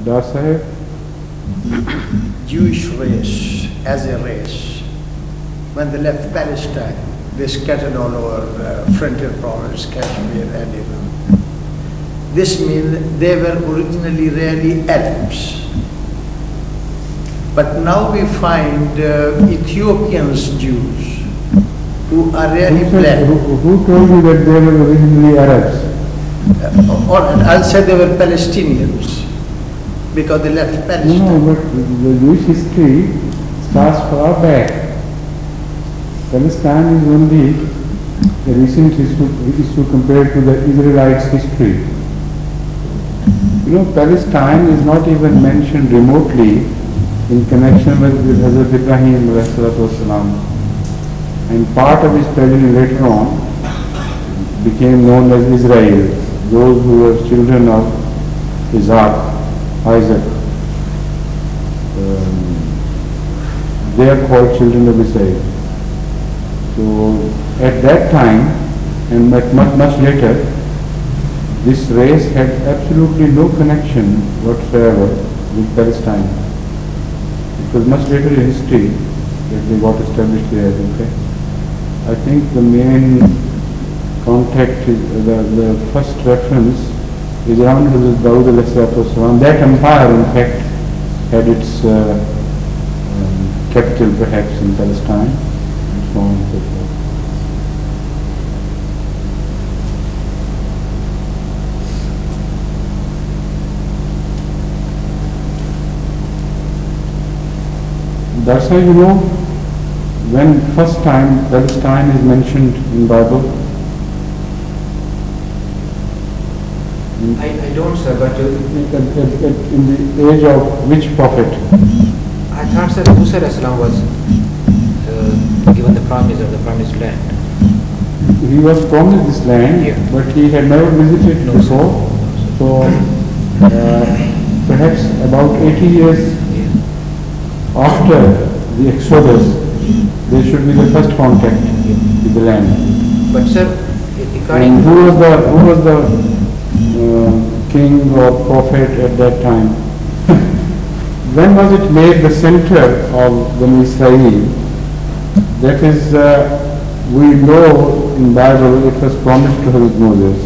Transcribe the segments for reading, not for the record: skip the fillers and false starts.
Sahib? Jewish race, as a race, when they left Palestine, they scattered all over frontier province, Kashmir and Iran. This means they were originally really Arabs. But now we find Ethiopians Jews who are really black. Who told you that they were originally Arabs? Or I'll say they were Palestinians because they left Palestine. No, but the Jewish history starts far back. Palestine is only a recent issue compared to the Israelites' history. You know, Palestine is not even mentioned remotely in connection with Hazrat Ibrahim ﷺ. And part of his progeny later on became known as Israel, those who were children of Isaac. They are called children of Israel. So at that time and much later, this race had absolutely no connection whatsoever with Palestine. It was much later in history that they got established there. Okay? I think the main contact, the first reference is around Hazrat Dawood ﷺ. That empire, in fact, had its capital perhaps in Palestine, and so on and so forth. That's how you know when first time Palestine is mentioned in Bible. I don't, sir, but in the age of which prophet? I thought, sir, Musa was given the promise of the promised land. He was promised this land, yeah, but he had never visited before. So perhaps about 80 years after the Exodus, there should be the first contact with the land. But sir, and who was the king or prophet at that time? When was it made the center of the Israel? That is, we know in Bible it was promised to Hazrat Moses,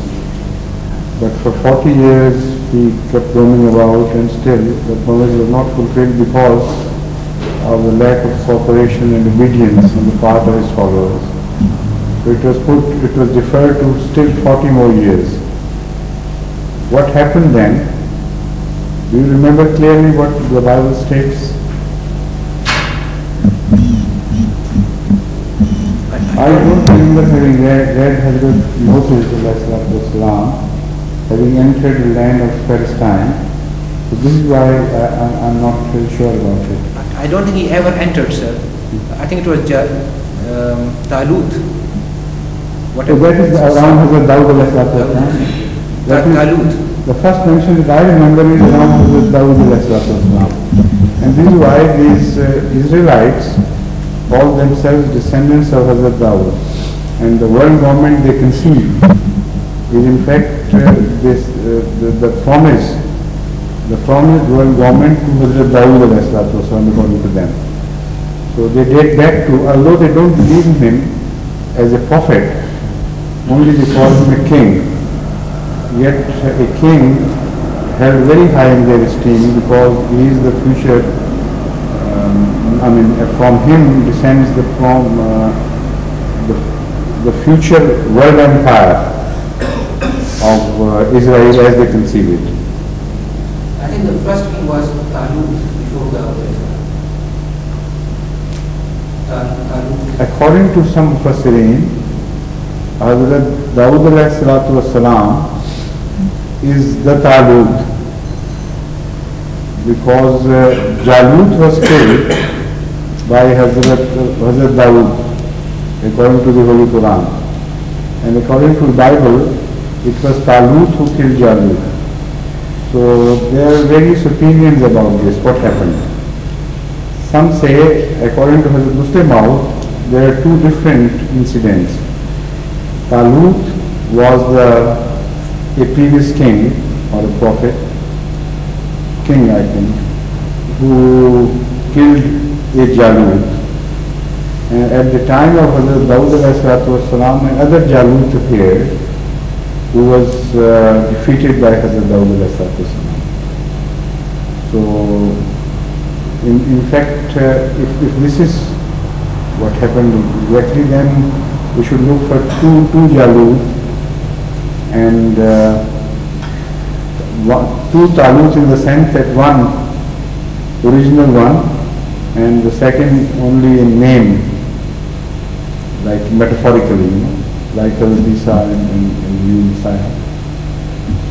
but for 40 years he kept roaming about, and still the promise was not fulfilled because of the lack of cooperation and obedience on the part of his followers. So it was deferred to still 40 more years. What happened then? Do you remember clearly what the Bible states? I don't remember having read Hazrat Moses having entered the land of Palestine. So this is why I'm not very sure about it. I don't think he ever entered, sir. I think it was Talut. So that is around Hazrat Dawood Talut. The first mention that I remember is around Hazrat Dawood. And this is why these Israelites call themselves descendants of Hazrat Dawood. And the world government they conceive is in fact the promised world government to Hazrat Dawood according to them. So they date back to, although they don't believe in him as a prophet, only they call him a king. Yet a king held very high in their esteem because he is the future, from him descends the future world empire of Israel as they conceive it. I think the first king was Talut before Talut. According to some Mufassirin, Hazrat Dawood is the Talut because Jalut was killed by Hazrat Dawood according to the Holy Quran, and according to the Bible it was Talut who killed Jalut. So there are various opinions about this, what happened. Some say, according to Hazrat Muslim, there are two different incidents. Talut was a previous king or a prophet. king, I think, who killed a Jalut. And at the time of Hazrat Dawud salam, another Jalut appeared, who was defeated by Hazrat Dawud salam. So, in fact, if this is what happened exactly, then we should look for two Jalut and two Talut, in the sense that one, original one, and the second only in name, like metaphorically, like Isa and Messiah.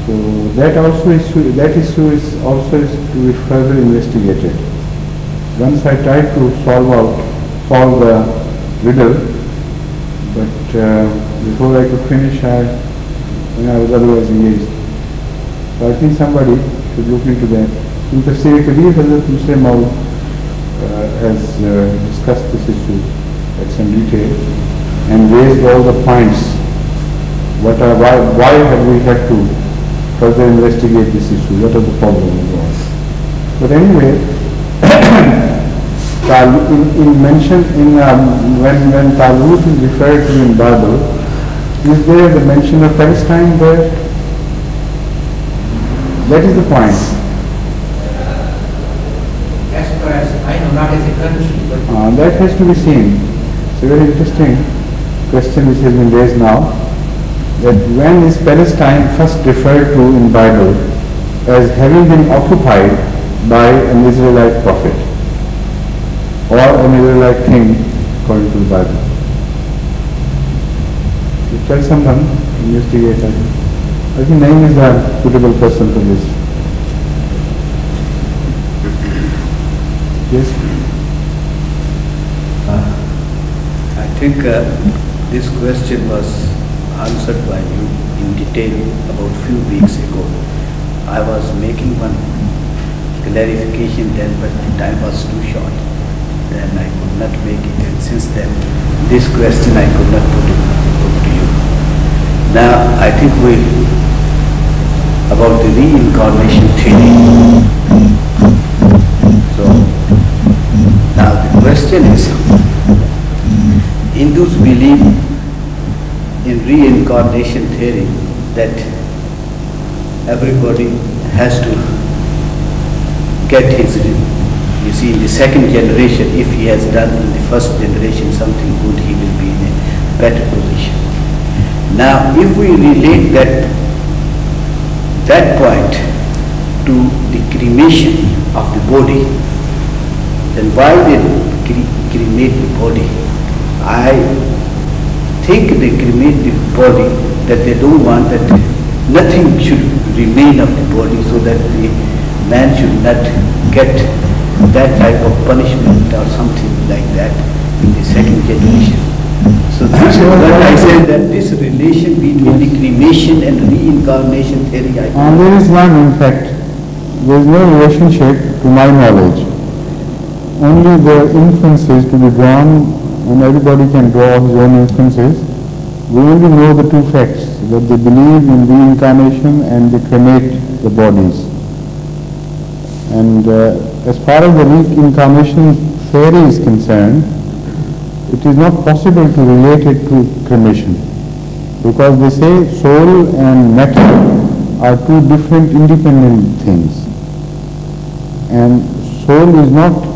So that issue is also to be further investigated. Once I tried to solve the riddle, but before I could finish, I was otherwise engaged. So I think somebody should look into that. In Tafsir Kabir, Hazrat Muslim Maud has discussed this issue at some detail and raised all the points. Why have we had to further investigate this issue? What are the problems? But anyway, when Talut is referred to in Bible, is there the mention of Palestine there? That is the point. As far as I know, not as a country, but that has to be seen. It's a very interesting question which has been raised now. That when is Palestine first referred to in Bible as having been occupied by an Israelite prophet or an Israelite king, according to the Bible? You tell someone, investigate that. I think Naim is a suitable person for this. Yes? I think this question was answered by you in detail about few weeks ago. I was making one clarification then, but the time was too short. Then I could not make it, and since then this question I could not put to you. Now I think about the reincarnation theory. So now the question is, Hindus believe in reincarnation theory that everybody has to get his, you see, in the second generation, if he has done in the first generation something good, he will be in a better position. Now, if we relate that point to the cremation of the body, then why they cremate the body? I think they cremate the body that they don't want that nothing should remain of the body, so that the man should not get that type of punishment or something like that in the second generation. So this is what I said, that this relation between the cremation and reincarnation theory, there is none, in fact. There is no relationship to my knowledge. Only the inferences to be drawn, and everybody can draw his own inferences. We only know the two facts, that they believe in reincarnation and they cremate the bodies. And as far as the reincarnation theory is concerned, it is not possible to relate it to cremation, because they say soul and matter are two different independent things, and soul is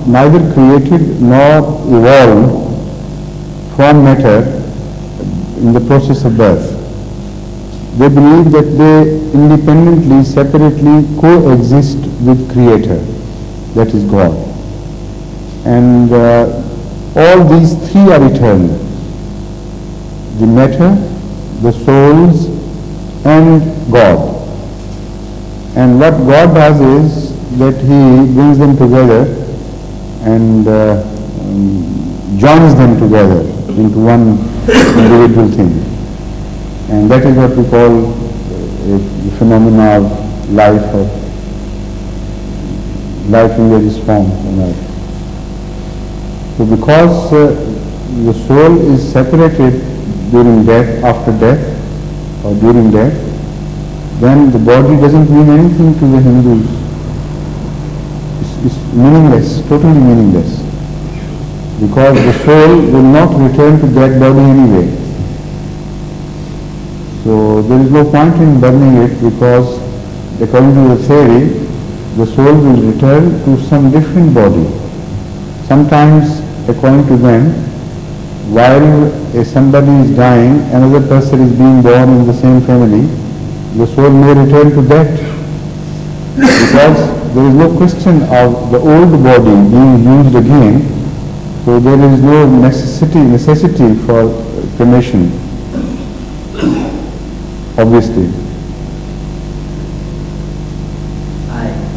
neither created nor evolved from matter in the process of birth. They believe that they independently, separately coexist with Creator, that is God. And all these three are eternal: the matter, the souls, and God. And what God does is that He brings them together and joins them together into one individual thing. And that is what we call the phenomena of life in various forms on earth. So because the soul is separated during death, after death, or during death, then the body doesn't mean anything to the Hindus. is meaningless, totally meaningless. Because the soul will not return to that body anyway. So there is no point in burning it, because according to the theory, the soul will return to some different body. Sometimes, according to them, while somebody is dying, another person is being born in the same family, the soul may return to that. Because there is no question of the old body being used again, so there is no necessity for cremation, obviously.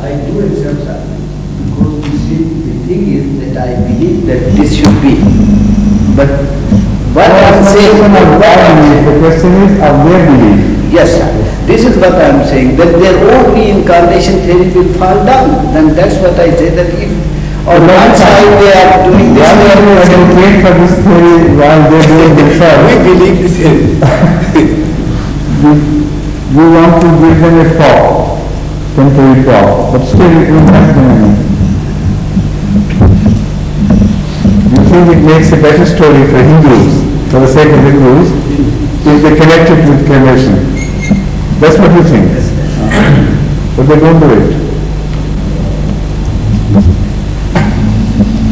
I do accept that, because you see, the thing is that I believe that this should be. But what I'm saying, the question is of their belief. yes, this is what I'm saying, that their own reincarnation theory will fall down. And that's what I say, that if on one side they are doing this, Why do you advocate for this theory while they do it themselves? we believe this is. You want to give them a talk, temporary talk, but still it will not do anything. You think it makes a better story for Hindus, for the sake of Hindus, if they connect it with cremation. That's what you think. But they don't do it.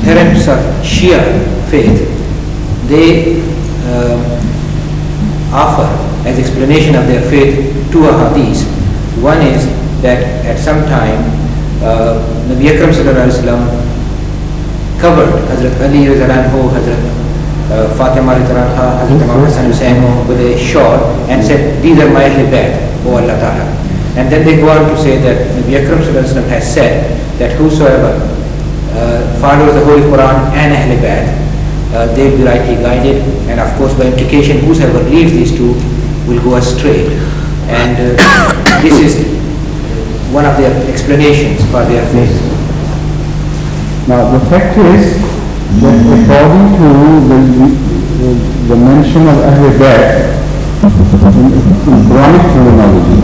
Adherents of Shia faith, they offer as explanation of their faith two ahadith. One is that at some time Nabi Akram sallallahu alaihi wasallam covered Hazrat Ali radhiyallahu anhu, Hazrat Fatima radhiyallahu anha, Hazrat Imam Hassan Hussain with a shawl and said, "These are my Ahl-e-Bayt, O Allah Ta'ala." And then they go on to say that Nabi Akram sallallahu alaihi wasallam has said that whosoever follows the Holy Quran and Ahl-e-Bayt, they will be rightly guided, and of course by implication whosoever leaves these two will go astray. And this is one of their explanations for their faith. Now the fact is that according to the mention of Ahl-e-Bayt in Quranic terminology,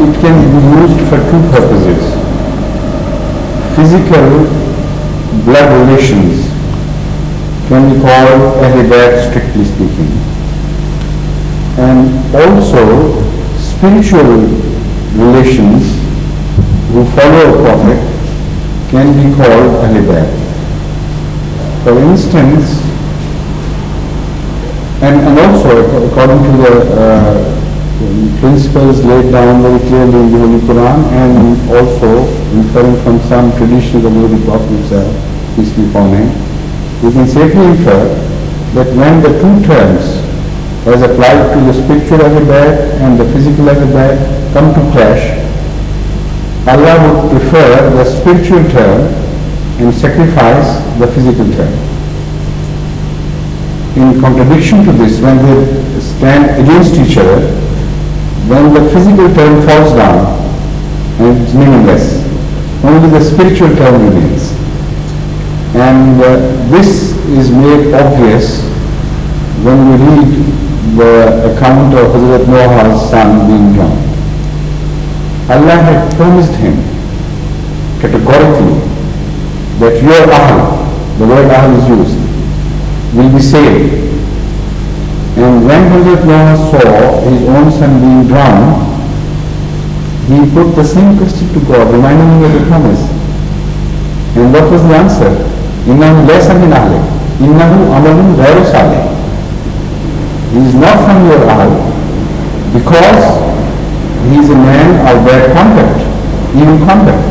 it can be used for two purposes. Physical blood relations can be called Ahl-e-Bayt strictly speaking. And also spiritual relations who follow a prophet can be called Ahl-e-Bayt. For instance, and also according to the principles laid down very clearly in the Holy Quran, and also inferring from some traditions of the Holy Prophet himself, peace be upon him, we can safely infer that when the two terms as applied to the spiritual Ahl-e-Bayt and the physical Ahl-e-Bayt come to clash, Allah would prefer the spiritual term and sacrifice the physical term. In contradiction to this, when they stand against each other, then the physical term falls down and it's meaningless. Only the spiritual term remains. And this is made obvious when we read the account of Hazrat Noah's son being drowned. Allah had promised him categorically that your Ahl, the word Ahl is used, will be saved. And when Hazrat Noah saw his own son being drowned, he put the same question to God, reminding him of the promise. And what was the answer? إِنَّهُ لَيْسَ مِنْ أَهْلِكَ إِنَّهُ عَمَلٌ غَيْرُ صَالِحٍ. He is not from your Ahl because he is a man of bad conduct, evil conduct.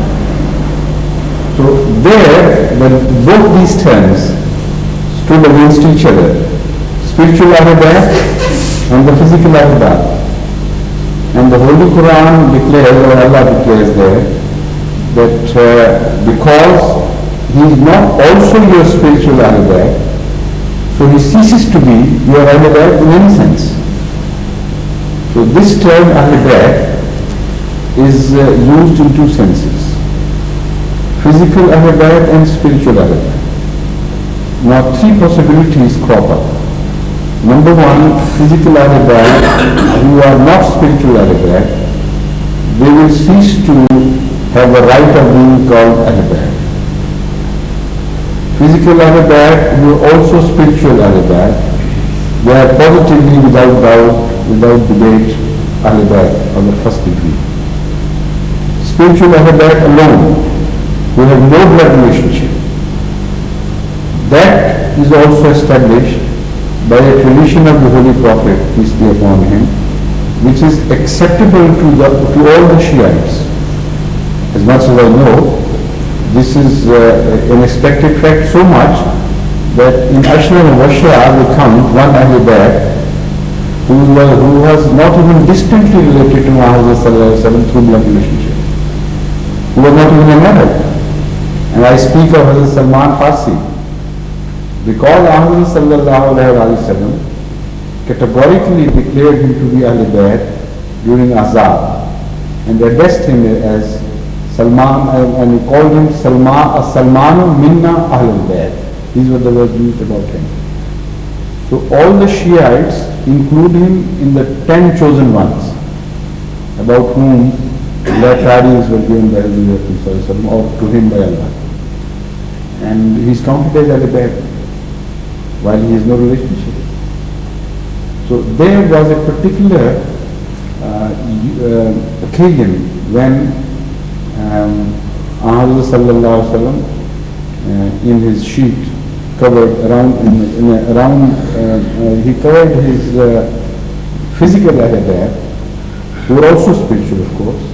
So there, both these terms stood against each other. Spiritual Ahl-e-Bayt and the physical Ahl-e-Bayt. And the Holy Quran declares, or Allah declares there, that because he is not also your spiritual Ahl-e-Bayt, so he ceases to be your Ahl-e-Bayt in any sense. So this term Ahl-e-Bayt is used in two senses: physical Ahl-e-Bayt and spiritual Ahl-e-Bayt. Now three possibilities crop up. Number one, physical Ahl-e-Bayt who are not spiritual Ahl-e-Bayt, they will cease to have the right of being called Ahl Bayt. Physical Ahl Bayt were also spiritual Ahl Bayt. They are positively, without doubt, without debate, Ahl Bayt of the first degree. Spiritual Ahl Bayt alone, who have no blood relationship, that is also established by a tradition of the Holy Prophet, peace be upon him, which is acceptable to all the Shiites. As much as I know, this is an expected fact so much that in Ashram and Vashya we count one Ahl Bayt who was not even distantly related to Muhammad through blood relationship, who was not even a Arab. And I speak of Hazrat Salman Farsi, because Muhammad sallallahu alayhi wa sallam categorically declared him to be Ahl Bayt during Azab and addressed him as Salman, and he called him Salmanu Minna Ahl Bayt. These were the words used about him. So all the Shiites include him in the 10 chosen ones, about whom their traditions were given by Hazrat or to him by Allah. And he is counted as Ahl Bayt while he has no relationship. So there was a particular occasion when Ahmad sallallahu alaihi wasallam in his sheet covered around, he covered his physical Ahl Bayt, who were also spiritual of course,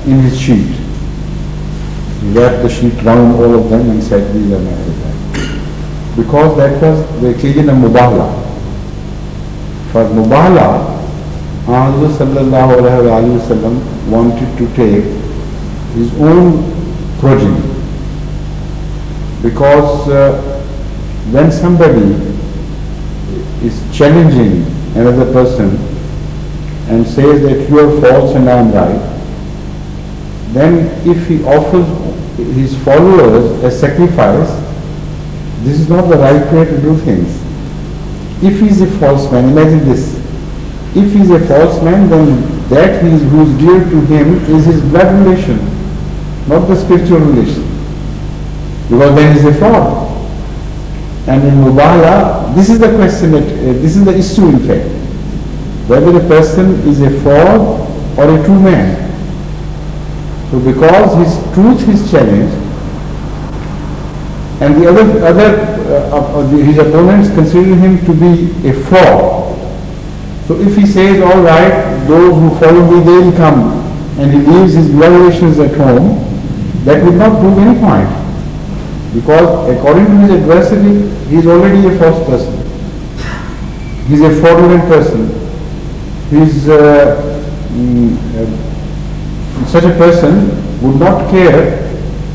in his sheet. He wrapped the sheet round all of them and said, these are my Ahl Bayt. Because that was the occasion of Mubahala. For Mubahala, Ahmad sallallahu alayhi wa sallam wanted to take his own progeny. Because when somebody is challenging another person and says that you are false and I am right, then if he offers his followers a sacrifice, this is not the right way to do things. If he is a false man, imagine this. If he is a false man, then that who is dear to him is his blood relation, not the spiritual relation. Because then he is a fraud. And in Mubahala, this is the question, this is the issue in fact. Whether a person is a fraud or a true man. So because his truth is challenged, and the his opponents consider him to be a fraud. So if he says, all right, those who follow me, they will come, and he leaves his blood relations at home, that would not prove any point. Because according to his adversary, he is already a false person. He is a fraudulent person. He is such a person would not care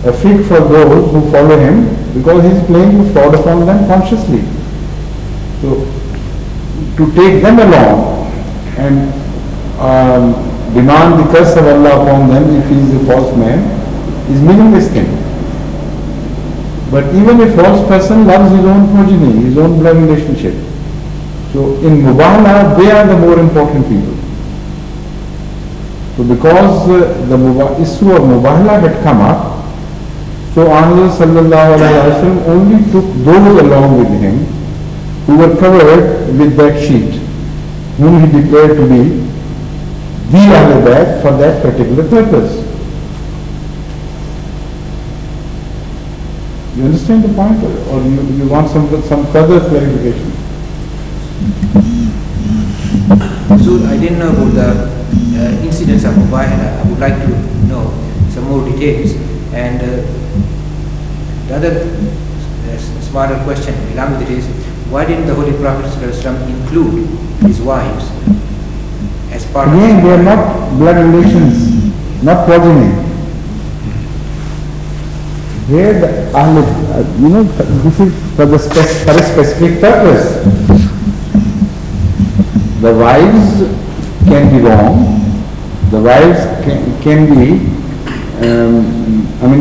a fig for those who follow him, because he is playing to fraud upon them consciously. So to take them along and demand the curse of Allah upon them if he is a false man is meaningless thing. But even a false person loves his own progeny, his own blood relationship. So in Mubahala, they are the more important people. So because the issue of Mubahala had come up, so Ahmad sallallahu alayhi wa sallam only took those along with him who were covered with that sheet, whom he declared to be the Ahl Bayt for that particular purpose. You understand the point, or you want some further clarification? So I didn't know about the incidents of Mubahala. I would like to know some more details. And the other smarter question along with it is, why didn't the Holy Prophet ﷺ include his wives as part of Again, they are not blood relations, not progeny. Here, this is for a specific purpose. The wives can be wrong. The wives can be,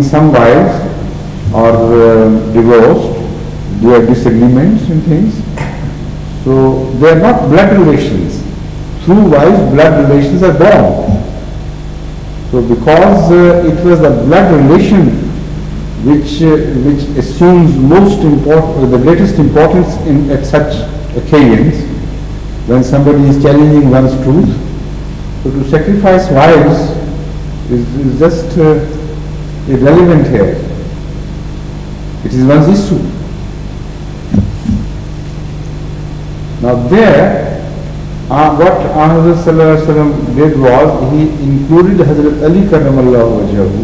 some wives are divorced. There are disagreements and things. So they are not blood relations. Through wives, blood relations are born. So because it was the blood relation which assumes the greatest importance at such occasions, when somebody is challenging one's truth, so to sacrifice wives is just irrelevant here. It is one's issue. Now there, what Hazrat Sallallahu Alaihi Wasallam did was, he included Hazrat Ali Karramallahu Wajhahu,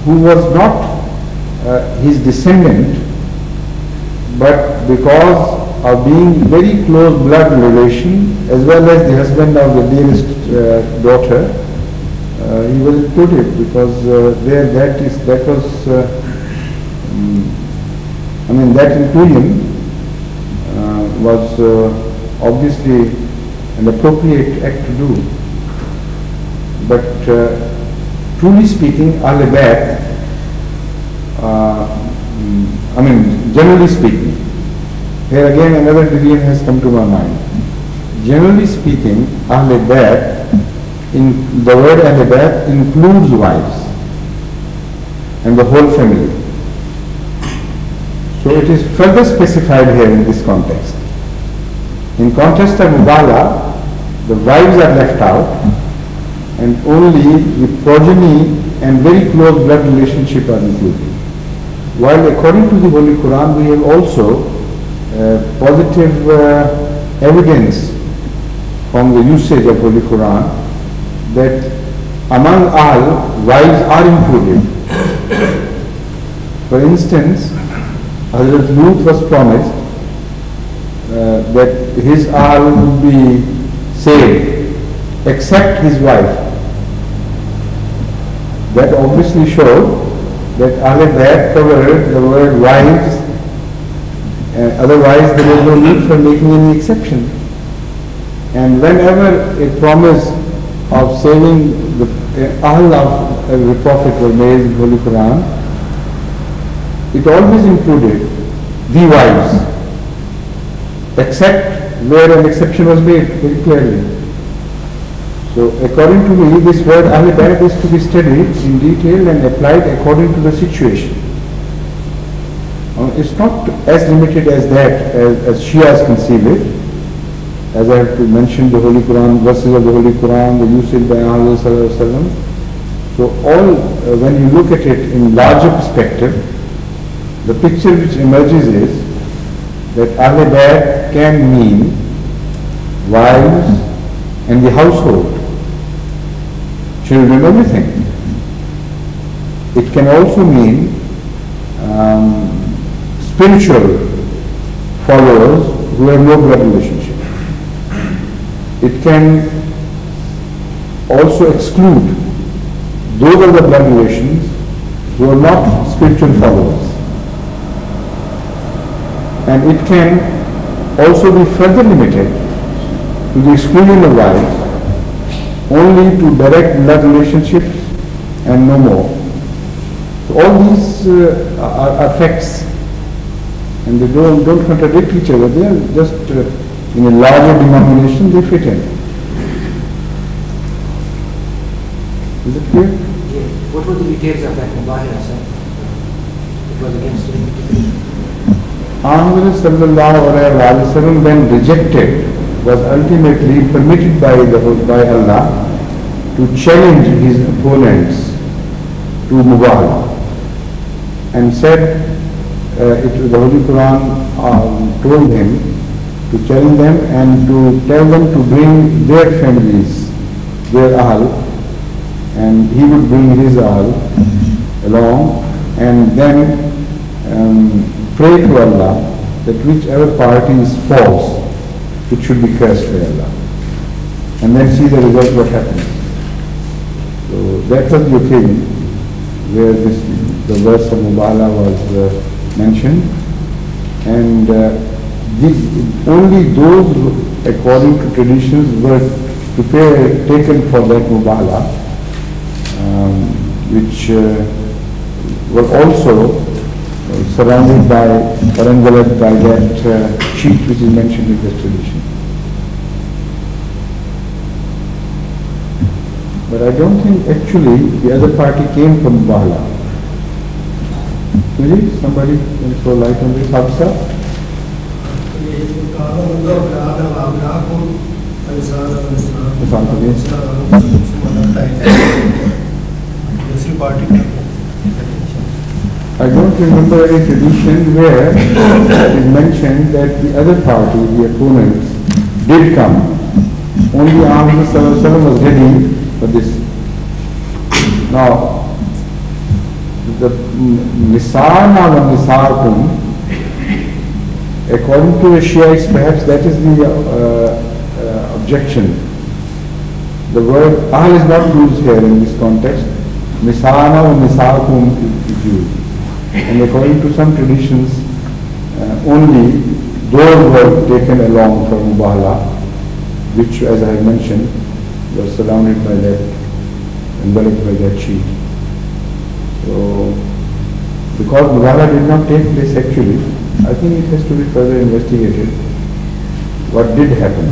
who was not his descendant, but because of being very close blood relation, as well as the husband of the dearest daughter, he was included, because that inclusion was obviously an appropriate act to do. But truly speaking, Ahl Bayt, generally speaking, here again another division has come to my mind. Generally speaking, Ahl Bayt, the word Ahl Bayt includes wives and the whole family. So it is further specified here in this context. In context of Mubala, the wives are left out, and only the progeny and very close blood relationship are included. While according to the Holy Quran, we have also positive evidence from the usage of Holy Quran that among all, wives are included. For instance, Hazrat Lut was promised that his Ahl would be saved except his wife. That obviously showed that Ahl Bayt covered the word wives, otherwise there was no need for making any exception. And whenever a promise of saving the Ahl of the Prophet was made in Holy Quran, it always included the wives, except where an exception was made very clearly. So according to me, this word Ahl Bayt is to be studied in detail and applied according to the situation. It's not as limited as that, as Shias conceive it. As I have to mention the Holy Quran, verses of the Holy Quran, the usage by Hazrat Sallallahu Alaihi Wasallam. So all, when you look at it in larger perspective, the picture which emerges is that Ahl Bayt can mean wives and the household, children, everything. It can also mean spiritual followers who have no blood relationship. It can also exclude those of the blood relations who are not spiritual followers. And it can also be further limited to the exclusion of wives only to direct blood relationships and no more. So all these are facts, and they don't contradict each other. They are just in a larger denomination they fit in. Is it clear? Yeah. What were the details of that Mubahala, sir? It was against the Ahmad Sallallahu Alaihi Wasallam, when rejected, was ultimately permitted by Allah to challenge his opponents to Mubahala, and said, the Holy Quran told him to challenge them and to tell them to bring their families, their Ahl, and he would bring his Ahl along, and then pray to Allah that whichever party is false, it should be cursed by Allah. And then see the result, what happens. So that was the occasion where the verse of Mubahala was mentioned. And only those, according to traditions, were taken for that Mubahala, which were also surrounded by that sheet which is mentioned in this tradition. But I don't think actually the other party came from Mubahala. Really? Somebody can throw light on this? Hafsa? I don't remember any tradition where it is mentioned that the other party, the opponents, did come. Only Ahmad was ready for this. Now, the Nisana wa Nisaakum, according to the Shiites, perhaps that is the objection. The word Ahl is not used here in this context. Nisana wa Nisaakum is used. And according to some traditions, only those were taken along from Mubahala, which, as I have mentioned, were surrounded by that, enveloped by that sheet. So, because Mubahala did not take place actually, I think it has to be further investigated what did happen.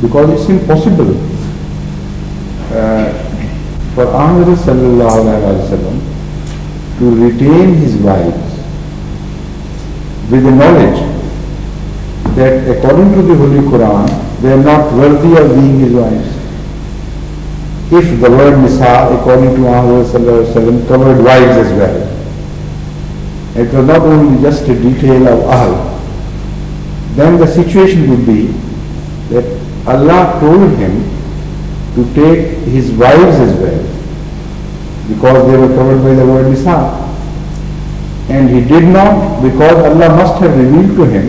Because it's impossible for Ahmad sallallahu alaihi wasallam to retain his wives with the knowledge that according to the Holy Quran, they are not worthy of being his wives. If the word Nisa, according to Ahmad sallallahu alaihi wasallam, covered wives as well. It was not only just a detail of Ahl. Then the situation would be that Allah told him to take his wives as well, because they were covered by the word Nisa. And he did not, because Allah must have revealed to him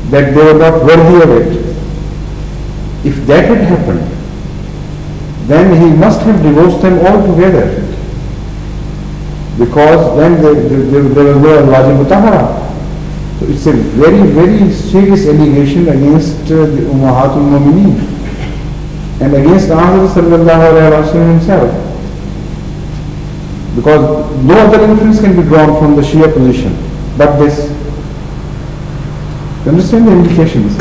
that they were not worthy of it. If that had happened, then he must have divorced them altogether, because then there was no Wajib Mutahara. So it's a very, very serious allegation against the Ummahatul Mu'mineen and against Ahmad sallallahu alaihi wasallam himself. Because no other inference can be drawn from the Shia position but this. You understand the implications?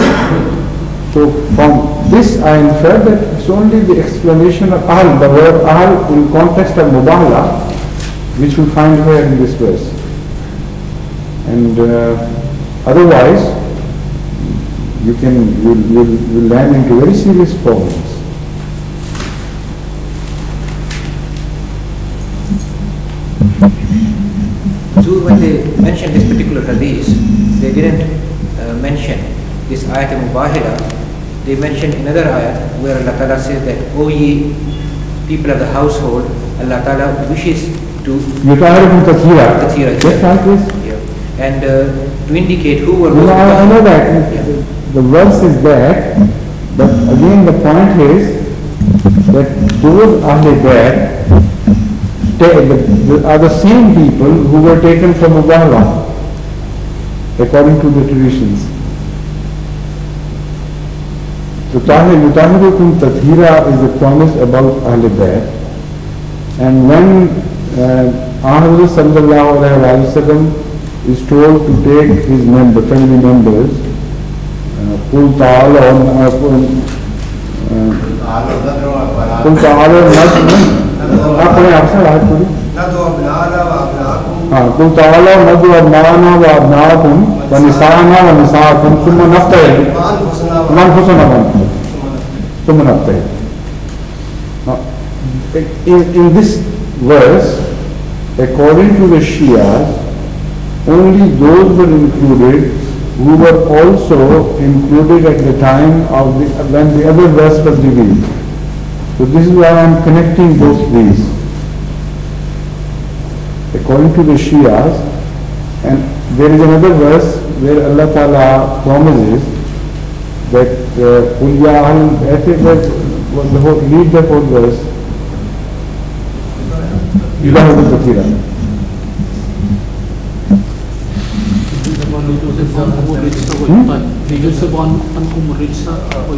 So from this I infer that it's only the explanation of Ahl, the word Ahl in context of Mubahala, which we find here in this verse. And otherwise, you'll land into very serious problems. So when they mentioned this particular hadith, they didn't mention this ayat al-Mubahila. They mentioned another ayat where Allah Ta'ala says that, O ye people of the household, Allah Ta'ala wishes to Tahira. Yes, yeah. And to indicate who were those. I know that. Yeah. The verse is there, but again the point is that those Ahle Bayt are the same people who were taken from Mubahala, according to the traditions. So Tahirukum Tathira is a promise about Ahle Bayt. And when Ahmad sallallahu alaihi wasallam is told to take his family members, Qul ta'ala قل تعالوا ندعو أبناءنا وأبناءكم ونساءنا ونساءكم ثم نفتهل وأنفسنا ثم نفتهل. In this verse, according to the Shias, only those were included who were also included at the time of when the other verse was revealed. So this is why I am connecting both these. According to the Shias, and there is another verse where Allah Ta'ala promises that read the whole verse.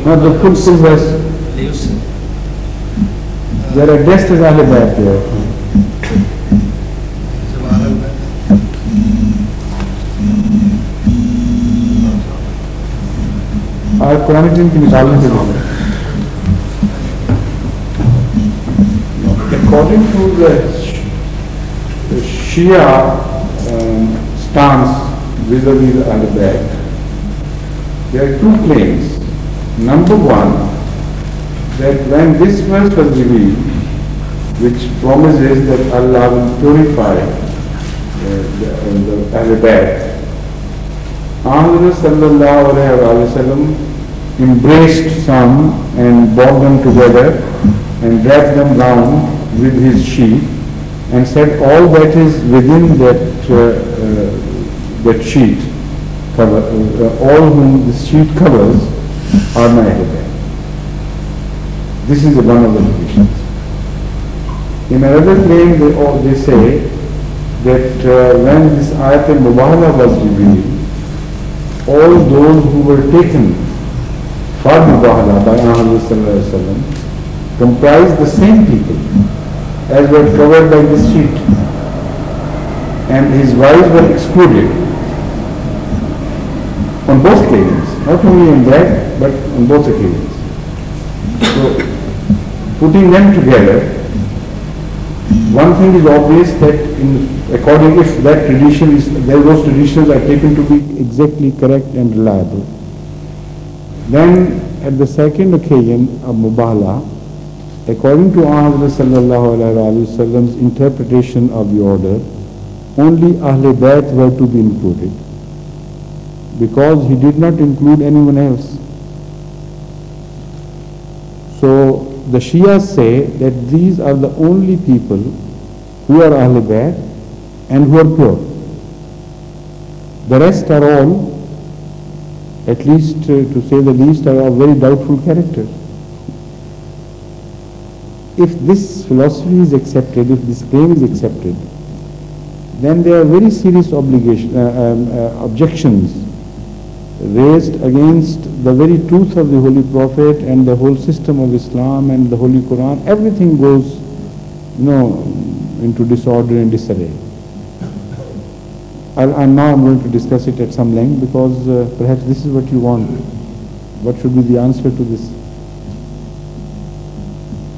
Not the full verse. There are addressed as Ahle Bayt there. और कुरान की मिसाल में according to the Shia stance vis-a-vis the Ahl-Bayt, there are two claims. Number one, that when this verse was revealed, which promises that Allah will purify the Ahl-Bayt, Ahmad sallallahu alayhi wa sallam embraced some and brought them together and wrapped them round with his sheet and said, all that is within that sheet, all whom this sheet covers are my Ahl-Bayt. This is one of the conditions. In another claim, they say that when this ayat al-Mubahala was revealed, all those who were taken for Mubahala by Muhammad sallallahu alaihi wasallam comprised the same people as were covered by this sheet, and his wives were excluded on both occasions, not only in that but on both occasions. So putting them together, one thing is obvious, that if that tradition is, those traditions are taken to be exactly correct and reliable, then at the second occasion of Mubahala, according to Ahmad sallallahu alayhi wa sallam's interpretation of the order, only Ahl-Bayt were to be included, because he did not include anyone else. So the Shias say that these are the only people who are Ahl-Bayt and who are pure. The rest are all, at least to say the least, are of very doubtful character. If this philosophy is accepted, if this claim is accepted, then there are very serious objections raised against the very truth of the Holy Prophet and the whole system of Islam and the Holy Quran. Everything goes, into disorder and disarray. Now I'm going to discuss it at some length, because perhaps this is what you want. What should be the answer to this?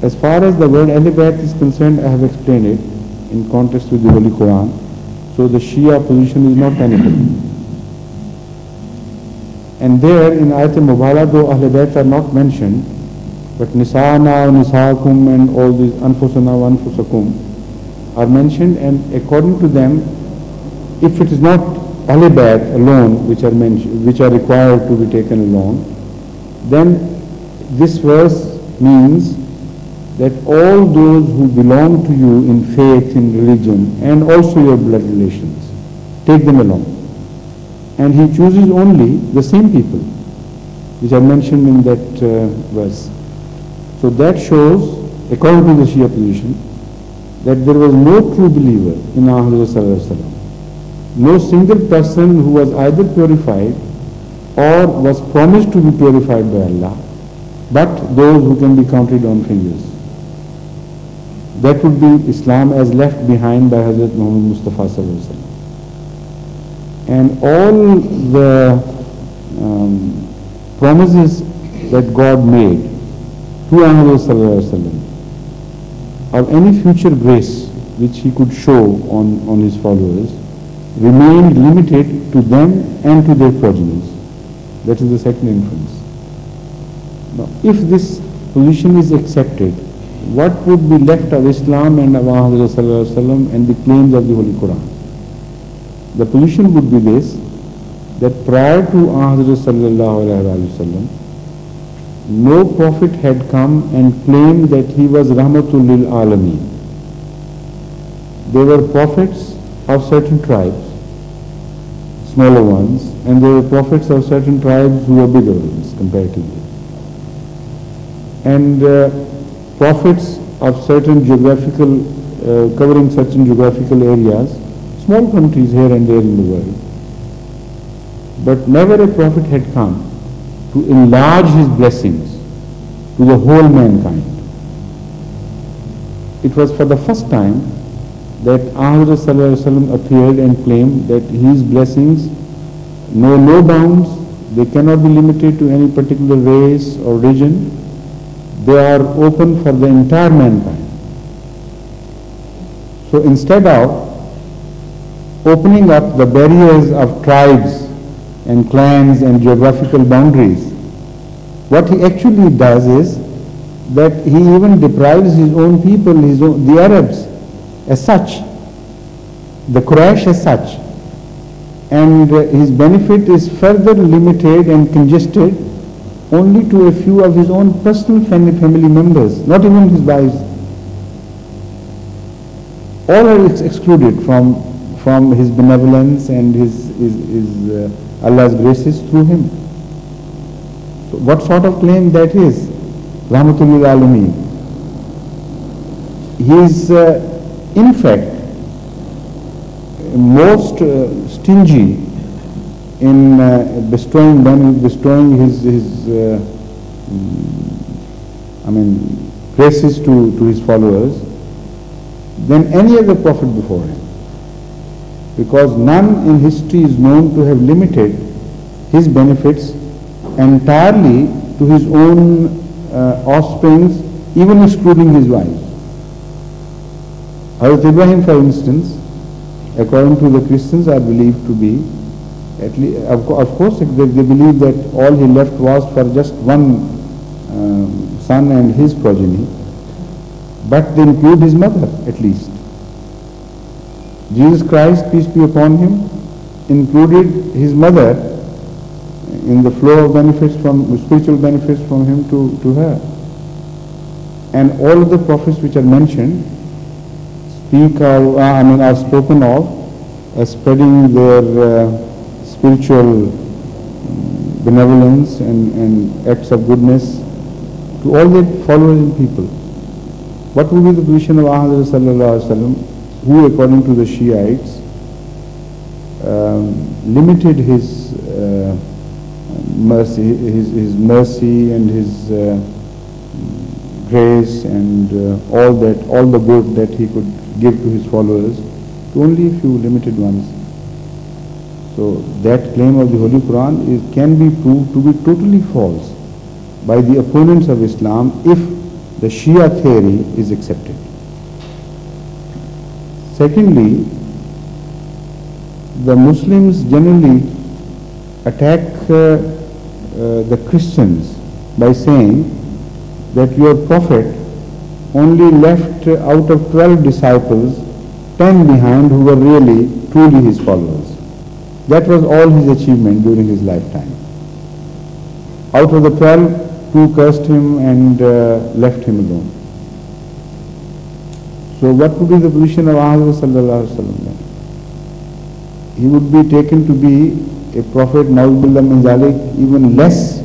As far as the word Ahl-Bayt is concerned, I have explained it in context with the Holy Quran. So the Shia position is not tenable. And there in Ayat al-Mubahala, though Ahl-Bayt are not mentioned, but Nisa'ana, Nisa'akum and all these Anfusana, Anfusakum are mentioned, and according to them, if it is not Ahl-Bayt alone which are mentioned, which are required to be taken alone, then this verse means that all those who belong to you in faith, in religion, and also your blood relations, take them along. And he chooses only the same people which are mentioned in that verse. So that shows, according to the Shia position, that there was no true believer in Muhammad sallallahu alaihi wasallam. No single person who was either purified or was promised to be purified by Allah, but those who can be counted on fingers. That would be Islam as left behind by Hazrat Muhammad Mustafa sallallahu alaihi wasallam. And all the promises that God made to Muhammad sallallahu alaihi wasallam of any future grace which he could show on his followers remained limited to them and to their progenitors. That is the second inference. Now, if this position is accepted, what would be left of Islam and of Muhammad sallallahu alaihi wasallam and the claims of the Holy Quran? The position would be this, that prior to Muhammad sallallahu alaihi wasallam, no prophet had come and claimed that he was Rahmatul lil Alameen. There were prophets of certain tribes, smaller ones, and there were prophets of certain tribes who were bigger ones comparatively. And prophets of certain geographical, covering certain geographical areas, small countries here and there in the world. But never a prophet had come to enlarge his blessings to the whole mankind. It was for the first time that Muhammad sallallahu alaihi wasallam appeared and claimed that his blessings know no bounds, they cannot be limited to any particular race or region, they are open for the entire mankind. So instead of opening up the barriers of tribes and clans and geographical boundaries, what he actually does is that he even deprives his own people, the Arabs as such, the Quraysh as such, and his benefit is further limited and congested only to a few of his own personal family members, not even his wives. All are excluded from his benevolence and his Allah's graces through him. So what sort of claim that is? Rahmatul lil Alameen. He is in fact most stingy in bestowing his graces to his followers than any other prophet before him, because none in history is known to have limited his benefits entirely to his own offsprings, even excluding his wives. Hazrat Ibrahim, for instance, according to the Christians, are believed to be, at least, of course, they believe that all he left was for just one son and his progeny, but they include his mother at least. Jesus Christ, peace be upon him, included his mother in the flow of benefits spiritual benefits from him to her. And all of the prophets which are mentioned are spoken of as spreading their spiritual benevolence and acts of goodness to all their followers and people. What would be the position of Ahmad sallallahu alaihi wasallam, who, according to the Shiites, limited his mercy and his grace and all the good that he could give to his followers to only a few limited ones. So that claim of the Holy Quran can be proved to be totally false by the opponents of Islam if the Shia theory is accepted. Secondly, the Muslims generally attack the Christians by saying that your prophet only left out of 12 disciples 10 behind who were really truly his followers. That was all his achievement during his lifetime. Out of the 12, 2 cursed him and left him alone. So what would be the position of Ahmad sallallahu alaihi wasallam then? He would be taken to be a prophet, na'udhu min zalik, even less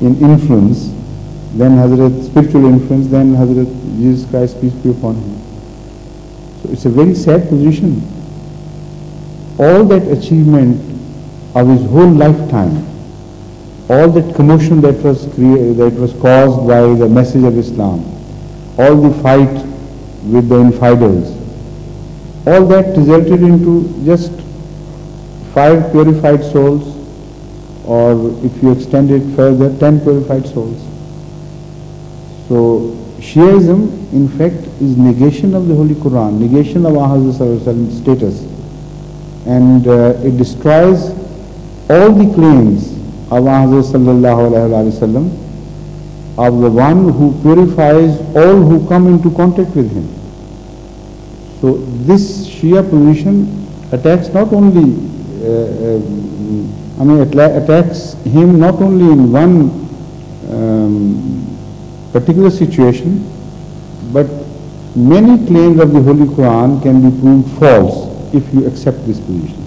in influence than spiritual influence than Hazrat Jesus Christ, peace be upon him. So it's a very sad position. All that achievement of his whole lifetime, all that commotion that was caused by the message of Islam, all the fight with the infidels, all that resulted into just 5 purified souls, or if you extend it further, 10 purified souls. So Shiaism, in fact, is negation of the Holy Quran, negation of Ahmad status, and it destroys all the claims of Ahmad sallallahu alaihi wasallam, of the one who purifies all who come into contact with him. So this Shia position attacks not only, attacks him not only in one particular situation, but many claims of the Holy Quran can be proved false if you accept this position.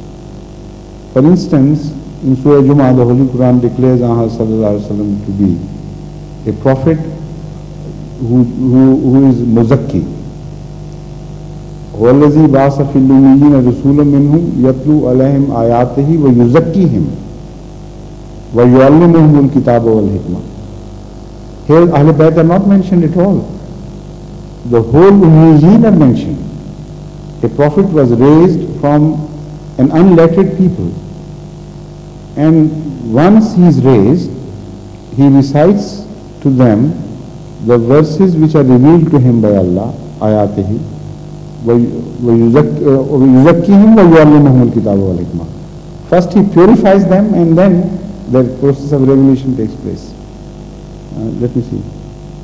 For instance, in Surah Jumu'ah, the Holy Quran declares Ahmad sallallahu alaihi wasallam to be a prophet who is muzakki. وَالَّذِي بَعَثَ فِي الْأُمِّيِّينَ رَسُولًا مِّنْهُمْ يَتْلُو عَلَيْهِمْ آيَاتِهِ وَيُزَكِّيهِمْ وَيُعَلِّمُهُمُ الْكِتَابَ وَالْحِكْمَةَ. Here Ahl Bayt are not mentioned at all. The whole Ummiyyin are mentioned. A prophet was raised from an unlettered people, and once he is raised, he recites to them the verses which are revealed to him by Allah, ayatihi, وَيُزَكِّيهِمْ وَيُعَلِّمُهُمُ الْكِتَابَ وَالْحِكْمَةَ. First he purifies them and then the process of revelation takes place. Let me see.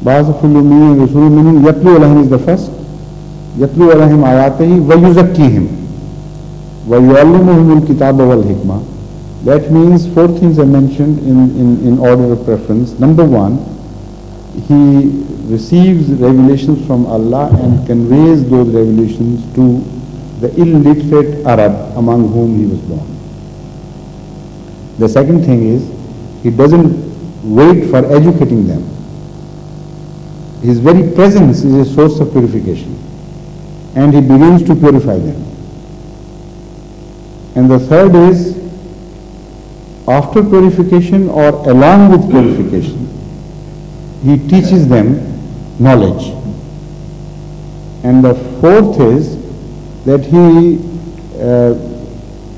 بَعَثَ فِي رَسُولٍ مِّنْهُمْ يَتْلُو عَلَيْهِمْ is the first. يَتْلُو عَلَيْهِمْ آيَاتِهِ وَيُزَكِّيهِمْ وَيُعَلِّمُهُمُ الْكِتَابَ وَالْحِكْمَةَ. That means four things are mentioned in order of preference. Number one, he receives revelations from Allah and conveys those revelations to the illiterate Arab among whom he was born. The second thing is, he doesn't wait for educating them. His very presence is a source of purification, and he begins to purify them. And the third is, after purification or along with purification, he teaches them knowledge. And the fourth is that he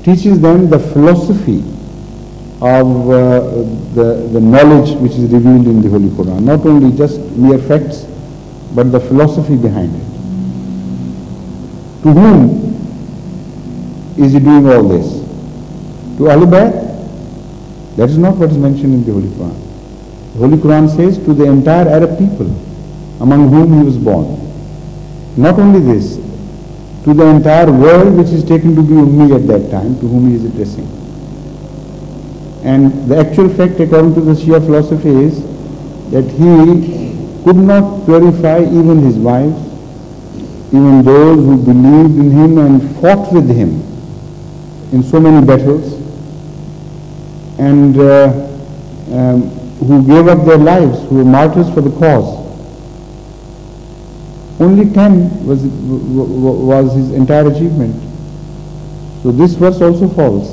teaches them the philosophy of the knowledge which is revealed in the Holy Quran. Not only just mere facts, but the philosophy behind it. To whom is he doing all this? To Ahl Bayt? That is not what is mentioned in the Holy Quran. The Holy Quran says to the entire Arab people among whom he was born. Not only this, to the entire world which is taken to be Ummi at that time, to whom he is addressing. And the actual fact, according to the Shia philosophy, is that he could not purify even his wives, even those who believed in him and fought with him in so many battles, and who gave up their lives, who were martyrs for the cause. Only 10 was his entire achievement. So this verse also falls.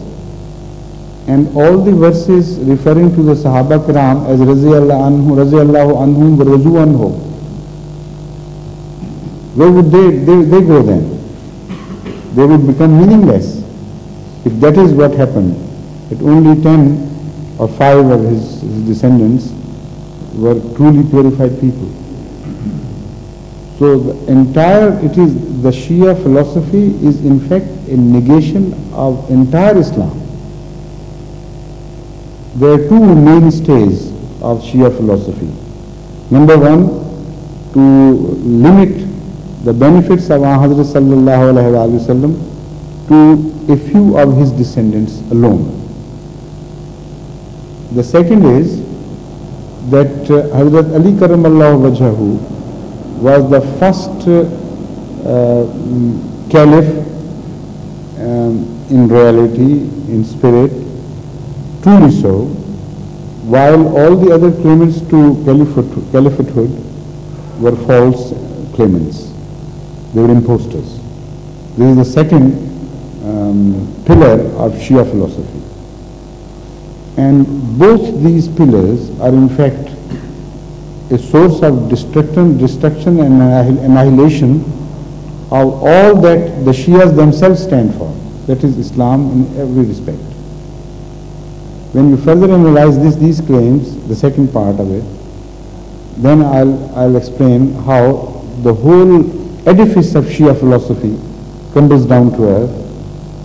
And all the verses referring to the Sahaba Kiram as Raziyallahu anhum wa razu anhu, where would they go then? They would become meaningless if that is what happened. That only 10 or 5 of his descendants were truly purified people. So the Shia philosophy is in fact a negation of entire Islam. There are two mainstays of Shia philosophy. Number one, to limit the benefits of Hazrat sallallahu alaihi wasallam to a few of his descendants alone. The second is that Hazrat Ali Karamallahu Wajhahu was the first caliph in reality, in spirit, truly so, while all the other claimants to caliphatehood were false claimants. They were impostors. This is the second pillar of Shia philosophy. And both these pillars are in fact a source of destruction and annihilation of all that the Shias themselves stand for. That is Islam in every respect. When you further analyze these claims, the second part of it, then I'll explain how the whole edifice of Shia philosophy crumbles down to earth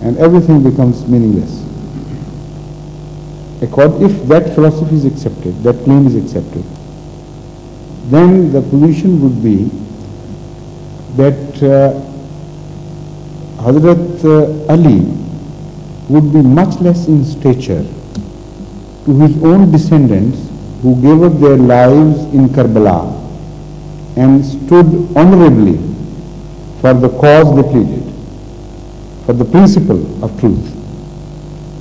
and everything becomes meaningless. If that philosophy is accepted, that claim is accepted, then the position would be that Hazrat Ali would be much less in stature to his own descendants who gave up their lives in Karbala and stood honorably for the cause they pleaded, for the principle of truth,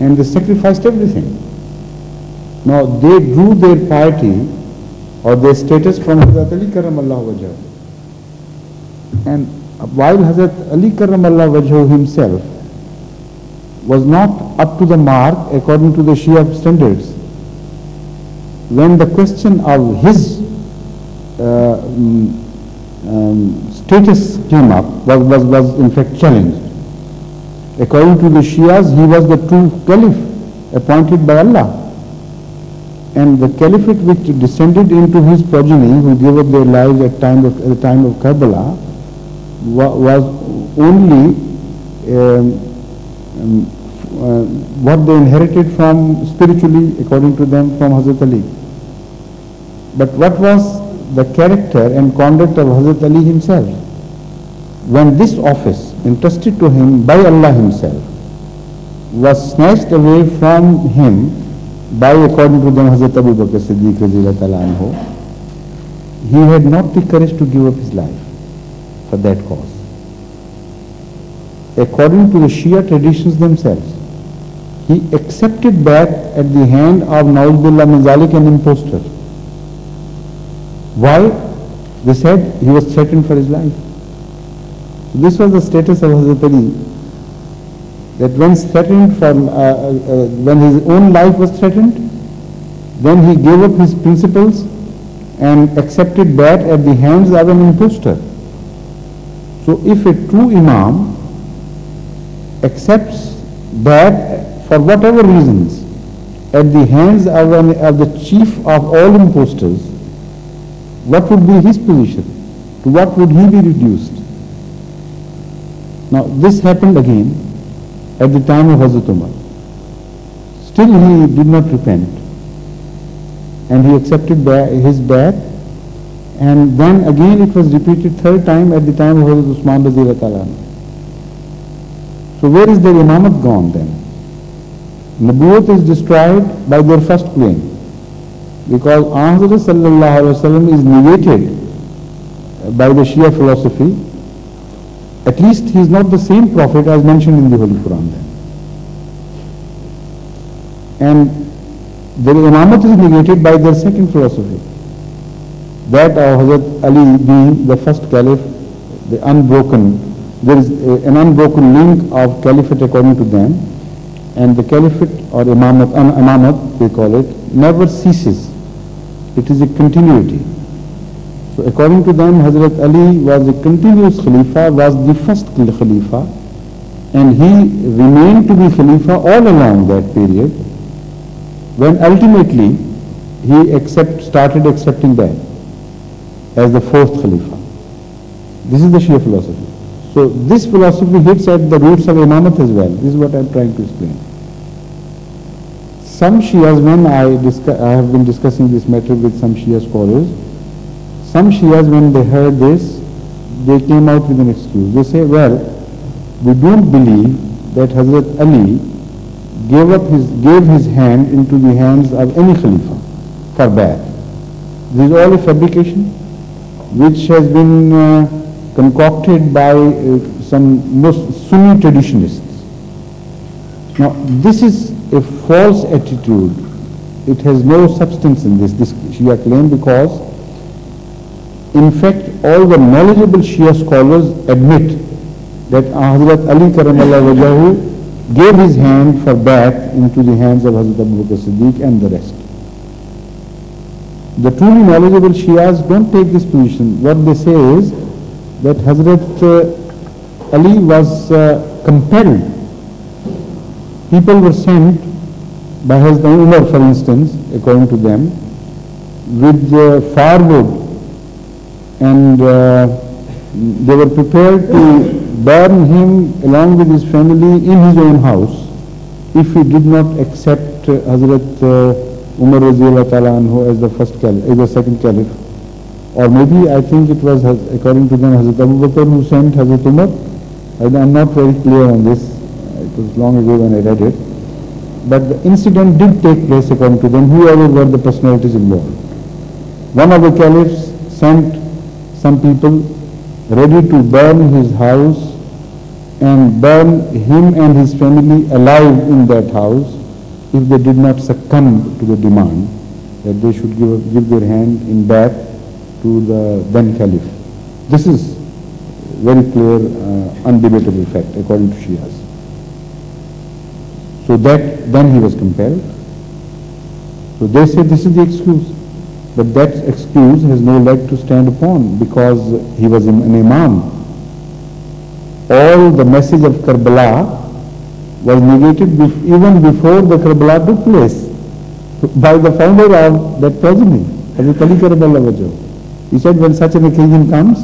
and they sacrificed everything. Now they drew their piety or their status from Hazrat Ali Karamallahu Wajhahu. And while Hazrat Ali Karamallahu Wajhahu himself was not up to the mark according to the Shia standards, when the question of his status came up, was in fact challenged. According to the Shias, he was the true caliph appointed by Allah. And the caliphate which descended into his progeny, who gave up their lives at the time of Karbala, was only what they inherited from spiritually, according to them, from Hazrat Ali. But what was the character and conduct of Hazrat Ali himself? When this office entrusted to him by Allah himself was snatched away from him by, according to them, Hazrat Abu Bakr Siddiq radhiyallahu anhu, he had not the courage to give up his life for that cause. According to the Shia traditions themselves, he accepted back at the hand of Na'udullah min zalik, an impostor. Why? They said he was threatened for his life. So this was the status of Hazrat Ali, that when threatened for, when his own life was threatened, then he gave up his principles and accepted that at the hands of an impostor. So if a true Imam accepts that for whatever reasons at the hands of the chief of all impostors, what would be his position? To what would he be reduced? Now this happened again at the time of Hazrat Umar. Still he did not repent, and he accepted his bad, and then again it was repeated third time at the time of Hazrat Usman radhiyallahu anhu. So where is their imamat gone then? Nabuwwat is destroyed by their first claim, because Hazrat sallallahu alaihi wasallam is negated by the Shia philosophy. At least he is not the same prophet as mentioned in the Holy Quran then. And their imamat is negated by their second philosophy, that of Hazrat Ali being the first caliph, the unbroken. There is an unbroken link of caliphate according to them, and the caliphate or imamat they call it, never ceases. It is a continuity. So according to them, Hazrat Ali was a continuous Khalifa, was the first Khalifa, and he remained to be Khalifa all along that period, when ultimately he started accepting that as the fourth Khalifa. This is the Shia philosophy. So this philosophy hits at the roots of imamat as well. This is what I am trying to explain. Some Shias, when I have been discussing this matter with some Shia scholars, some Shias, when they heard this, they came out with an excuse. They say, well, we don't believe that Hazrat Ali gave his hand into the hands of any Khalifa for bad. This is all a fabrication which has been concocted by some most Sunni traditionists. Now, this is a false attitude. It has no substance in this Shia claim, because in fact all the knowledgeable Shia scholars admit that Hazrat Ali Karamallahu Wajahu gave his hand for bath into the hands of Hazrat Abu Bakr Siddiq and the rest. The truly knowledgeable Shias don't take this position. What they say is that Hazrat Ali was compelled. People were sent by Hazrat Umar, for instance, according to them, with firewood, and they were prepared to burn him along with his family in his own house if he did not accept Hazrat Umar radhiyallahu ta'ala anhu as the first caliph, as the second caliph. Or maybe I think it was, according to them, Hazrat Abu Bakr who sent Hazrat Umar. I am not very clear on this. It was long ago when I read it. But the incident did take place according to them, whoever were the personalities involved. One of the caliphs sent some people ready to burn his house and burn him and his family alive in that house if they did not succumb to the demand that they should give their hand in bath to the then caliph. This is very clear, undebatable fact according to Shias. So that then he was compelled. So they say this is the excuse. But that excuse has no leg to stand upon, because he was an imam. All the message of Karbala was negated even before the Karbala took place by the founder of that progeny, Hazrat Ali Karamallahu Wajh. He said, when such an occasion comes,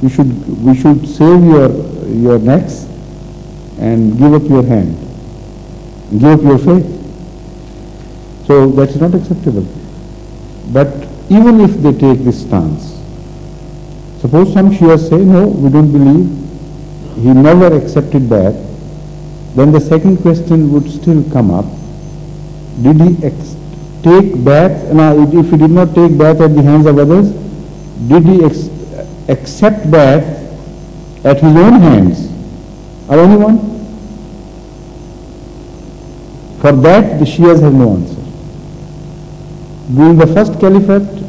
we should save your necks and give up your hand, give up your faith. So that is not acceptable. But even if they take this stance, suppose some Shias say, no, we don't believe, he never accepted that, then the second question would still come up. Did he take bath? Now, if he did not take bath at the hands of others, did he accept bath at his own hands or anyone? For that, the Shias have no answer. During the first caliphate,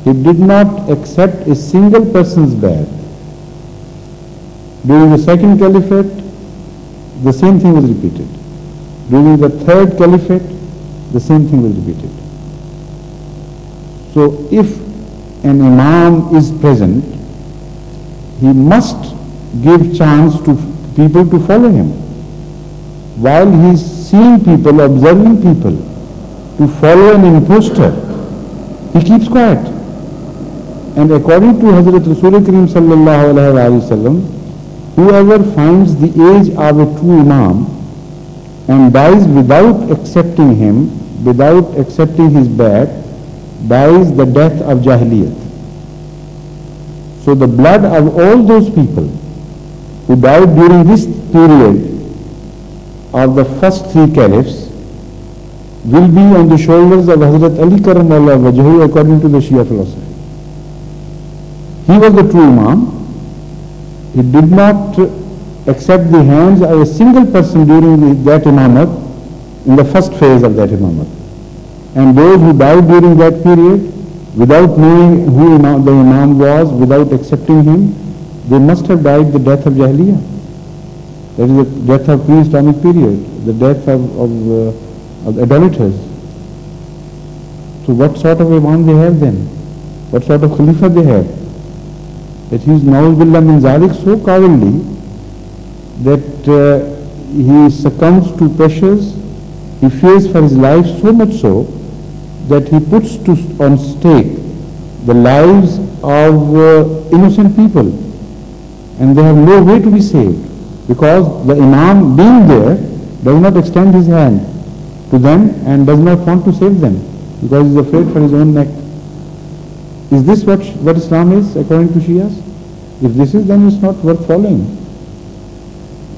he did not accept a single person's bath. During the second caliphate, the same thing was repeated. During the third caliphate, the same thing was repeated. So if an imam is present, he must give chance to people to follow him. While he is seeing people, observing people, to follow an impostor, he keeps quiet. And according to Hazrat Rasul Kareem sallallahu alayhi wa sallam, whoever finds the age of a true imam and dies without accepting him, without accepting his bai'at, dies the death of Jahiliyat. So the blood of all those people who died during this period of the first three caliphs will be on the shoulders of Hazrat Ali Karamallahu Wajhahu according to the Shia philosophy. He was the true imam. He did not accept the hands of a single person during that imamat, in the first phase of that imamat. And those who died during that period, without knowing who the imam was, without accepting him, they must have died the death of Jahiliyyah. That is the death of pre-Islamic period, the death of idolaters. So what sort of imam they have then? What sort of khalifa they have? That he is na'udhu min zalik so cowardly that he succumbs to pressures, he fears for his life so much so that he puts on stake the lives of innocent people, and they have no way to be saved because the imam being there does not extend his hand to them and does not want to save them because he is afraid for his own neck. Is this what Islam is according to Shias? If this is, then it's not worth following.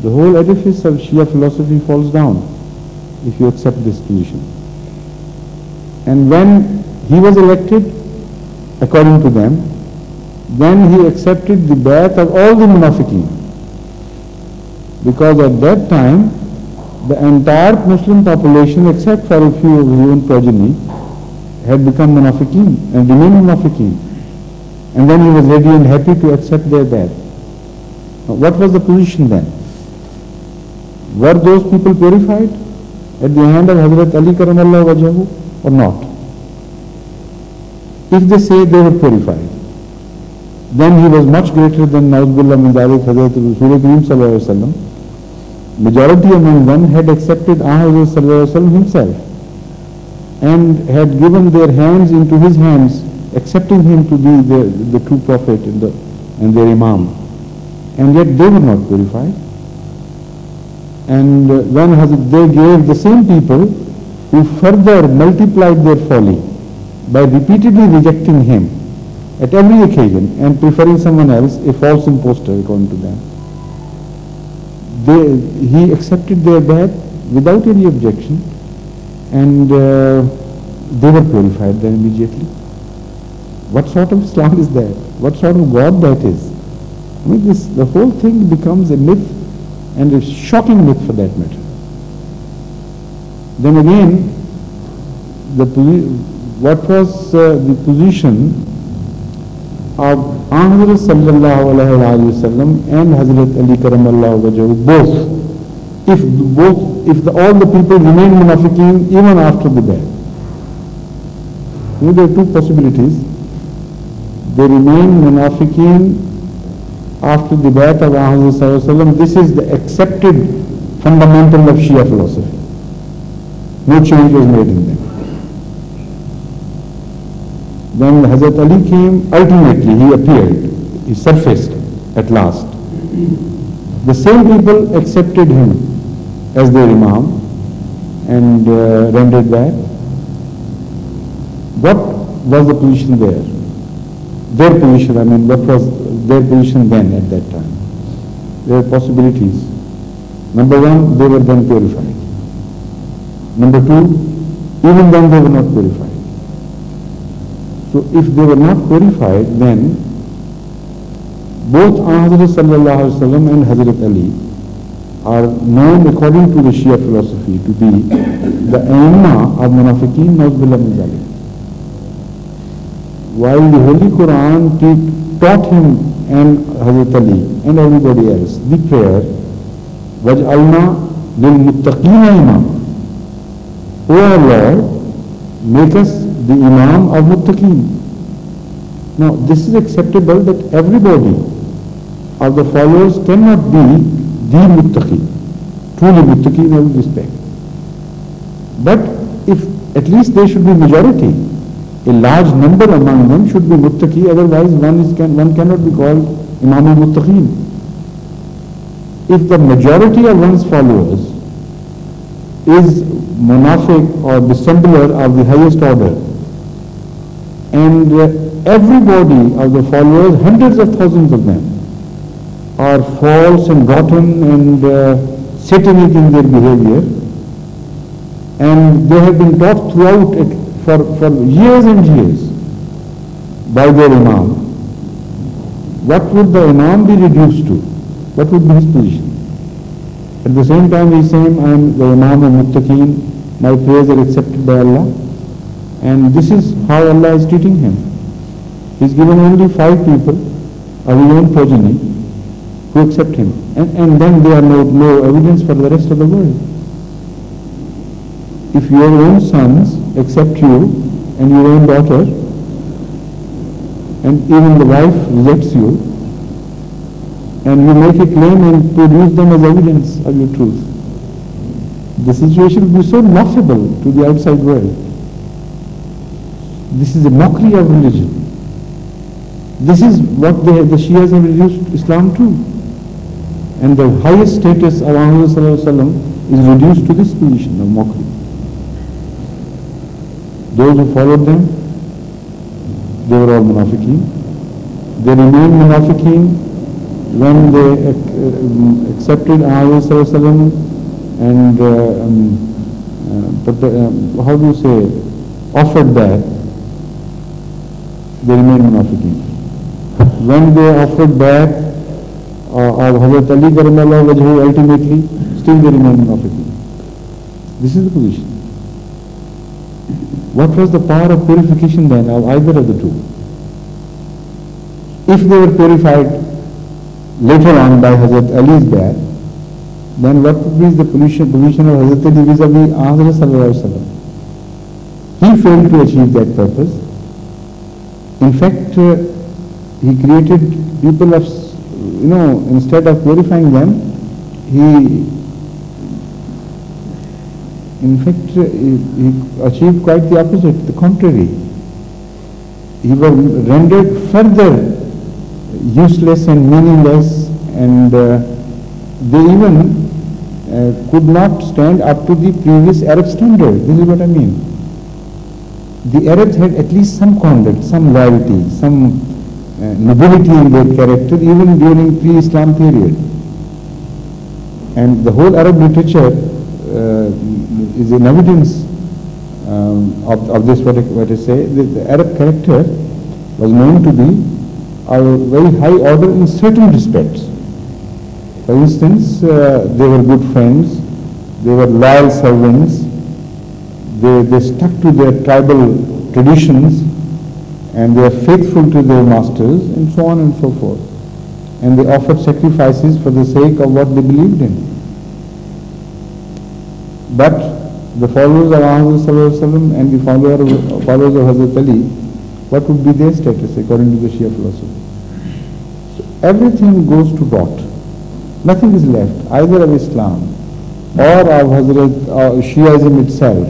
The whole edifice of Shia philosophy falls down if you accept this position. And when he was elected, according to them, then he accepted the bai'at of all the munafiqeen. Because at that time, the entire Muslim population, except for a few of his own progeny, had become munafiqeen and remained munafiqeen. And then he was ready and happy to accept their bai'at. What was the position then? Were those people purified at the hand of Hazrat Ali Karamallahu Wajhahu or not? If they say they were purified, then he was much greater than Na'udhu min dhalik Hazrat Rasul Kareem sallallahu alayhi wa sallam. Majority among them had accepted Hazrat sallallahu alayhi wa sallam himself and had given their hands into his hands, accepting him to be the true prophet and their imam. And yet they were not purified. And when they gave the same people who further multiplied their folly by repeatedly rejecting him at every occasion and preferring someone else, a false impostor according to them, he accepted their bai'at without any objection, and they were purified then immediately. What sort of Islam is that? What sort of God that is? I mean, the whole thing becomes a myth, and a shocking myth for that matter. Then again, what was the position of Hazrat sallallahu alayhi wa sallam and Hazrat Ali Karamallahu Wajhahu, both? If all the people remain munafiqeen even after the bai'at. There are two possibilities. They remain munafiqeen after the bai'at of Hazrat sallallahu alayhi wa sallam. This is the accepted fundamental of Shia philosophy. No change was made in them. Then Hazrat Ali came, ultimately he appeared, he surfaced at last. The same people accepted him as their Imam and rendered that. What was the position there? Their position, I mean, what was their position then at that time? There were possibilities. Number one, they were then purified. Number two, even then they were not purified. So if they were not purified, then both Hazrat Sallallahu Alaihi Wasallam and Hazrat Ali are known according to the Shia philosophy to be the Aimma of Munafiqeen, Nauzubillah min zalik. While the Holy Quran taught him and Hazrat Ali and everybody else the prayer, Waj'alna lil muttaqina imam. O our Lord, make us the Imam of Muttaqeen. Now this is acceptable that everybody of the followers cannot be the Muttaqi, truly Muttaqi in every respect. But if at least there should be majority, a large number among them should be Muttaqi, otherwise one cannot be called Imam al-Muttaqeen. If the majority of one's followers is munafiq or dissembler of the highest order, and everybody of the followers, hundreds of thousands of them, are false and rotten and satanic in their behavior, and they have been taught throughout it for years and years by their Imam, what would the Imam be reduced to? What would be his position? At the same time he is saying, I am the Imam of Muttaqeen, my prayers are accepted by Allah, and this is how Allah is treating him. He is given only 5 people of his own progeny who accept him, and then there are no evidence for the rest of the world. If your own sons accept you and your own daughter, and even the wife rejects you, and you make a claim and produce them as evidence of your truth, the situation will be so laughable to the outside world. This is a mockery of religion. This is what the Shias have reduced Islam to. And the highest status of Muhammad is reduced to this position of mockery. Those who followed them, they were all munafiqeen. They remained munafiqeen when they accepted Muhammad and how do you say, offered that, they remained munafiqeen. When they offered back of Hazrat Ali Karamallahu Wajhu, ultimately, still they remained munafiqeen. This is the position. What was the power of purification then of either of the two? If they were purified later on by Hazrat Ali's bayat, then what would be the position of Hazrat Ali vis-a-vis Hazrat Sallallahu Alaihi Wasallam? He failed to achieve that purpose. In fact, he created people of, instead of purifying them, he achieved quite the opposite, the contrary. He was rendered further useless and meaningless, and they even could not stand up to the previous Arab standard. This is what I mean. The Arabs had at least some conduct, some loyalty, some nobility in their character even during pre-Islam period. And the whole Arab literature is an evidence of this, what I say. The Arab character was known to be a very high order in certain respects. For instance, they were good friends, they were loyal servants, they stuck to their tribal traditions, and they were faithful to their masters, and so on and so forth. And they offered sacrifices for the sake of what they believed in. But the followers of Muhammad and the followers of Hazrat Ali, what would be their status according to the Shia philosophy? So everything goes to rot. Nothing is left, either of Islam or of Hazrat Shiaism itself,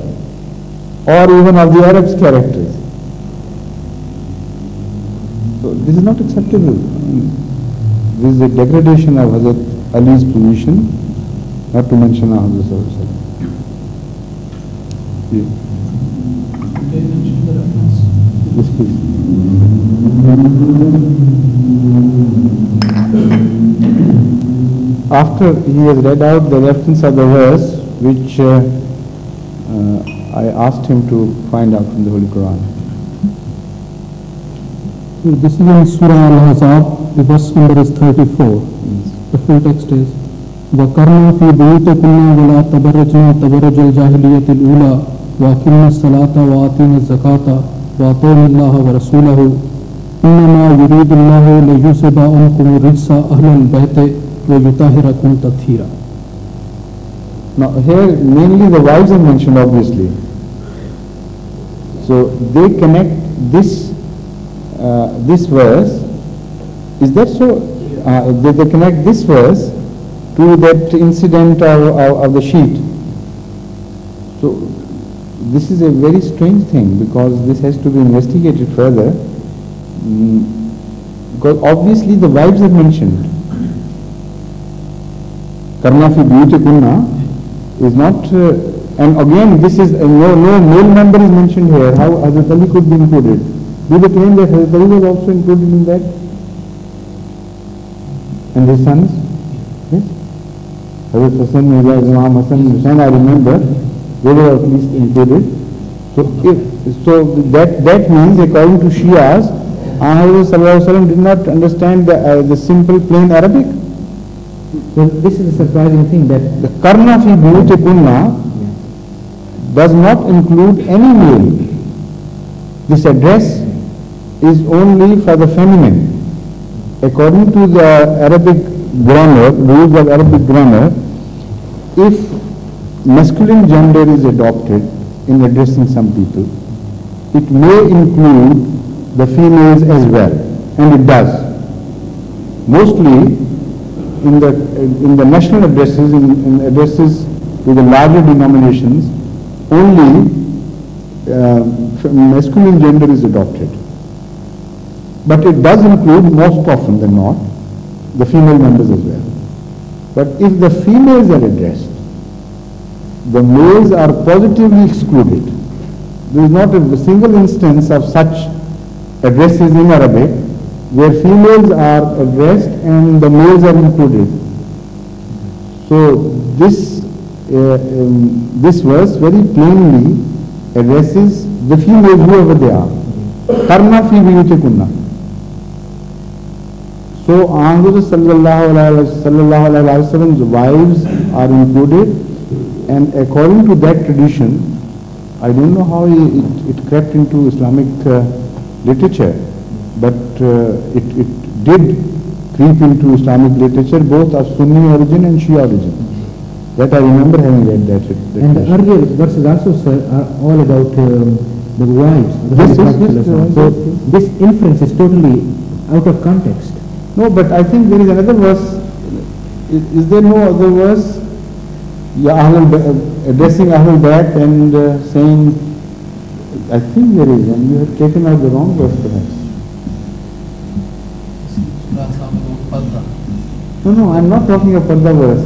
or even of the Arabs' characters. So this is not acceptable. this is a degradation of Hazrat Ali's position, not to mention Hazrat Sallallahu Alaihi Wasallam. Yeah. Yes, please. After he has read out the reference of the verse, which I asked him to find out from the Holy Quran. This is in Surah Al-Ahzab, the verse number is 34. The full text is, وَقَرْنَا فِي بُيُوتِكُنَّ وَلَا تَبَرَّجْنَا تَبَرُّجَ الْجَاهِلِيَّةِ الْأُولَى وَأَقِمْنَا الصَّلَاةَ وَآتِينَا الزَّكَاةَ وَأَطِيعْنَا اللَّهَ وَرَسُولَهُ إِنَّمَا يُرِيدُ اللَّهُ لِيُذْهِبَ عَنكُمُ الرِّجْسَ أَهْلَ الْبَيْتِ وَيُطَهِّرَكُمْ تَطْهِيرًا. Now here mainly the wives are mentioned, obviously. So they connect this this verse. Is that so? They connect this verse to that incident of the sheet. So this is a very strange thing, because this has to be investigated further. Because obviously the wives are mentioned. Karna fi buyutikunna is not, and again this is no male member is mentioned here. How Hazrat Ali could be included? Do they claim that Hazrat Ali was also included in that? And his sons? Yes? Hazrat Hassan, Imam Hassan, Hussain, I remember, they were at least included. So that means, according to Shias, Hazrat Sallallahu Alaihi Wasallam did not understand the simple plain Arabic. So this is a surprising thing, that the Karna fi buyutikunna does not include any male. This address is only for the feminine. According to the Arabic grammar, rules of Arabic grammar, if masculine gender is adopted in addressing some people, it may include the females as well, and it does. Mostly in the national addresses, in addresses to the larger denominations, only masculine gender is adopted. But it does include, most often than not, the female members as well. But if the females are addressed, the males are positively excluded. There is not a single instance of such addresses in Arabic where females are addressed and the males are included. So this verse very plainly addresses the females, whoever they are. Karna fi buyutikunna. So Ahmad sallallahu alaihi wasallam's wives are included, and according to that tradition, I don't know how it crept into Islamic literature, but it did creep into Islamic literature, both of Sunni origin and Shia origin. That I remember having read that. And the earlier verses also, sir, are all about the wives. So this inference is totally out of context. No, but I think there is another verse. Is there no other verse? Addressing Ahlul Bayt and saying, I think there is, and you have taken out the wrong verse perhaps. No, I am not talking of Parda verse.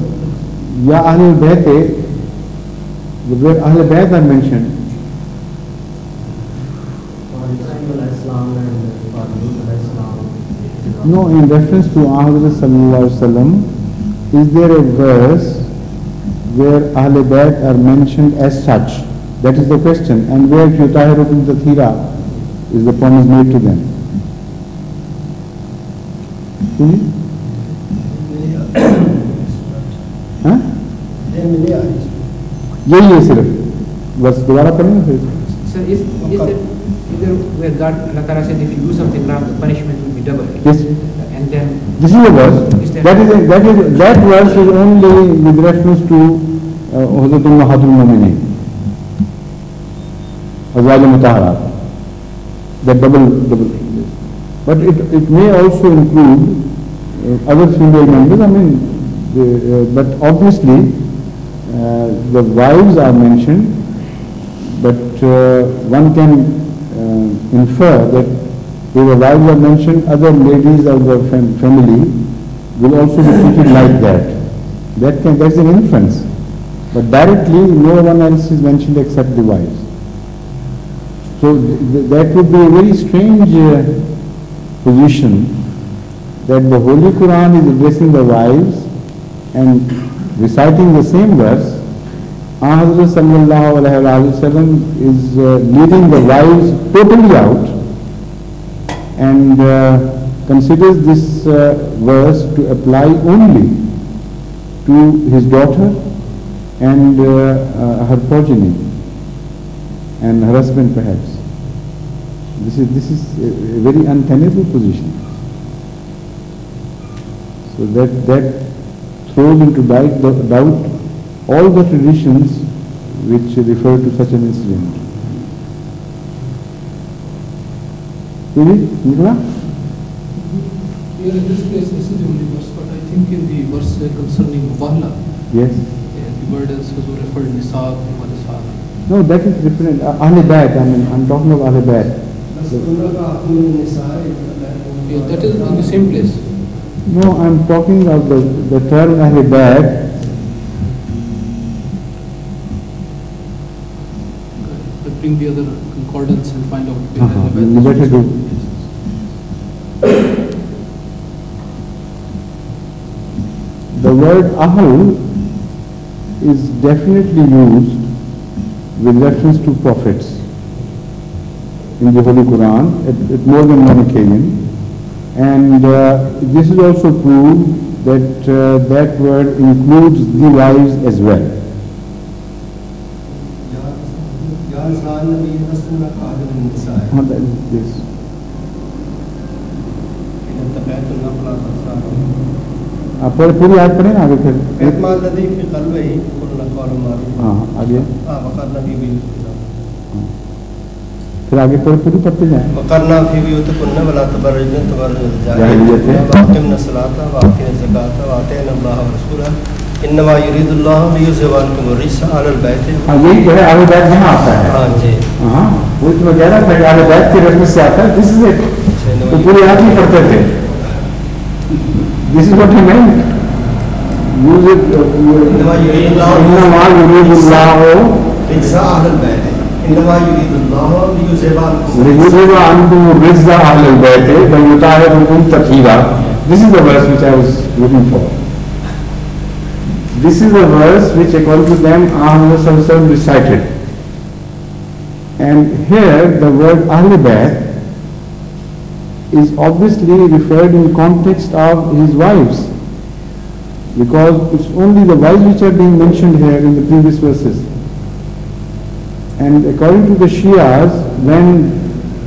Ya Ahlul Bayt, where Ahlul Bayt are mentioned. No, in reference to Ahmad sallallahu alaihi wasallam, is there a verse where Ahlul Bayt are mentioned as such? That is the question. And where Yutahirukum Tathira is the promise made to them. हाँ? यही है सिर्फ, बस दोबारा पढ़ेंगे फिर. Sir, is there where God Allah Ta'ala said if you do something wrong, the punishment will be double? Yes. And then this is a verse. That verse is only with reference to Hazrat Ummahatul Mu'minin, Azwaj Mutahharat. That double. But it may also include other female members. I mean, but obviously the wives are mentioned. But one can infer that if the wives are mentioned, other ladies of the family will also be treated like that. That's an inference. But directly, no one else is mentioned except the wives. So that would be a very strange position, that the Holy Quran is addressing the wives and reciting the same verse. Hazrat sallallahu alaihi wasallam is leaving the wives totally out and considers this verse to apply only to his daughter and her progeny and her husband perhaps. This is a very untenable position. So that throws into doubt all the traditions which refer to such an incident. Really? Nicola? Here in this place, this is the only verse, but I think in the verse concerning Muwalla, Yes. the word is referred Nisab, Nisab. No, that is different. Ahl Bayt, I'm talking of Ahl Bayt. Yeah, that is in the same place. No, I'm talking of the term Ahl Bayt. But bring the other concordance and find out. You better do. The word Ahl is definitely used with reference to prophets in the Holy Quran at more than one occasion. And this is also proved that that word includes the wives as well. Yes. पूरी याद पढ़े ना आगे फिर हाँ आगे फिर आगे पूरी पढ़ते जाएं वकरना फी बुयूतिकुन्ना वला तबररजन तबररुज जाहिलियत वाक़िमना सलाता वाक़िना ज़काता वाअतिना अल्लाह व रसूला इन्नमा युरीदुल्लाहु लियुज़हिबा अन्कुम रिज्सा अहल बैत। हाँ यही जो है अहल बैत यहाँ आता है। हाँ जी हाँ वो तो मैं कह रहा था कि अहल बैत की रेफरेंस से आता है। दिस इज इट तो पूरी याद नहीं पढ़ते थे। This is what he meant. Use it. इन्नमा युरीदुल्लाहु रिज्सा अहल बैत। इन्नमा युरीदुल्लाहु लियुज़हिबा अन्कुम रिज्सा अहल बैत व युताहिरकुम तत्हीरा. This is the verse which I was looking for. This is the verse which according to them Ahmad recited. And here the word Ahl Bayt is obviously referred in context of his wives, because it's only the wives which are being mentioned here in the previous verses. And according to the Shias, when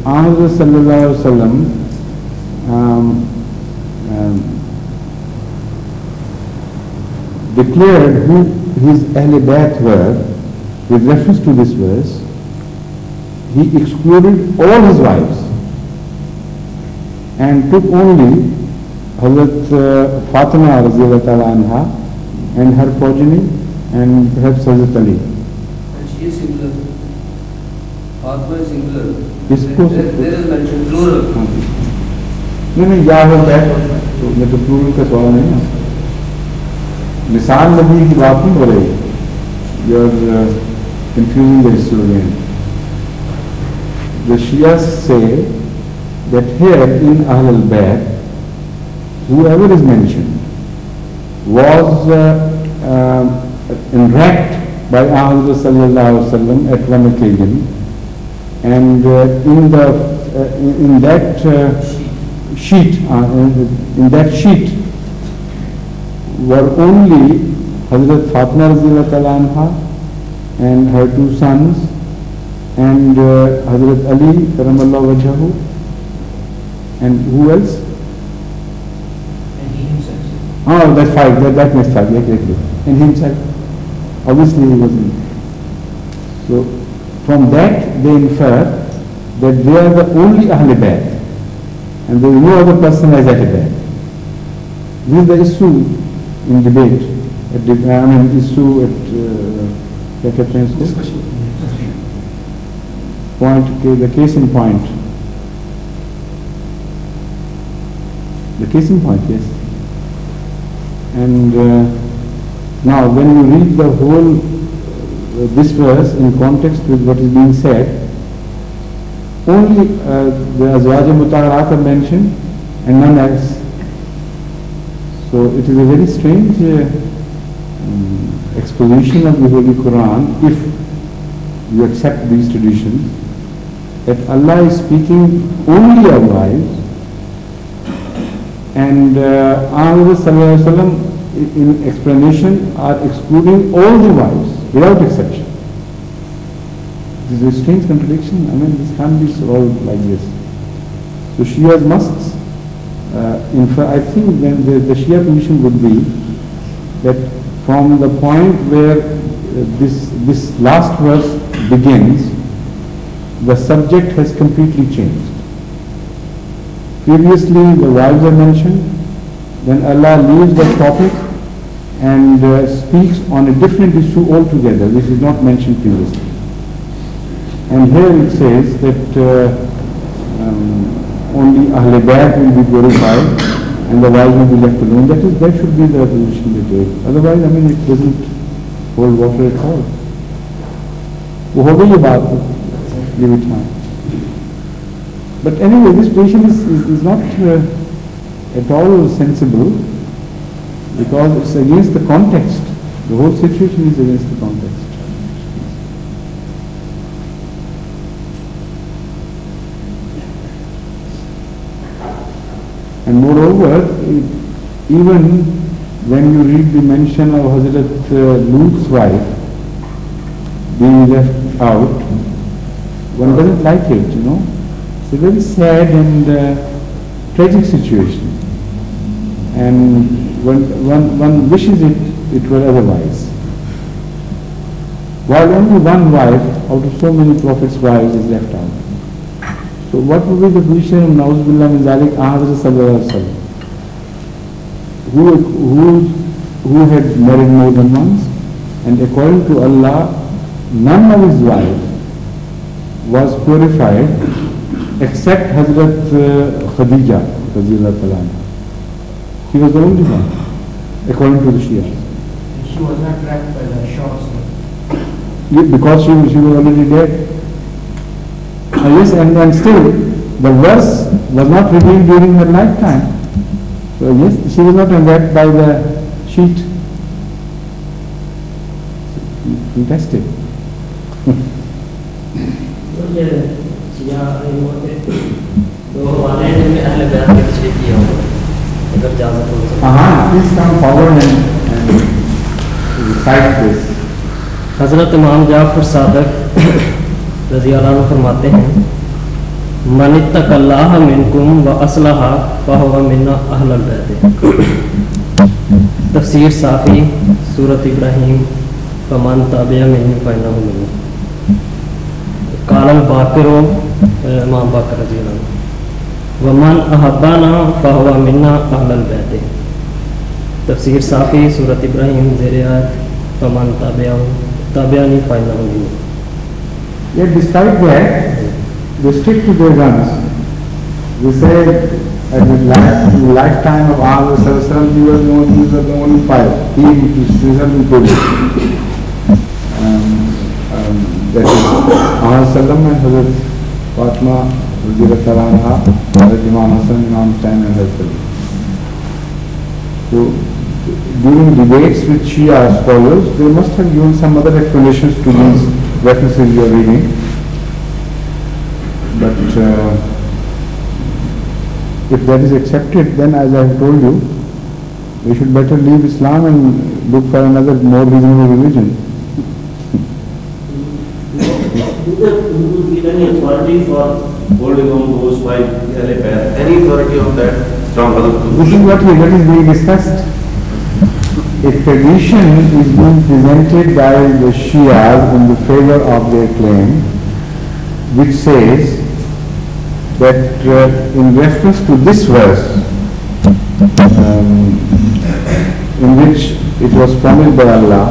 Ahmad sallallahu alaihi wasallam declared who his Ahl Bayt were with reference to this verse, he excluded all his wives and took only Hazrat Fatima radhiyallahu ta'ala anha and her progeny and perhaps Hazrat Ali. And she is singular. Fatima is singular. Yes, of course. There is mentioned plural. नहीं या हो बैठ तो मैं तो plural का सवाल नहीं है। मिसाल नबी की बात नहीं हो रही। You are confusing the historian. The Shias say that here in Ahl al-Bayt, whoever is mentioned was enwrapped by Ahmad sallallahu alaihi wasallam at one occasion, and in that sheet were only Hazrat Fatima radhiyallahu ta'ala anha and her two sons and Hazrat Ali karamallahu wajhahu. And who else? And he himself. Oh, that's five. That makes five. Exactly. And himself. Obviously, he wasn't. So, from that they infer that they are the only Ahl Bayt, and there is no other person as Ahl Bayt. This is the issue in debate. Issue at point. The case in point. The case in point, yes. And now when you read the whole this verse in context with what is being said, only the Azwaj Mutaharat are mentioned and none else. So it is a very strange exposition of the Holy Quran, if you accept these traditions, that Allah is speaking only of wives, and Sallallahu in explanation are excluding all the wives without exception. This is a strange contradiction. I mean, this can't be solved like this. So Shias must, in fact, I think then the Shia position would be that from the point where this last verse begins, the subject has completely changed. Previously the wives are mentioned, then Allah leaves the topic and speaks on a different issue altogether, which is not mentioned previously. And here it says that only Ahl Bayt will be glorified and the wives will be left alone. That should be the position they take. Otherwise, I mean, it doesn't hold water at all. वो हो गई ये बात, give it time. But anyway, this position is not at all sensible, because it's against the context. The whole situation is against the context. And moreover, even when you read the mention of Hazrat Lut's wife being left out, one doesn't like it, you know. It's a very sad and tragic situation. And one wishes it were otherwise. While only one wife out of so many prophets' wives is left out. So what would be the position of Na'uzubillah min Zalik Hazrat Sallallahu Alaihi Wasallam, who had married more than once, and according to Allah, none of his wives was purified except Hazrat Khadija radhiyallahu ta'ala anha. She was the only one, according to the Shia. She was not trapped by the shots. Because she was already dead. Yes, and still, the verse was not revealed during her lifetime. So yes, she was not enwrapped by the sheet. Fantastic. Please come forward and recite this. हज़रत इमाम जाफ़र सादक रज़ी अल्लाह अन्हु फरमाते हैं, मन इत्तक़ल्लाह मिनकुम व अस्लहा फ़हुव मिन्ना अहलल बैत। तफ़सीर साफ़ी सूरत इब्राहीम फ़मन ताबिअ मिन्नी फ़इन्नहु मिन्नी। क़ाल बाक़िरो इमाम बाक़िर रज़ी अल्लाह अन्हु वमन अहब्बाना फ़हुव मिन्ना अहलल बैत। तफ़सीर साफ़ी सूरत इब्राहीम ज़ेर आयत फ़मन ताबिअनी फ़इन्नहु Minni. Yet despite that, they stick to their guns. They say at the lifetime of Allah Sallallahu he was the only five. He included. That is Allah Sallam and Hazrat Fatima, Hazrat Talanha, Hazrat Imam Hassan, Imam Hussain and Hazrat. So during debates with Shia scholars, they must have given some other explanations to these references you are reading. But if that is accepted, then as I have told you, we should better leave Islam and look for another more reasonable religion. Do you give any authority for holding on those by any authority on that? This is what is being discussed. A tradition is being presented by the Shias in the favor of their claim, which says that in reference to this verse, in which it was promised by Allah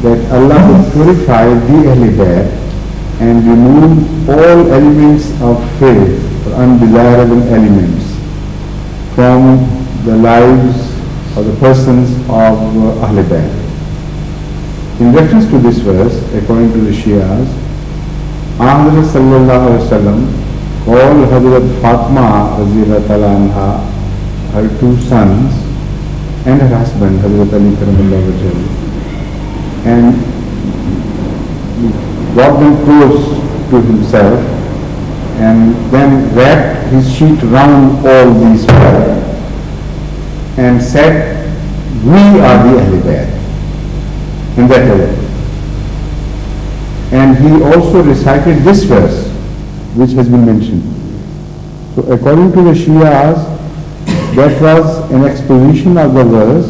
that Allah would purify the Ahl Bayt and remove all elements of filth or undesirable elements from the lives or the persons of Ahl Bayt. In reference to this verse, according to the Shias, Hazrat sallallahu alaihi wasallam called Hazrat Fatima radhiyallahu ta'ala anha, her two sons, and her husband Hazrat Ali karamallahu wajhahu, and brought them close to himself, and then wrapped his sheet round all these five and said, "We are the Ahl Bayt," in that way. And he also recited this verse which has been mentioned. So according to the Shias, that was an exposition of the verse,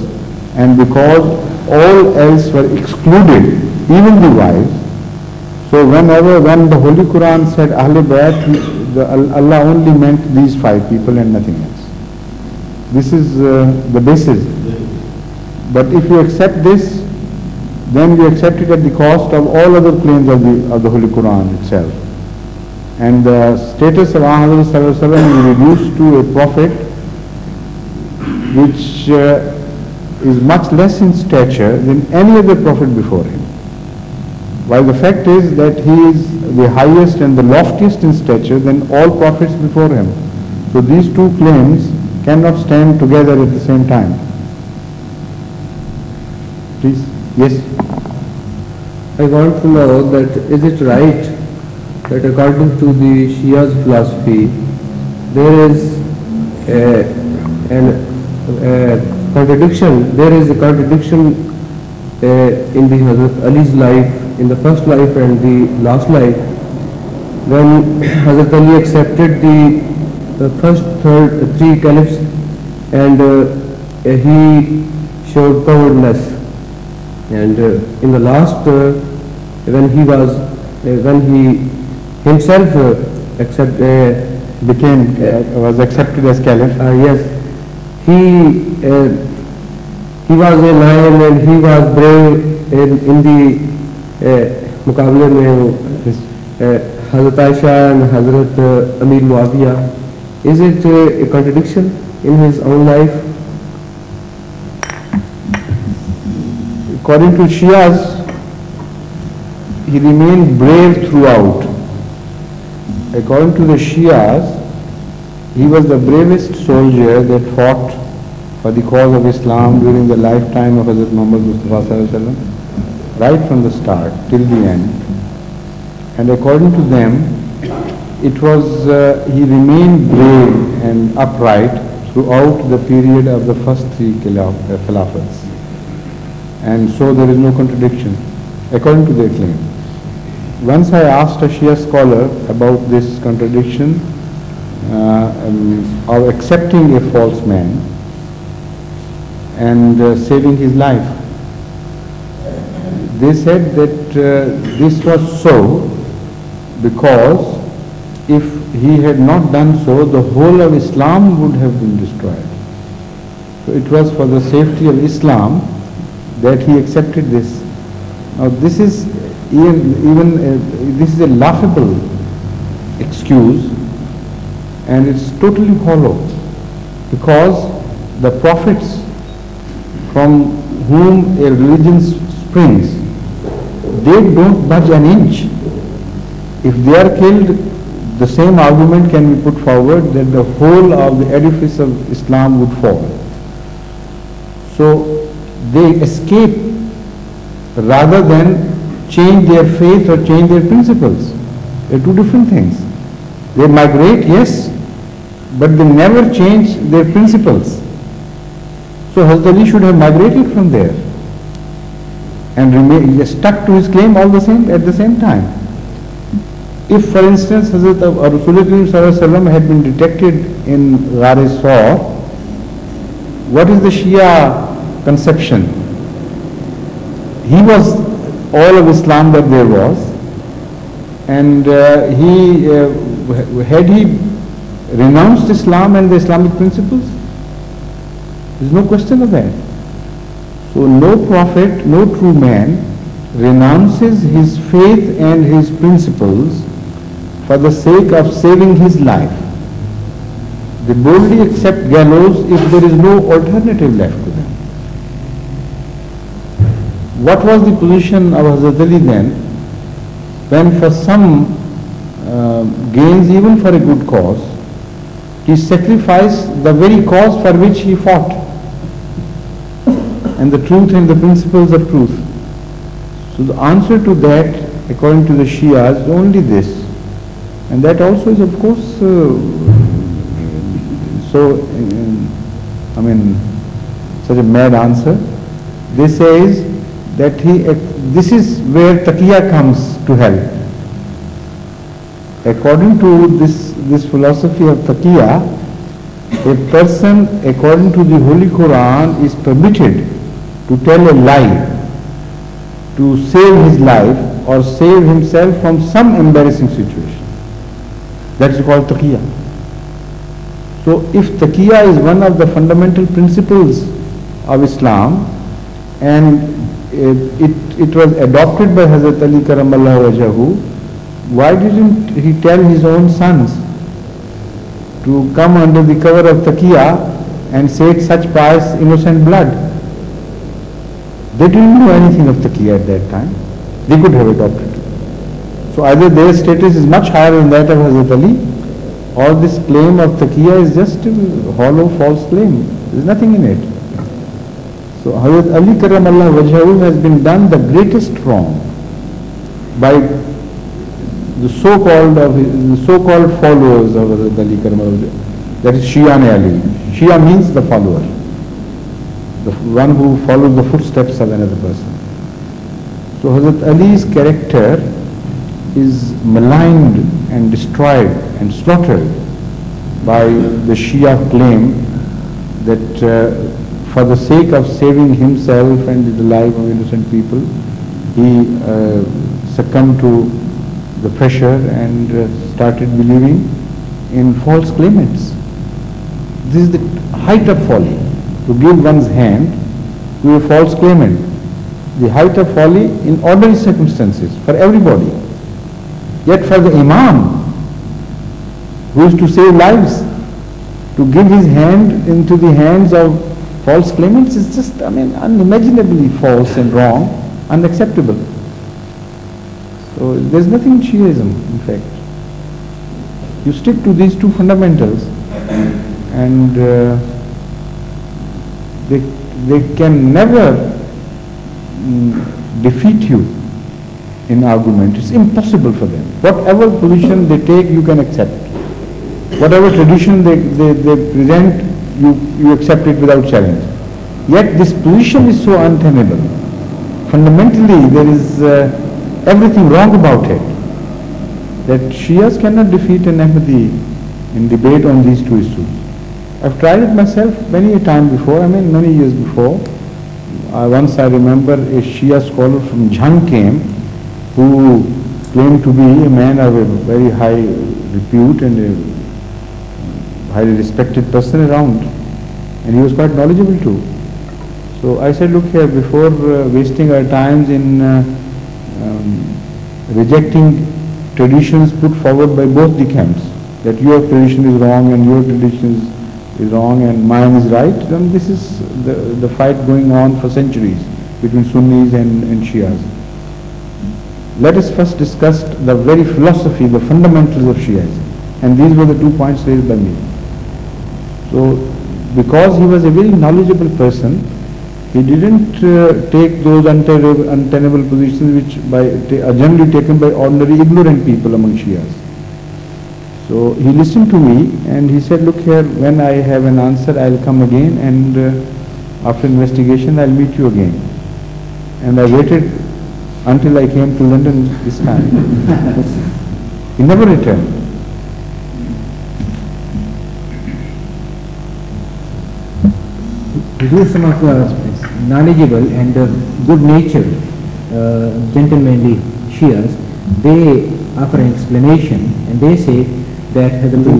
and because all else were excluded, even the wives, so when the Holy Quran said Ahl Bayt, Allah only meant these five people and nothing else. This is the basis. But if you accept this, then you accept it at the cost of all other claims of the Holy Quran itself. And the status of Muhammad sallallahu alaihi wasallam is reduced to a prophet which is much less in stature than any other prophet before him. While the fact is that he is the highest and the loftiest in stature than all prophets before him. So these two claims cannot stand together at the same time. Please. Yes. I want to know that is it right that according to the Shia's philosophy there is a contradiction in the Hazrat Ali's life, in the first life and the last life, when Hazrat Ali accepted the first, third, three caliphs, and he showed cowardness, and in the last, when he himself was accepted as caliph. Yes, he was a lion and he was brave in the मुकाबले में Hazrat Aisha and Hazrat Amir Muawiyah. Is it a contradiction in his own life? According to Shias, he remained brave throughout. According to the Shias, he was the bravest soldier that fought for the cause of Islam during the lifetime of Hazrat Muhammad Mustafa sallallahu alaihi wasallam, right from the start till the end. And according to them, it was he remained brave and upright throughout the period of the first three Khilafats. And so there is no contradiction, according to their claim. Once I asked a Shia scholar about this contradiction of accepting a false man and saving his life. They said that this was so because if he had not done so, the whole of Islam would have been destroyed. So it was for the safety of Islam that he accepted this. Now this is this is a laughable excuse, and it's totally hollow, because the prophets from whom a religion springs, they don't budge an inch. If they are killed, the same argument can be put forward that the whole of the edifice of Islam would fall. So they escape rather than change their faith or change their principles. They are two different things. They migrate, yes, but they never change their principles. So Hazrat Ali should have migrated from there and stuck to his claim all the same at the same time. If, for instance, Hazrat Rasulullah had been detected in Ghar-e Sawr, what is the Shia conception? He was all of Islam that there was, and had he renounced Islam and the Islamic principles? There is no question of that. So no prophet, no true man renounces his faith and his principles for the sake of saving his life. They boldly accept gallows if there is no alternative left to them. what was the position of Hazrat Ali then, when for some gains, even for a good cause, he sacrificed the very cause for which he fought, and the truth and the principles of truth. So the answer to that, according to the Shias, is only this, and that also is, of course, such a mad answer. They say that this is where taqiyya comes to help. According to this philosophy of taqiyya, a person, according to the Holy Quran, is permitted to tell a lie to save his life or save himself from some embarrassing situation. That is called taqiyya. So if taqiyya is one of the fundamental principles of Islam, and it was adopted by Hazrat Ali Karamallahu Wajahu, why didn't he tell his own sons to come under the cover of taqiyya and save such pious innocent blood? They didn't know anything of taqiyya at that time. They could have adopted. So either their status is much higher than that of Hazrat Ali, or this claim of taqiyya is just a hollow, false claim. There is nothing in it. So Hazrat Ali Karamallahu Wajhahu has been done the greatest wrong by the so-called followers of Hazrat Ali Karamallahu Wajhahu. That is Shia Ali. Shia means the follower, the one who follows the footsteps of another person. So Hazrat Ali's character is maligned and destroyed and slaughtered by the Shia claim that for the sake of saving himself and the life of innocent people, he succumbed to the pressure and started believing in false claimants. This is the height of folly, to give one's hand to a false claimant. The height of folly in ordinary circumstances for everybody. Yet for the Imam, who is to save lives, to give his hand into the hands of false claimants is just, unimaginably false and wrong, unacceptable. So there's nothing in Shiaism, in fact. You stick to these two fundamentals and they can never defeat you in argument. It's impossible for them. Whatever position they take, you can accept. Whatever tradition they present, you accept it without challenge. Yet this position is so untenable. Fundamentally, there is everything wrong about it, that Shias cannot defeat an Ahmadi in debate on these two issues. I've tried it myself many a time before, many years before. Once I remember a Shia scholar from Jhang came, who claimed to be a man of a very high repute and a highly respected person around, and he was quite knowledgeable too. So I said, look here, before wasting our times in rejecting traditions put forward by both the camps, that your tradition is wrong and your tradition is wrong and mine is right, then this is the fight going on for centuries between Sunnis and Shias. Let us first discuss the very philosophy, the fundamentals of Shiaism, and these were the 2 points raised by me. So, because he was a very knowledgeable person, he didn't take those untenable positions which are generally taken by ordinary ignorant people among Shias. So he listened to me and he said, look here, when I have an answer, I'll come again, and after investigation, I'll meet you again. And I waited until I came to London this time. He never returned. These are some of the knowledgeable and good-natured, gentlemanly Shias. They offer an explanation and they say that Hazrat Abu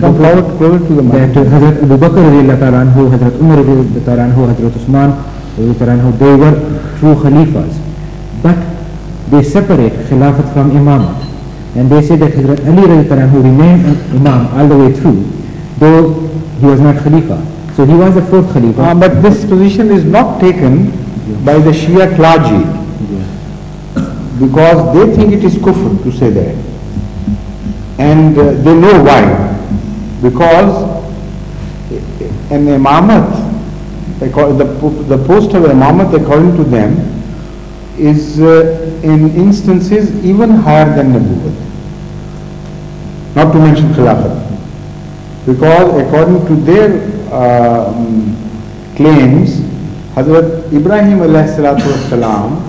Bakr radiallahu ta'ala anhu, Hazrat Umar radiallahu ta'ala anhu, Hazrat Usman radiallahu ta'ala anhu, they were true Khalifas. But they separate Khilafat from Imamat. And they say that Hazrat Ali radiallahu ta'ala anhu remained an Imam all the way through, though he was not Khalifa. So he was the fourth Khalifa. But this position is not taken by the Shia clergy. because they think it is kufr to say that. And they know why. Because an imamat, the post of imamat according to them is in instances even higher than Nabuwwat. Not to mention Khilafat. Because according to their claims, Hazrat Ibrahim alayhi salatu wasalam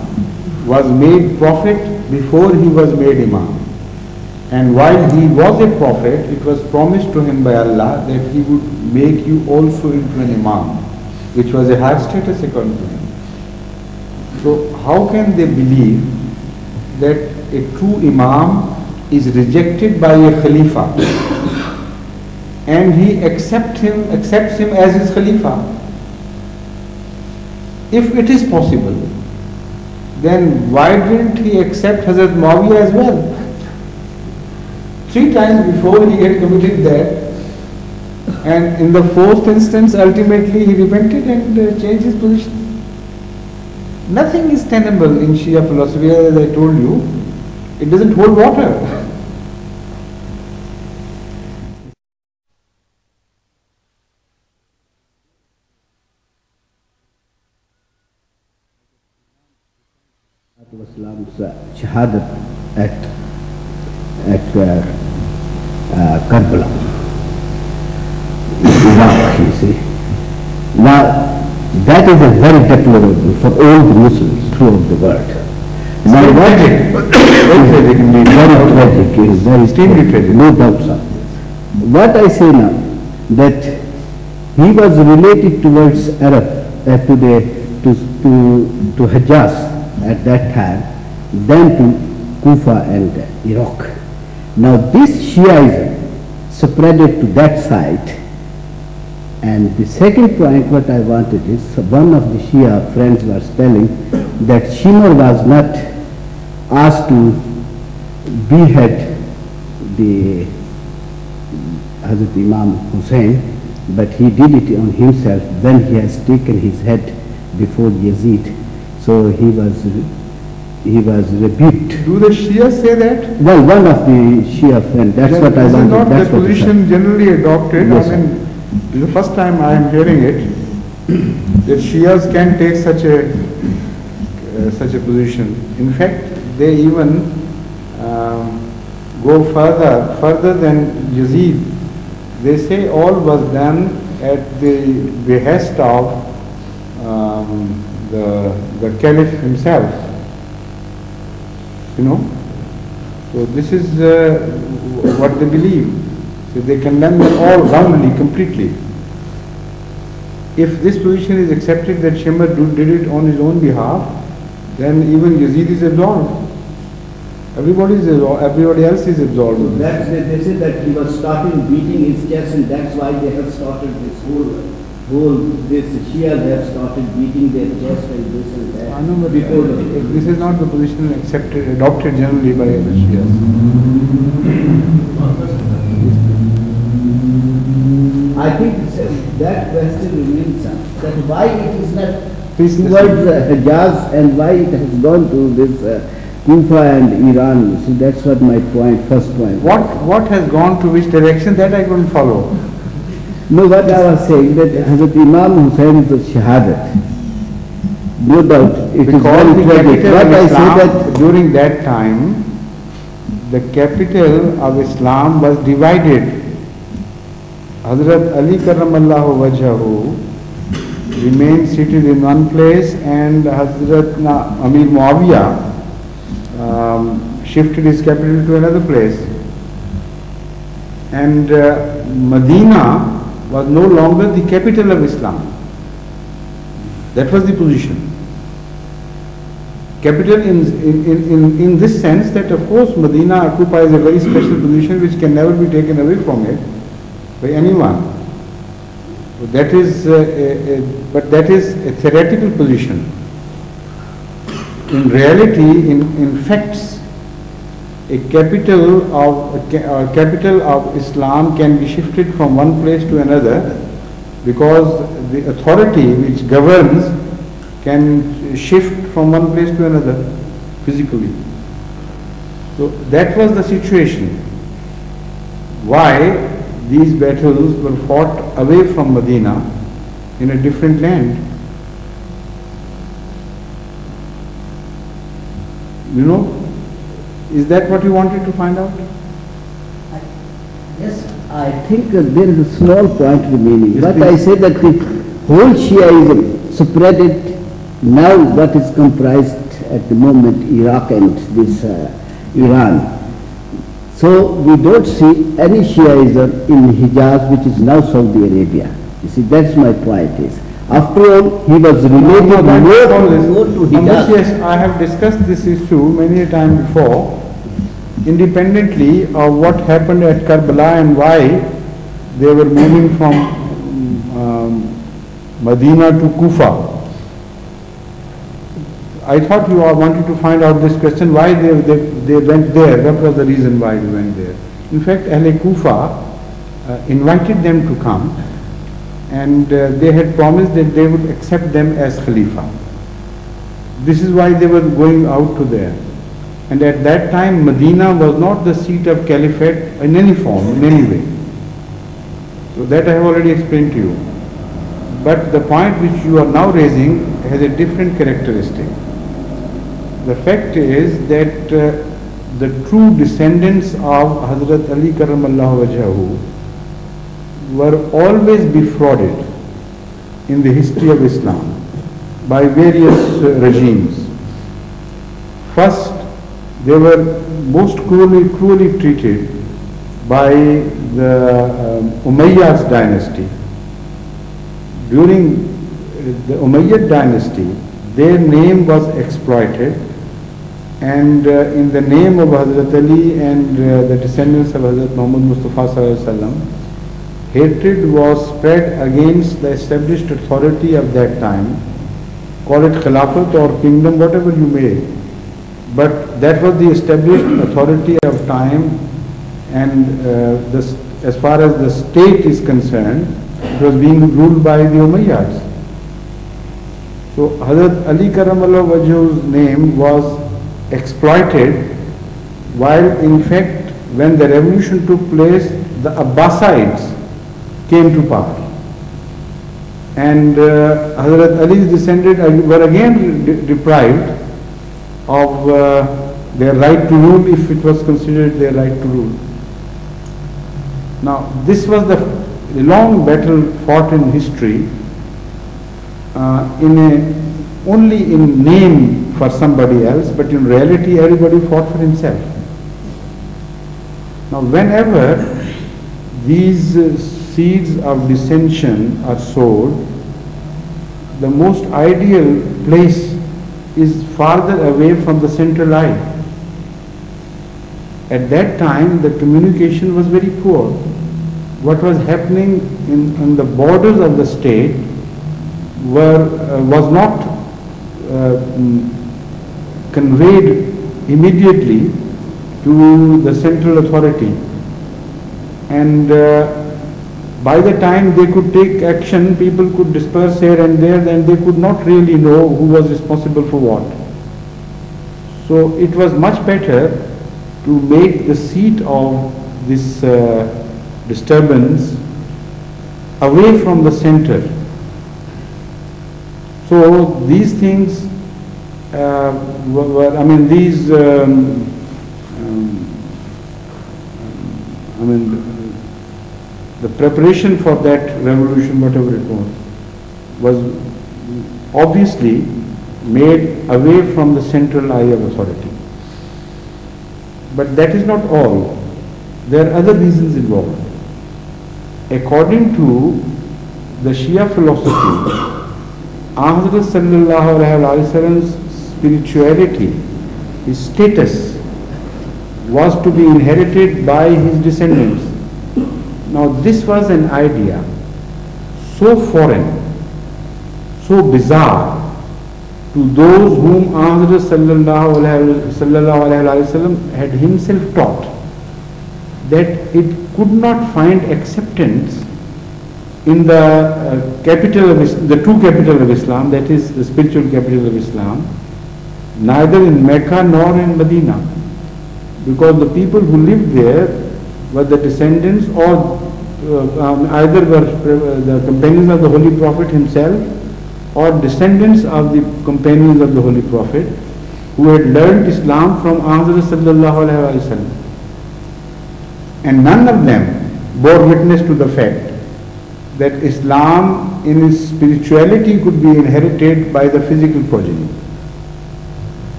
was made prophet before he was made imam. And while he was a prophet, it was promised to him by Allah that he would make you also into an imam, which was a high status according to him. So how can they believe that a true imam is rejected by a khalifa and he accepts him as his khalifa? If it is possible, then why didn't he accept Hazrat Muawiyah as well? 3 times before he had committed that, and in the 4th instance ultimately he repented and changed his position. Nothing is tenable in Shia philosophy, as I told you. It doesn't hold water. Islam's shahadat at Karbala, Iraq, you see. Now, that is a very deplorable for all the Muslims throughout the world. Now, very tragic, no doubts on this. What I say now, that he was related towards Arab, to Hijaz at that time, then to Kufa and Iraq. Now this Shiaism spreaded to that side, and the second point what I wanted is, one of the Shia friends was telling that Shimar was not asked to behead the Hazrat Imam Hussein, but he did it on himself when he has taken his head before Yazid. So he was rebuked. Do the Shia say that? Well, one of the Shia friends, that's what I wanted. This is not the position generally adopted. Yes, I mean, this is the first time I am hearing it, that Shias can take such a position. In fact, they even go further than Yazid. They say all was done at the behest of the Caliph himself, you know. So this is what they believe. So they condemn them all roundly, completely. If this position is accepted that Shimar did it on his own behalf, then even Yazid is absolved. Everybody else is absolved. That's they say that he was starting beating his chest, and that's why they have started this this Shias have started beating their chest and this and that. I know, but this is not the position adopted generally by the Shias. I think that question remains that why it is not Please towards Hijaz and why it has gone to this Kufa and Iran. See, that's what my first point. What has gone to which direction, that I couldn't follow. No, what I was saying, that Hazrat Imam Hussain is a shahadat. No doubt, it is very tragic. What I say that during that time, the capital of Islam was divided. Hazrat Ali Karramallahu Wajhahu remained seated in one place, and Hazrat Amir Muawiyah shifted his capital to another place. And Medina was no longer the capital of Islam. That was the position. Capital in this sense that of course Medina occupies a very special position which can never be taken away from it by anyone. That is but that is a theoretical position. In reality, in facts, a capital of Islam can be shifted from one place to another, because the authority which governs can shift from one place to another physically. So that was the situation. Why these battles were fought away from Medina in a different land. You know, is that what you wanted to find out? Yes, I think there is a small point remaining. Yes, but please. I say that the whole Shiaism spread now what is comprised at the moment Iraq and this Iran. So we don't see any Shiaism in Hijaz, which is now Saudi Arabia. You see, that's my point is. After all, he was related more to Hijaz. Yes, I have discussed this issue many a time before, independently of what happened at Karbala and why they were moving from Medina to Kufa. I thought you all wanted to find out this question, why they went there, what was the reason why they went there. In fact, Ahle Kufa invited them to come, and they had promised that they would accept them as Khalifa. This is why they were going out to there. And at that time, Medina was not the seat of caliphate in any form, in any way. So that I have already explained to you. But the point which you are now raising has a different characteristic. The fact is that the true descendants of Hazrat Ali Karamallahu Wajhahu were always defrauded in the history of Islam by various regimes. First, they were most cruelly treated by the Umayyad dynasty. During the Umayyad dynasty, their name was exploited, and in the name of Hazrat Ali and the descendants of Hazrat Muhammad Mustafa Sallallahu Alaihi Wasallam, hatred was spread against the established authority of that time. Call it Khilafat or kingdom, whatever you may. But that was the established authority of time, and as far as the state is concerned, it was being ruled by the Umayyads. So Hazrat Ali Karamallahu Wajhu's name was exploited, while in fact when the revolution took place, the Abbasides came to power. And Hazrat Ali's descendants were again deprived of their right to rule, if it was considered their right to rule. Now this was the long battle fought in history, only in name for somebody else, but in reality everybody fought for himself. Now whenever these seeds of dissension are sowed, the most ideal place is farther away from the central eye. At that time the communication was very poor. What was happening in the borders of the state was not conveyed immediately to the central authority, and by the time they could take action, people could disperse here and there, and they could not really know who was responsible for what. So it was much better to make the seat of this disturbance away from the center. So these things the preparation for that revolution, whatever it was obviously made away from the central eye of authority. But that is not all. There are other reasons involved. According to the Shia philosophy, Hazrat Sallallahu Alaihi Wasallam's spirituality, his status, was to be inherited by his descendants. Now this was an idea so foreign, so bizarre to those whom Hazrat Sallallahu Alaihi Wasallam had himself taught, that it could not find acceptance in the capital of the true capital of Islam, that is the spiritual capital of Islam, neither in Mecca nor in Medina, because the people who lived there were the descendants or either were the companions of the Holy Prophet himself or descendants of the companions of the Holy Prophet who had learned Islam from Hazrat sallallahu alaihi wasallam, and none of them bore witness to the fact that Islam in its spirituality could be inherited by the physical progeny.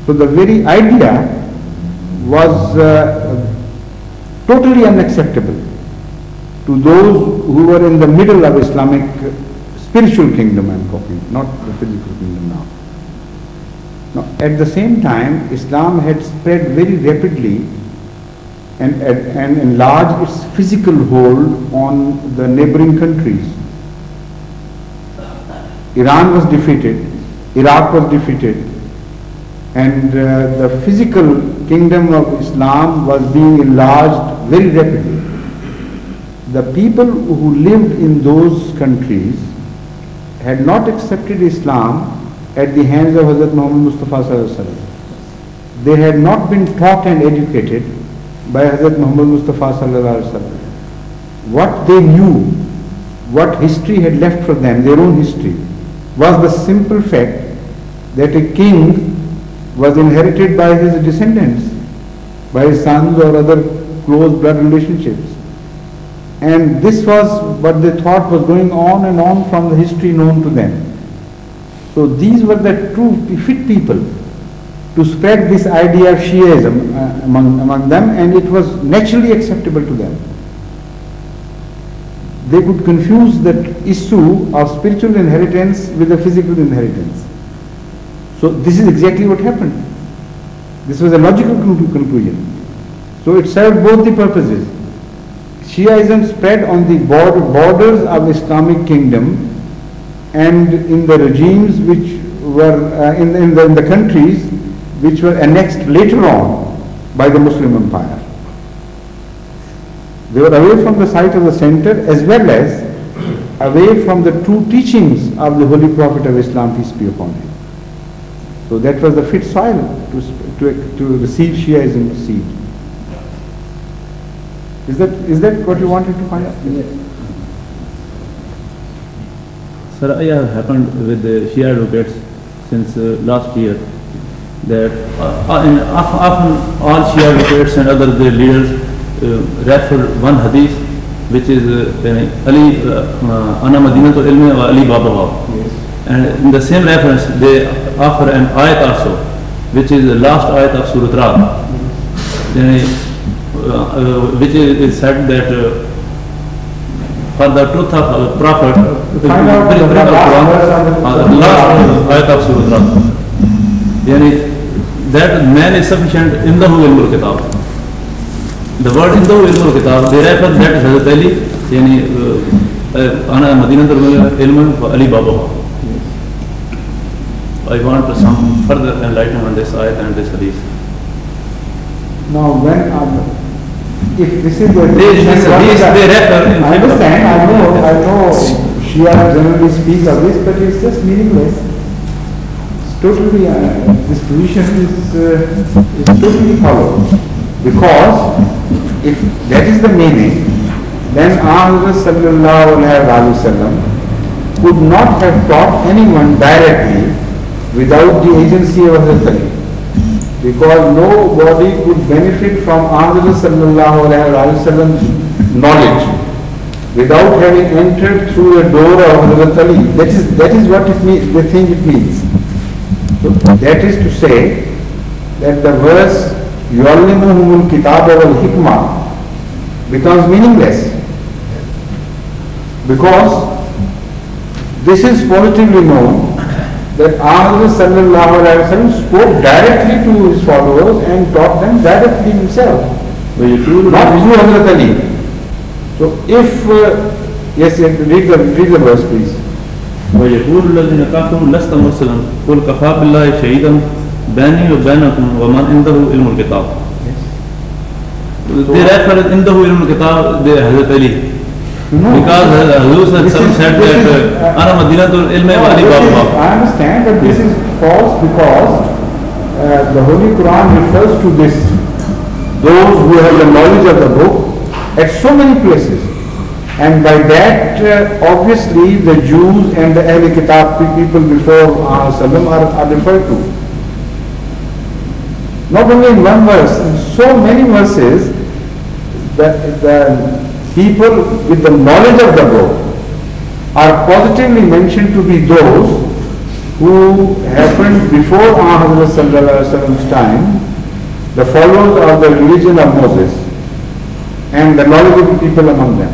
So the very idea was totally unacceptable to those who were in the middle of Islamic spiritual kingdom, I am talking, not the physical kingdom now. Now, at the same time, Islam had spread very rapidly and enlarged its physical hold on the neighboring countries. Iran was defeated, Iraq was defeated, and the physical kingdom of Islam was being enlarged very rapidly. The people who lived in those countries had not accepted Islam at the hands of Hazrat Muhammad Mustafa sallallahu alaihi wasallam. They had not been taught and educated by Hazrat Muhammad Mustafa sallallahu alaihi wasallam. What they knew, what history had left for them, their own history, was the simple fact that a king was inherited by his descendants, by his sons or other close blood relationships. And this was what they thought was going on and on from the history known to them. So these were the true fit people to spread this idea of Shiaism among them, and it was naturally acceptable to them. They could confuse that issue of spiritual inheritance with the physical inheritance. So this is exactly what happened. This was a logical conclusion. So it served both the purposes. Shiaism spread on the borders of Islamic kingdom and in the regimes which were in the countries which were annexed later on by the Muslim empire. They were away from the site of the center as well as away from the true teachings of the Holy Prophet of Islam, peace be upon him. So that was the fit soil to receive Shiaism seed. Is that what you wanted to find out? Yes. Sir, I have happened with the Shia advocates since last year that often all Shia advocates and other leaders refer one hadith which is Ali Ana Madinatul Ilmi wa Ali Baba. Yes. And in the same reference they offer an ayat also which is the last ayat of Surah Ra'd. Which is said that for the truth of Prophet, the last ayat of Surah Ra'd. That man is sufficient in the Ilmul Kitab. The word in the Ilmul Kitab, they refer that as Hazrat Ali, Ana Madinatul Ilmi wa Ali Baba. I want some further enlightenment on this ayat and this hadith. Now, if this is the I understand, I know Shia generally speak of this, but it's just meaningless. It's totally, this position is totally hollow. Because if that is the meaning, then Ahmad sallallahu alaihi wasallam could not have taught anyone directly without the agency of Hazrat Ali. Because nobody could benefit from Ahmad sallallahu alaihi wasallam's knowledge without having entered through the door of Hazrat Ali. That is what it means, they think it means. So that is to say that the verse yu'allimuhumul kitaba wal hikmah becomes meaningless. Because this is positively known that Ahmad sallallahu alaihi wasallam spoke directly to his followers and taught them directly himself, not through Hazrat Ali. So if yes, read the verse, please. وَيَقُولُ الَّذِينَ كَفَرُوا لَسْتَ مُرْسَلًا قُلْ كَفَى بِاللَّهِ شَهِيدًا بَيْنِي وَبَيْنَكُمْ وَمَنْ عِنْدَهُ عِلْمُ الْكِتَابِ. They refer عِنْدَهُ عِلْمُ الْكِتَابِ, they Hazrat Ali. Because Hazur said that Ana Madinatul Ilmi wa Ali Baba. I understand, but this is false because the Holy Quran refers to this, those who have the knowledge of the book at so many places. And by that, obviously, the Jews and the Ahl Kitab people before Sallam are referred to. Not only in one verse, in so many verses, the people with the knowledge of the book are positively mentioned to be those who happened before Hazrat Sallallahu Alaihi Wasallam's time, the followers of the religion of Moses, and the knowledgeable people among them.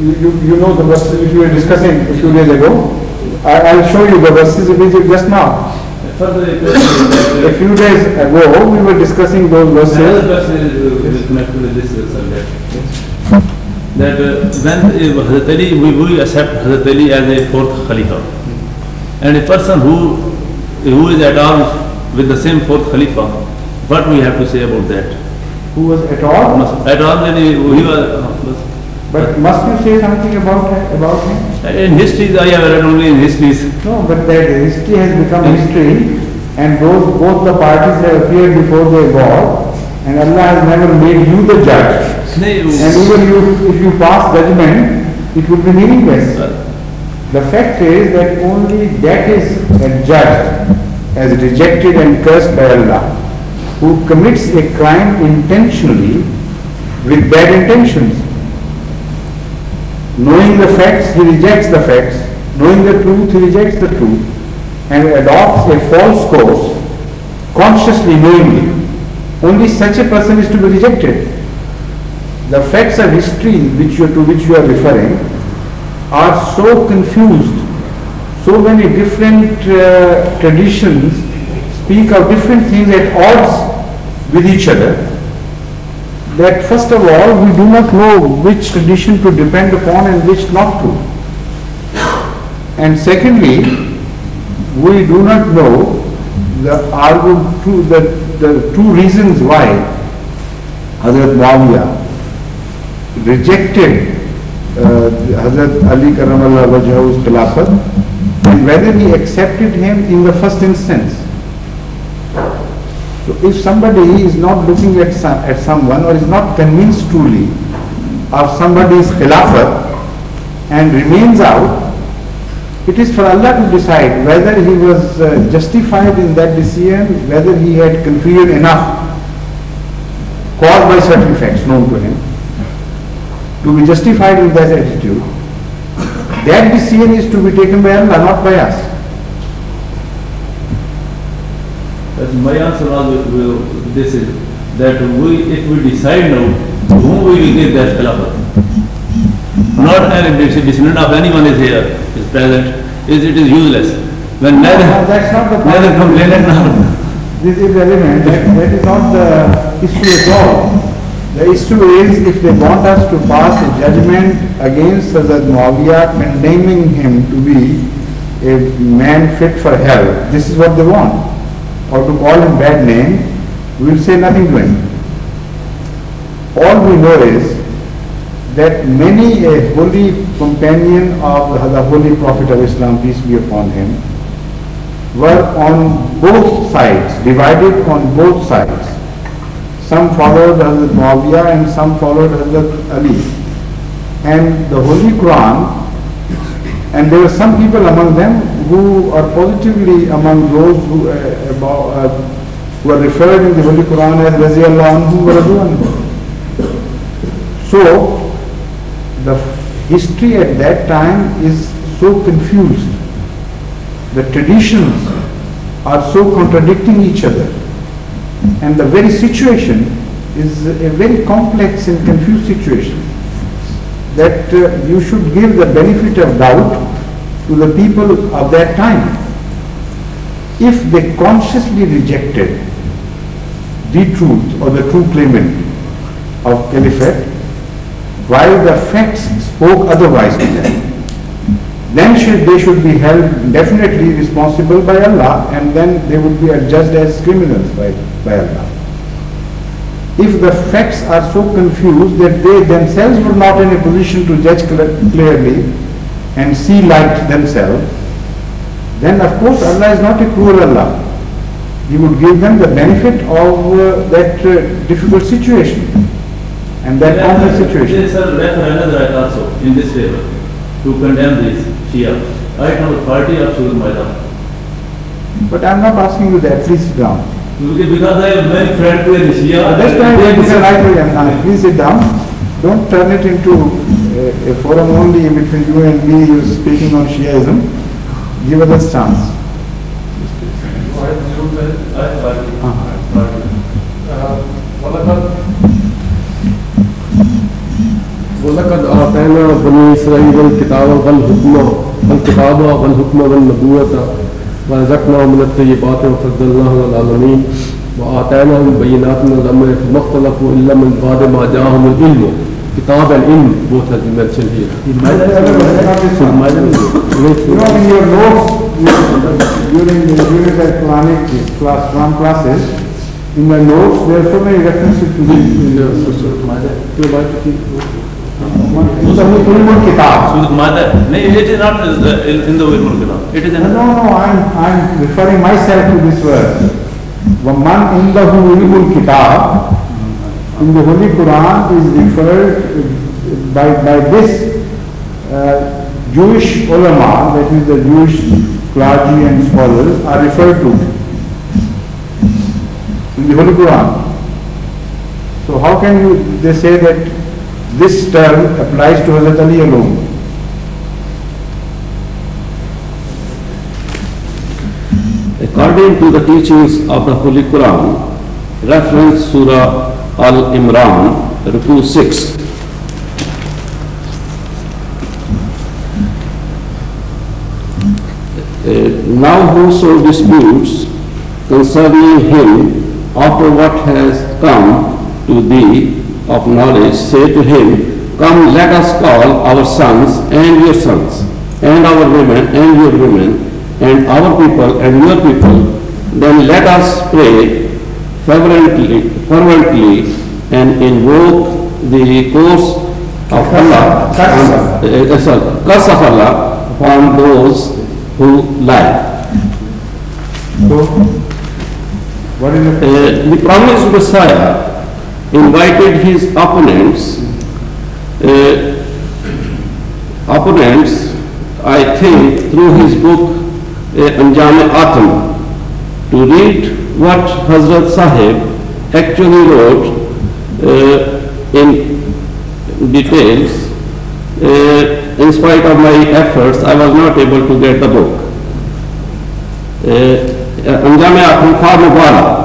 You know the verses which we were discussing a few days ago. I'll show you the verses just now. A few days ago we were discussing those verses. Another verse is connected with this subject. That when Hazrat Ali, we accept Hazrat Ali as a fourth Khalifa. And a person who is at all with the same fourth Khalifa, what we have to say about that? Who was at all? At all when he was. But must you say something about him? In histories, I have read only in histories. No, but that history has become history, and both the parties have appeared before their God, and Allah has never made you the judge. And even if you pass judgment, it would be meaningless. The fact is that only that is judged as rejected and cursed by Allah, who commits a crime intentionally with bad intentions. Knowing the facts, he rejects the facts. Knowing the truth, he rejects the truth. And adopts a false course, consciously, knowingly. Only such a person is to be rejected. The facts of history to which you are referring are so confused. So many different traditions speak of different things at odds with each other, that first of all, we do not know which tradition to depend upon and which not to. And secondly, we do not know the two reasons why Hazrat Muawiyah rejected Hazrat Ali Karamallah Wajhahu's Khilafat, and whether he accepted him in the first instance. So if somebody is not looking at someone or is not convinced truly of somebody's khilafat and remains out, it is for Allah to decide whether he was justified in that decision, whether he had confusion enough caused by certain facts known to him to be justified in that attitude. That decision is to be taken by Allah, not by us. My answer was this is that if we decide now to whom we will give that khilafat, not an descendant of anyone is here, is present, it is useless. When that's not the neither complainant nor this is irrelevant. That is not the issue at all. The issue is if they want us to pass a judgment against Hazrat Muawiyah, condemning him to be a man fit for hell, this is what they want. Or to call him bad name, we will say nothing to him. All we know is that many a holy companion of the Holy Prophet of Islam, peace be upon him, were on both sides, divided on both sides. Some followed Hazrat Muawiyah and some followed Hazrat Ali. And the Holy Quran, and there were some people among them who are positively among those who are referred in the Holy Quran as Raziyallahu anhu wa radu anhu. So, the history at that time is so confused. The traditions are so contradicting each other. And the very situation is a very complex and confused situation, that you should give the benefit of doubt to the people of that time. If they consciously rejected the truth or the true claimant of caliphate, while the facts spoke otherwise to them, then they should be held definitely responsible by Allah, and then they would be adjudged as criminals by Allah. if the facts are so confused that they themselves were not in a position to judge clearly and see light themselves, then of course Allah is not a cruel Allah. He would give them the benefit of that difficult situation and that complex situation. There is a another ayat also in this favor to condemn this Shia. Ayat number 30 of Surah Maida. But I am not asking you that. Please sit down. Because I am very friend to the Shia. That's why I said right. Please sit down. Don't turn it into a forum only between you and me. You speaking on Shiaism. Give us a chance. वलक़द आतैना बनी इसराईल किताब वल हुक्म वल नबुव्वत व रज़क़नाहुम मिनत तय्यिबात व फ़ज़्ज़लनाहुम अलल आलमीन व आतैनाहुम बय्यिनातिन मिनल अम्रि फमख्तलफ़ू इल्ला मिन बअदि मा जाअहुमुल इल्म किताब अल इल्म both has been mentioned here. In your notes during the Quranic class, one classes, in the notes there are so many references to this. It is not in the Ulumul Kitab. It is in No, I'm referring myself to this verse. وَمَنْ إِنْدَهُ عِلْمُ الْكِتَابِ. In the Holy Quran is referred by this Jewish ulama, that is the Jewish clergy and scholars, are referred to in the Holy Quran. So how can they say that this term applies to Hazrat Ali alone? According to the teachings of the Holy Quran, reference Surah Al-Imran, Ruku 6. Now whoso disputes concerning him after what has come to thee of knowledge, say to him, come, let us call our sons and your sons, and our women and your women, and our people and your people, then let us pray fervently and invoke the curse of Allah, curse of Allah upon those who lie. So, what is the promised Messiah invited his opponents, I think, through his book Anjam Atam, to read what Hazrat Sahib actually wrote in details. In spite of my efforts, I was not able to get the book. Anjam Atam for Mubarak.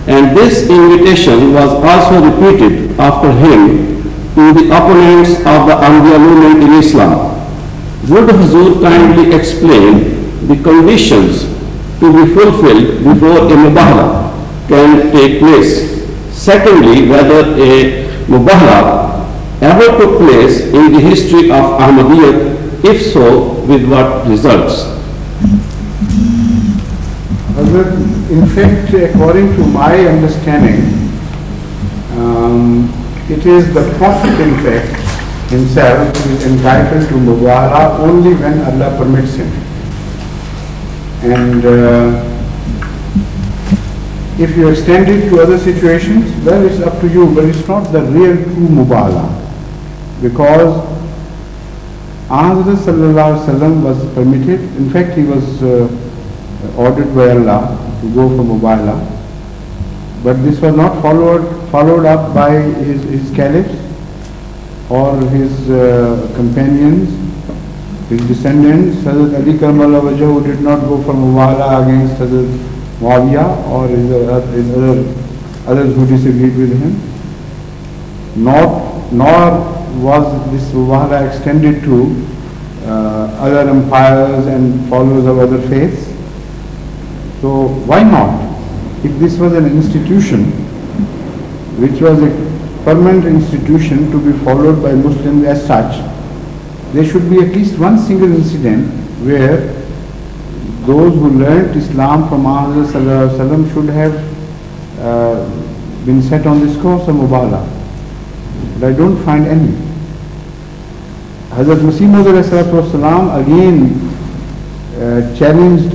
And this invitation was also repeated after him to the opponents of the Ahmadiyya movement in Islam. Would Hazur kindly explain the conditions to be fulfilled before a mubahala can take place? Secondly, whether a mubahala ever took place in the history of Ahmadiyya, if so, with what results? In fact, according to my understanding, it is the Prophet, in fact, himself who is entitled to mubahala only when Allah permits him. And if you extend it to other situations, well, it's up to you, but it's not the real true mubahala, because Ahmad sallallahu alaihi wasallam was permitted. In fact, he was ordered by Allah to go for mubahala, but this was not followed up by his caliphs or his companions, his descendants. Hazrat Ali Karramallahu Wajhahu did not go for mubahala against Hazrat Muawiyah or his others who disagreed with him. Nor was this mubahala extended to other empires and followers of other faiths. So why not? If this was an institution which was a permanent institution to be followed by Muslims as such, there should be at least one single incident where those who learnt Islam from Muhammad sallallahu alaihi wasallam should have been set on this course of Mubala, but I don't find any. Hazrat Masih Maud again challenged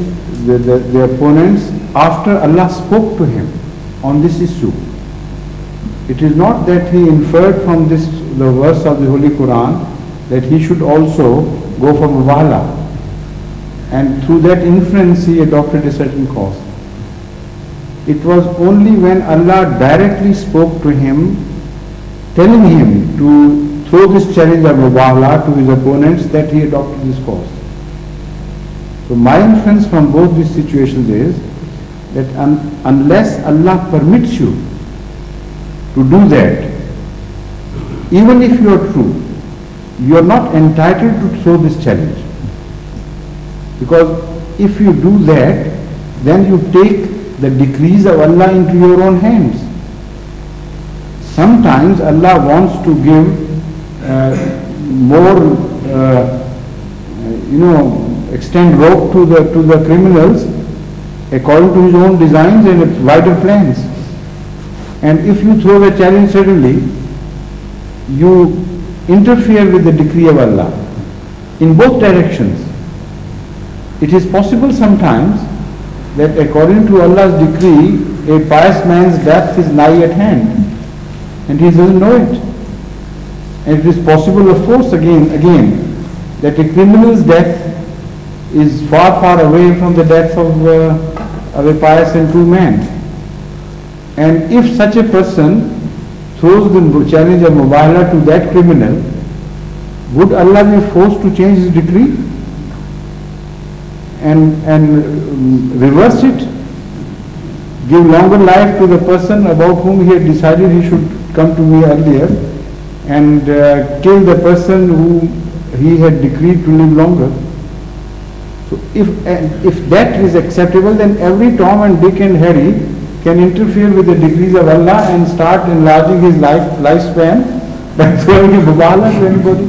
the opponents after Allah spoke to him on this issue. It is not that he inferred from this the verse of the Holy Quran that he should also go for Mubala, and through that inference he adopted a certain course. It was only when Allah directly spoke to him, telling him to throw this challenge of Mubala to his opponents, that he adopted this course. So my inference from both these situations is that unless Allah permits you to do that, even if you are true, you are not entitled to throw this challenge. Because if you do that, then you take the decrees of Allah into your own hands. Sometimes Allah wants to give more, extend rope to the criminals according to his own designs and wider plans. And if you throw the challenge suddenly, you interfere with the decree of Allah in both directions. It is possible sometimes that according to Allah's decree, a pious man's death is nigh at hand and he doesn't know it. And it is possible, of course, again, that a criminal's death is far, far away from the death of a pious and true man. And if such a person throws the challenge of Mubala to that criminal, would Allah be forced to change his decree and reverse it? Give longer life to the person about whom he had decided he should come to me earlier, and kill the person who he had decreed to live longer. So if that is acceptable, then every Tom and Dick and Harry can interfere with the decrees of Allah and start enlarging his lifespan by throwing a Mubala to anybody.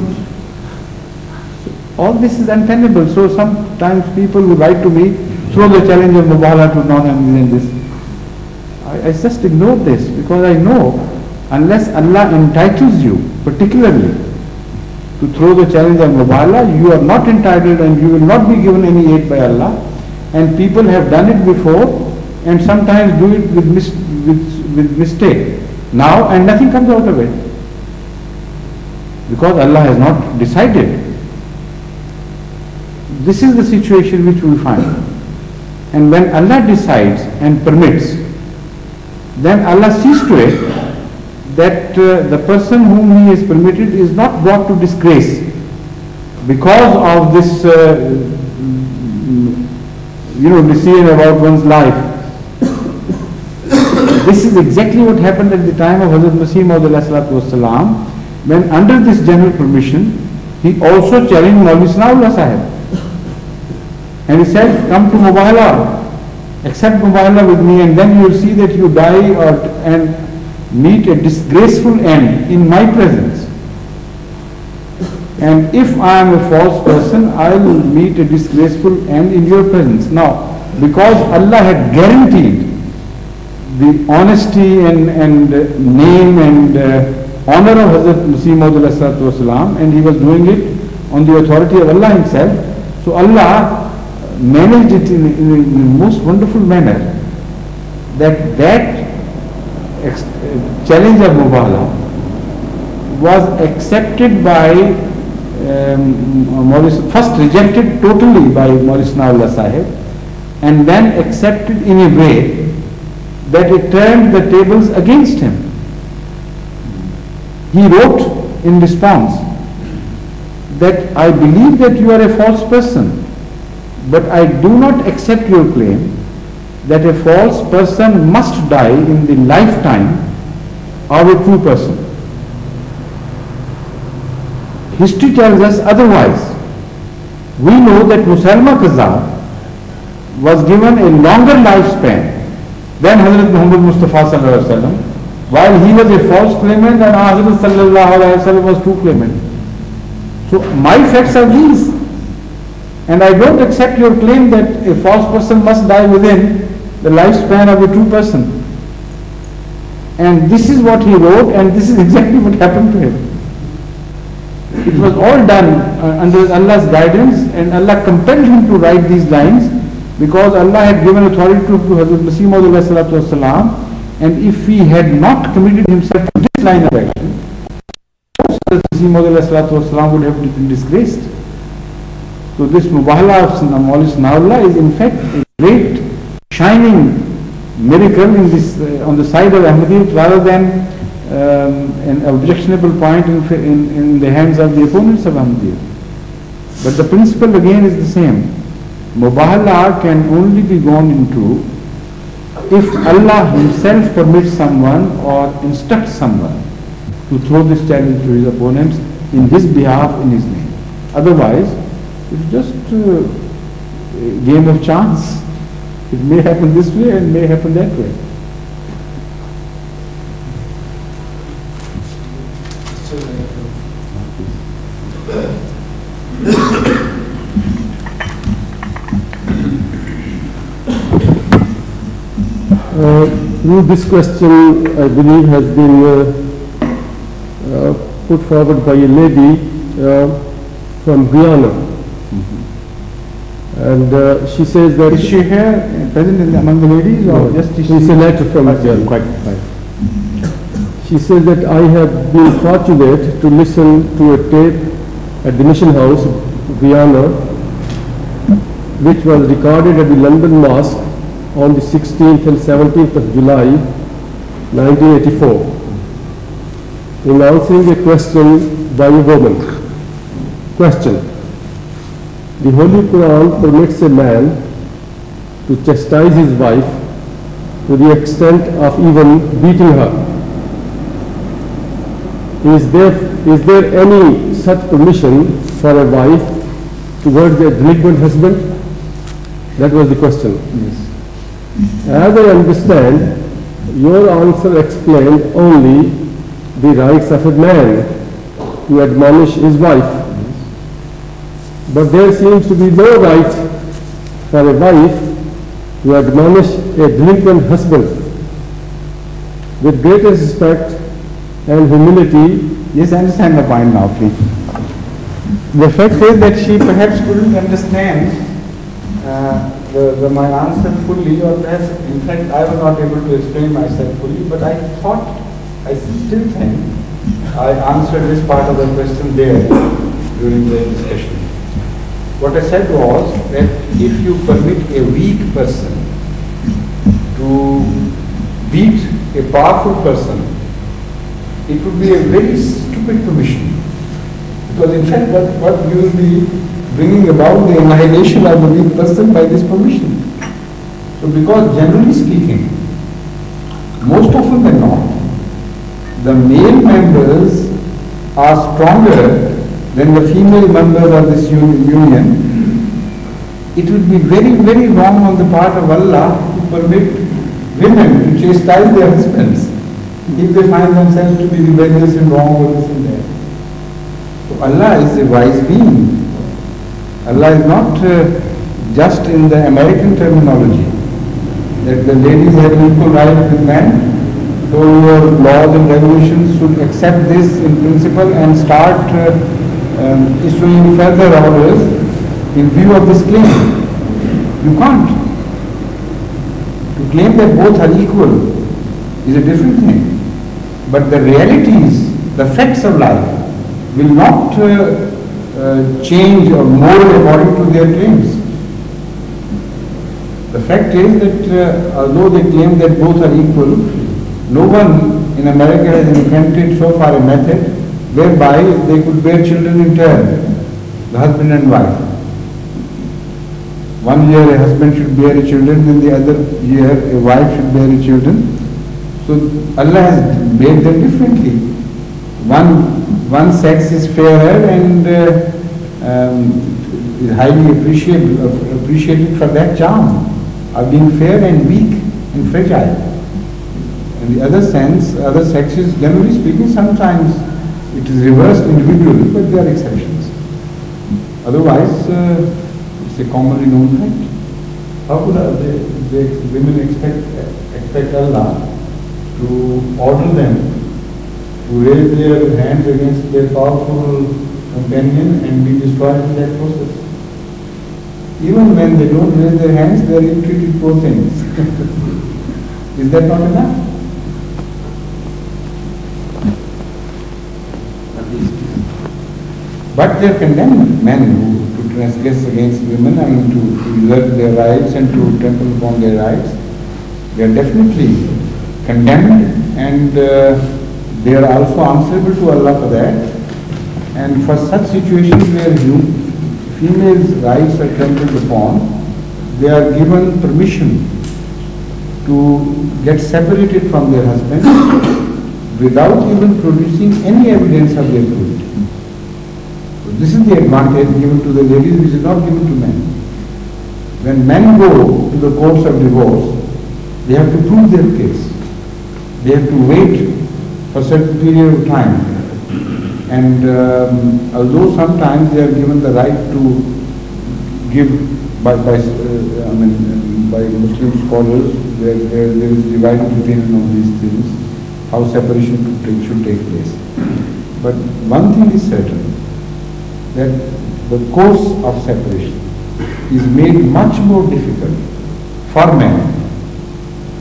All this is untenable. So sometimes people who write to me throw the challenge of Mubala to non-Muslims and this. I just ignore this, because I know unless Allah entitles you particularly to throw the challenge of Mubala, you are not entitled and you will not be given any aid by Allah. And people have done it before and sometimes do it with mistake now, and nothing comes out of it, because Allah has not decided. This is the situation which we find. And when Allah decides and permits, then Allah sees to it that the person whom He has permitted is not brought to disgrace because of this decision about one's life. This is exactly what happened at the time of Hazrat Masih Maud, when under this general permission, he also challenged Maulvi Sanaullah Sahib. And he said, come to Mubala, accept Mubala with me, and then you will see that you die and meet a disgraceful end in my presence. And if I am a false person, I will meet a disgraceful end in your presence. Now, because Allah had guaranteed the honesty and name and honor of Hazrat Masih Maud, and he was doing it on the authority of Allah Himself, so Allah managed it in the most wonderful manner that challenge of Mubala was accepted by first rejected totally by Maulvi Sanaullah Sahib, and then accepted in a way that it turned the tables against him. He wrote in response that I believe that you are a false person, but I do not accept your claim that a false person must die in the lifetime of a true person. History tells us otherwise. We know that Musaylama Kazzab was given a longer lifespan than Hazrat Muhammad Mustafa sallallahu alaihi wasallam, while he was a false claimant and Hazrat sallallahu alaihi wasallam was true claimant. So my facts are these, and I don't accept your claim that a false person must die within the lifespan of a true person. And this is what he wrote, and this is exactly what happened to him. It was all done under Allah's guidance, and Allah compelled him to write these lines because Allah had given authority to Hazrat Masih Maud, and if he had not committed himself to this line of action, Hazrat Masih Maud would have been disgraced. So this Mubahala of Maulid Sana'ullah is in fact a great shining miracle in this, on the side of Ahmadiyyat rather than an objectionable point in the hands of the opponents of Ahmadiyyat. But the principle again is the same. Mubahala can only be gone into if Allah himself permits someone or instructs someone to throw this challenge to his opponents in his behalf, in his name. Otherwise, it's just a game of chance. It may happen this way and may happen that way. This question, I believe, has been put forward by a lady from Guyana. And she says that... Is she here, present among the ladies, or just... It's a letter from Guyana. Quite. She says that I have been fortunate to listen to a tape at the Mission House, Guyana, which was recorded at the London Mosque on the 16th and 17th of July 1984 in answering a question by a woman. Question: the Holy Quran permits a man to chastise his wife to the extent of even beating her. Is there any such permission for a wife towards a delinquent husband? That was the question. Yes. As I understand, your answer explained only the rights of a man to admonish his wife. But there seems to be no right for a wife to admonish a delinquent husband. With greatest respect and humility. Yes, I understand the point now, please. The fact is that she perhaps couldn't understand my answer fully, or perhaps in fact I was not able to explain myself fully, but I still think I answered this part of the question there during the discussion. What I said was that if you permit a weak person to beat a powerful person, it would be a very stupid permission. Because in fact what you will be bringing about the annihilation of the weak person by this permission. So because generally speaking, most often than not, the male members are stronger than the female members of this union. It would be very, very wrong on the part of Allah to permit women to chastise their husbands if they find themselves to be rebellious and wrong or this and that. So Allah is a wise being. Allah is not just in the American terminology, that the ladies have equal rights with men, so your laws and regulations should accept this in principle and start issuing further orders in view of this claim. You can't. To claim that both are equal is a different thing. But the realities, the facts of life will not change or mold according to their claims. The fact is that although they claim that both are equal, no one in America has invented so far a method whereby they could bear children in turn, the husband and wife. 1 year a husband should bear a children, then the other year a wife should bear a children. So Allah has made them differently. One sex is fairer and is highly appreciated for that charm of being fair and weak and fragile. In the other sense, other sexes, generally speaking, sometimes it is reversed individually, but there are exceptions. Otherwise, it's a commonly known fact. How could the women expect Allah to to order them to raise their hands against their powerful companion and be destroyed in that process. Even when they don't raise their hands, they are ill-treated poor things. Is that not enough? But they are condemned, men who to transgress against women, I mean to usurp their rights and to trample upon their rights. They are definitely condemned, and they are also answerable to Allah for that. And for such situations where females' rights are trampled upon, they are given permission to get separated from their husbands without even producing any evidence of their guilt. So this is the advantage given to the ladies, which is not given to men. When men go to the courts of divorce, they have to prove their case. They have to wait for a certain period of time. And although sometimes they are given the right to give by Muslim scholars, there is divided opinion on these things, how separation should take place. But one thing is certain, that the course of separation is made much more difficult for men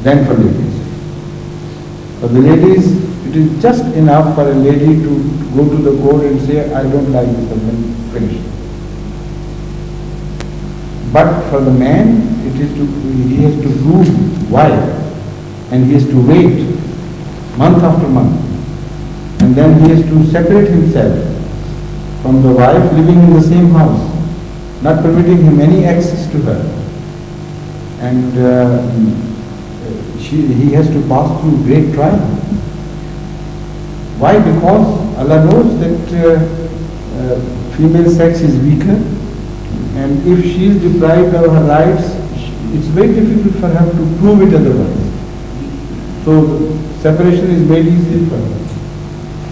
than for ladies. For the ladies, it is just enough for a lady to go to the court and say, I don't like this husband, finish. But for the man, he has to prove why, and he has to wait month after month, and then he has to separate himself from the wife living in the same house, not permitting him any access to her, and he has to pass through great trial. Why? Because Allah knows that female sex is weaker, and if she is deprived of her rights, it's very difficult for her to prove it otherwise. So separation is made easy for her.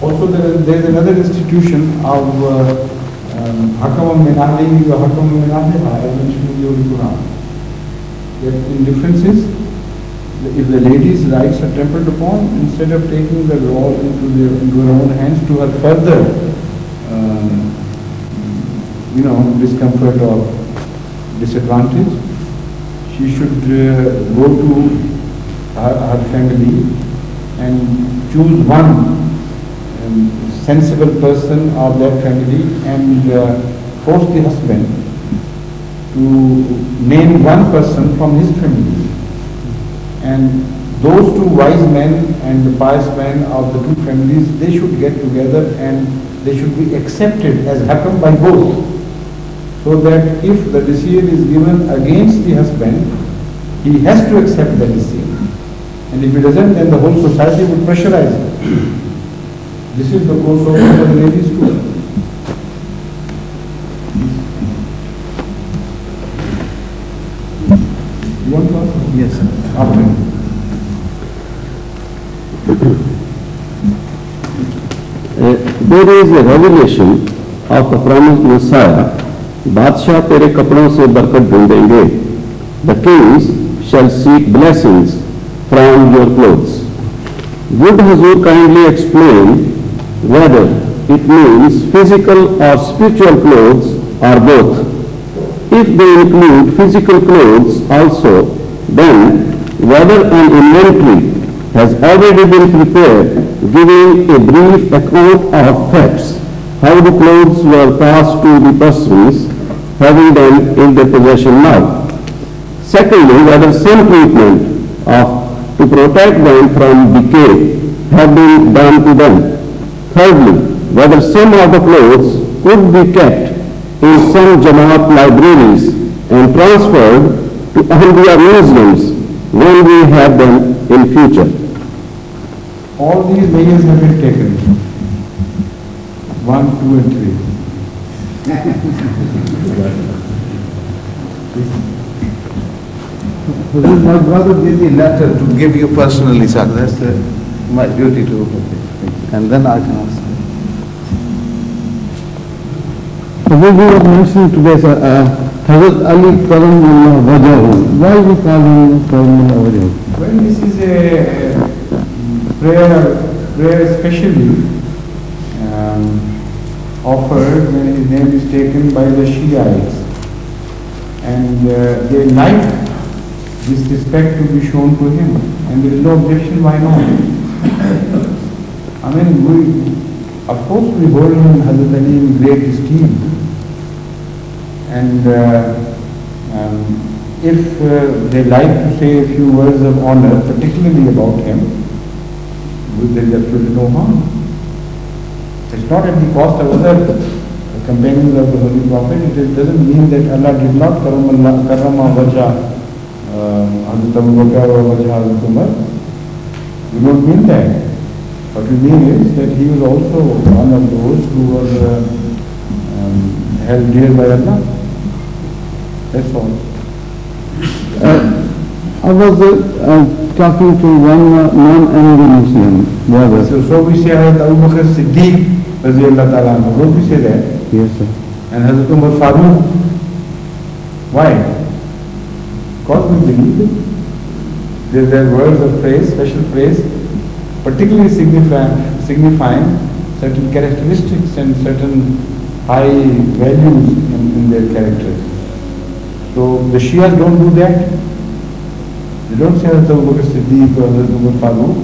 Also there is another institution of Hakam min ahlihi wa Hakam min ahliha, as mentioned in the Holy Quran. That in differences, if the lady's rights are trampled upon, instead of taking the law into her own hands to her further discomfort or disadvantage, she should go to her family and choose one sensible person of that family and force the husband to name one person from his family. And those two wise men and the pious men of the two families, they should get together and they should be accepted as hakam by both. So that if the decision is given against the husband, he has to accept the decision. And if he doesn't, then the whole society would pressurize him. This is the course of the ladies too. You want to ask? Yes, sir. After. There is a revelation of the promised Messiah. बादशाह तेरे कपड़ों से बरकत ढूंढेंगे. The kings shall seek blessings from your clothes. Would Hazur kindly explain whether it means physical or spiritual clothes or both? If they include physical clothes also, then whether an inventory has already been prepared giving a brief account of facts, how the clothes were passed to the persons having them in their possession now. Secondly, whether some treatment to protect them from decay have been done to them. Thirdly, whether some of the clothes could be kept in some Jamaat libraries and transferred to Ahmadiyya museums when we have them in future. All these measures have been taken. 1, 2 and 3. My brother gave me a letter to give you personally, sir. That's my duty to. And then I can ask. We were mentioning today, sir, Hazrat Ali Karamullah Wajahu. Why we call him Karamullah Wajahu? Well, this is a prayer especially offered when his name is taken by the Shiites, and they like this respect to be shown to him, and there is no objection. Why not? I mean, of course we hold him, Hazrat Ali, in great esteem, and if they like to say a few words of honor, particularly about him, there is absolutely no harm. It's not at the cost of other companions of the Holy Prophet. It doesn't mean that Allah did not karama wajha Hazrat Abu Bakr or wajha Hazrat Umar. We don't mean that. What we mean is that he was also one of those who were held dear by Allah. That's all. I was talking to one non-Indian Muslim brother. So we say Hazrat Abu Bakr Siddiq Raziyallahu Ta'ala anhu. Don't we say that? Yes, sir. And Hazrat Umar Farooq. Why? Because we believe it. There are words of praise, special praise, particularly signifying certain characteristics and certain high values in their characters. So the Shias don't do that. They don't say Hazrat Abu Bakr Siddiq or Hazrat Umar Farooq.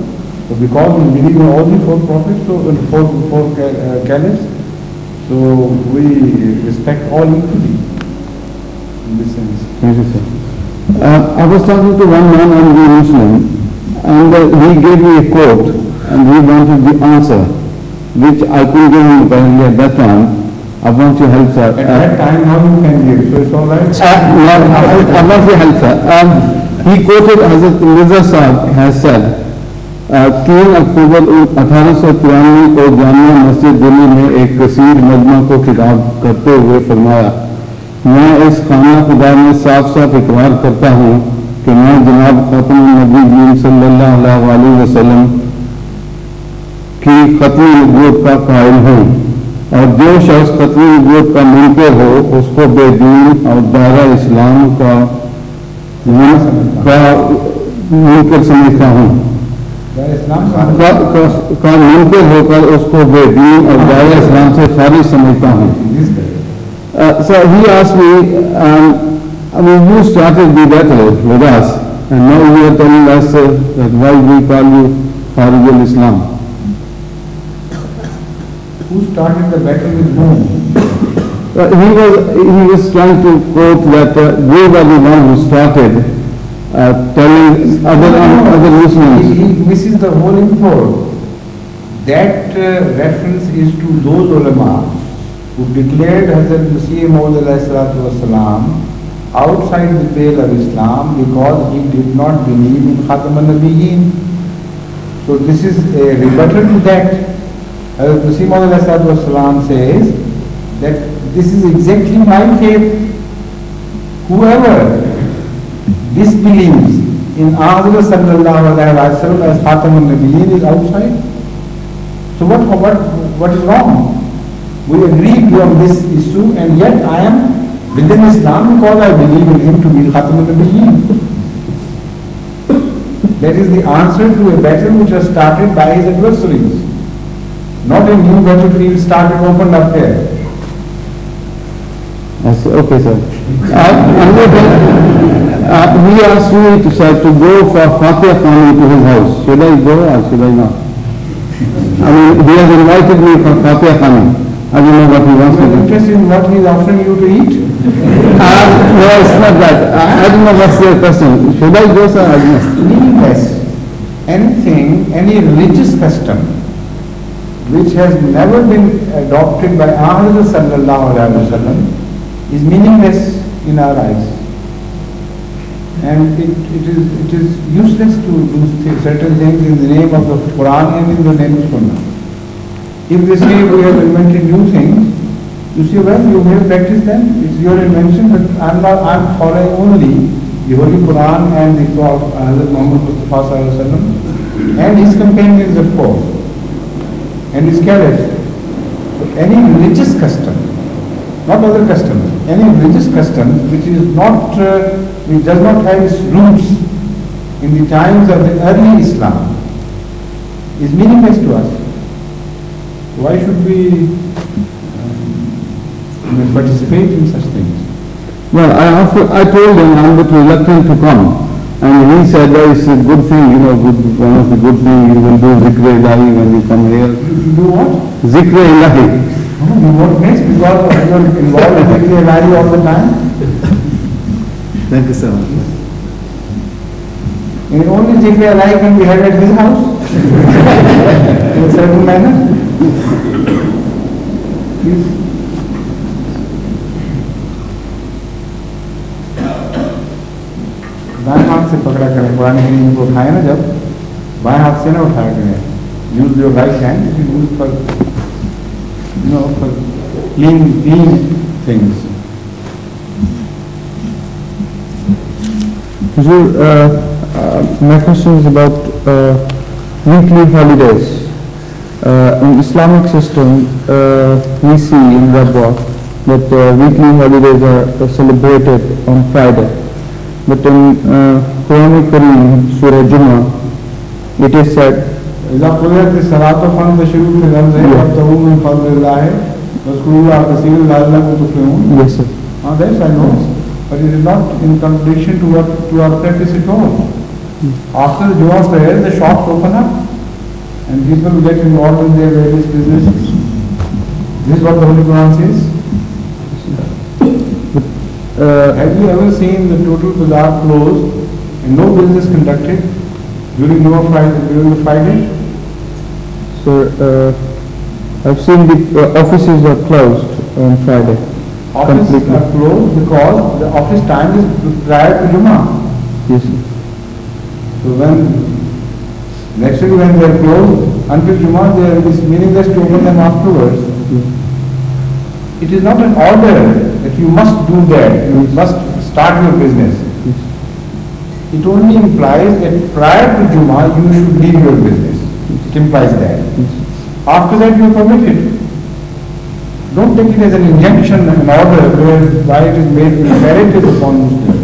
So because we believe in all the four prophets, so in four caliphs, so we respect all equally in this sense. Thank you, sir. I was talking to one non-Indian Muslim, and he gave me a quote, and he wanted the answer, which I couldn't give him apparently at that time. I want your help, sir. At that time, now you can give, so it's all right? I want your help, sir. He quoted Hazrat Mirza Sahib has said, 3 अक्टूबर 1893 को जामिया मस्जिद दिल्ली में एक कसीर मजमा को खिताब करते हुए फरमाया, मैं इस खाना खुदा में साफ साफ इकरार करता हूँ कि मैं जनाब खातमुन नबी सल्लल्लाहु अलैहि वसल्लम की खत्म नबूवत का कायल हूँ, और जो शख्स खत्म नबूवत का मुनकर हो उसको बेदीन और दायरा इस्लाम का मुनकर समझता हूँ, का मुनकर होकर उसको बेदीन और दायरा इस्लाम से खारिज समझता हूँ. So he asked me, I mean, you started the battle with us, and now you are telling us that why we call you Kharij al-Islam. Who started the battle with whom? He was trying to quote that we were the one who started telling other Muslims. He misses the whole import. That reference is to those ulama who declared Hazrat Masih Maud outside the pale of Islam because he did not believe in Khatam al-Nabiyyin. So this is a rebuttal to that. Hazrat Masih Maud says that this is exactly my faith. Whoever disbelieves in Hazrat Sallallahu Alaihi Wasallam as Khatam al-Nabiyyin is outside. So what is wrong? We agreed on this issue, and yet I am within Islam because I believe in him to be Khatam al-Nabiyyin. That is the answer to a battle which was started by his adversaries. Not a new battlefield opened up there. Okay, sir. He asked me to go for Fatih Khan to his house. Should I go or should I not? I mean, he has invited me for Fatih Khan. I don't know what he wants to do. Are you interested in what he is offering you to eat? No, it's not that. I don't know what's your question. Should I go, sir? Meaningless. Anything, any religious custom which has never been adopted by Ahmad sallallahu alaihi wasallam is meaningless in our eyes. And it is useless to do certain things in the name of the Quran and in the name of Sunnah. If they say we have invented new things, you say, well, you may practice them, it's your invention, but I'm following only the Holy Quran and the Prophet Hazrat Muhammad Mustafa sallallahu alaihi wasallam and his companions, of course, and his caliphs. So any religious custom, not other customs, any religious custom which is not, which does not have its roots in the times of the early Islam, is meaningless to us. Why should we participate in such things? Well, I told him I'm a bit reluctant to come. And he said, well, it's a good thing, you know, one of the good things you will do zikr ilahi when you come here. You do what? Zikr ilahi. Oh, you won't miss because you're involved in zikr ilahi all the time. Thank you so much. And only zikr ilahi can be held at his house in a certain manner. Please. दाएं हाथ से पकड़ा करें, कुरान करीम को उठाए ना जब, बाएं हाथ से ना उठाया करें. Use your right hand, you use for, you know, for clean things. My question is about weekly holidays. In Islamic system, we see in Rabwa that weekly holidays are celebrated on Friday. But in Quran Kareem, Surah Jummah, it is said, إذا قضيت الصلاة فانتشروا في الأرض وابتغوا من فضل الله واذكروا الله كثيرا لعلكم تفلحون. Yes, sir. Yes, I know. But it is not in contradiction to our practice at all. After the Jummah prayer, the shops open up and people get involved in their various businesses. This is what the Holy Quran says. Have you ever seen the total bazaar closed and no business conducted during the Friday? So I've seen the offices are closed on Friday. Offices are closed because the office time is prior to Jummah. Yes, sir. So naturally when they are closed until Jummah, it is meaningless to open them afterwards. It is not an order that you must do that, you must start your business. It only implies that prior to Jummah you should leave your business. It implies that. After that you are permitted. Don't take it as an injunction, an order whereby it is made imperative upon Muslims.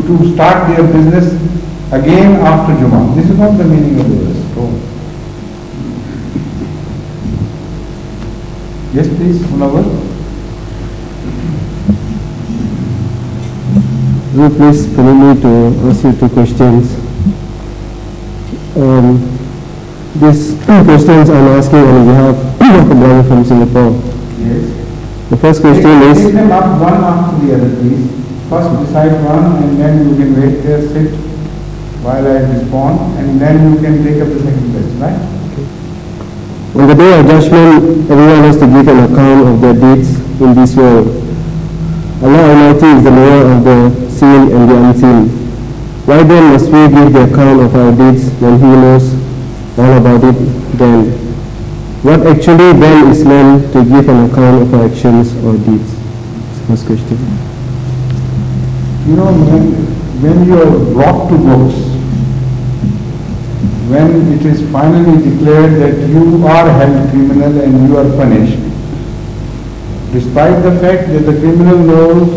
To start their business again after Jummah. This is not the meaning of the verse at all. Yes, please, Munawar. Will you please permit me to ask you two questions? These questions I'm asking on behalf of a brother from Singapore. Yes. The first question is... Take them up one after the other, please. First decide one and then you can wait there, sit while I respond, and then you can take up the second question, right? On the day of judgment, everyone has to give an account of their deeds in this world. Allah Almighty is the knower of the seen and the unseen. Why then must we give the account of our deeds when He knows all about it then? What actually then is meant to give an account of our actions or deeds? First question. You know, when you are brought to books, when it is finally declared that you are held criminal and you are punished, despite the fact that the criminal knows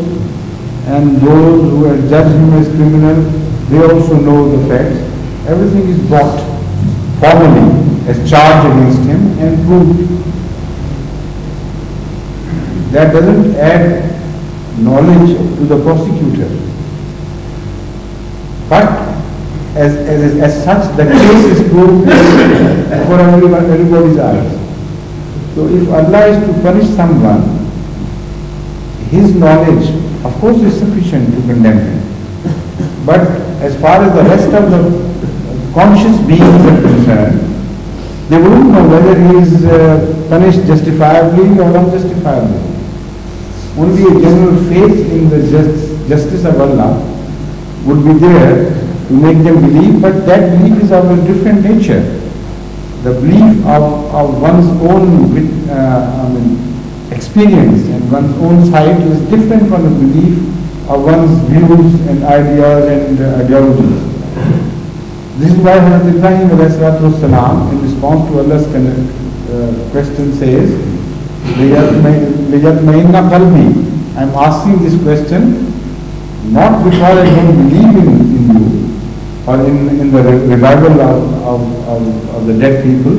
and those who have judged him as criminal, they also know the facts, everything is brought formally as charge against him and proved. That doesn't add knowledge to the prosecutor. But as such, the case is proved for everybody's eyes. So if Allah is to punish someone, His knowledge, of course, is sufficient to condemn him. But as far as the rest of the conscious beings are concerned, they wouldn't know whether he is punished justifiably or unjustifiably. Only a general faith in the justice of Allah would be there to make them believe, but that belief is of a different nature. The belief of one's own experience and one's own sight is different from the belief of one's views and ideas and ideologies. This is why Hazrat Ibrahim ﷺ, in response to Allah's question, says, لِيَطْمَئِنَّ قَلْبِي. I am asking this question not because I don't believe in you, or in the revival of the dead people,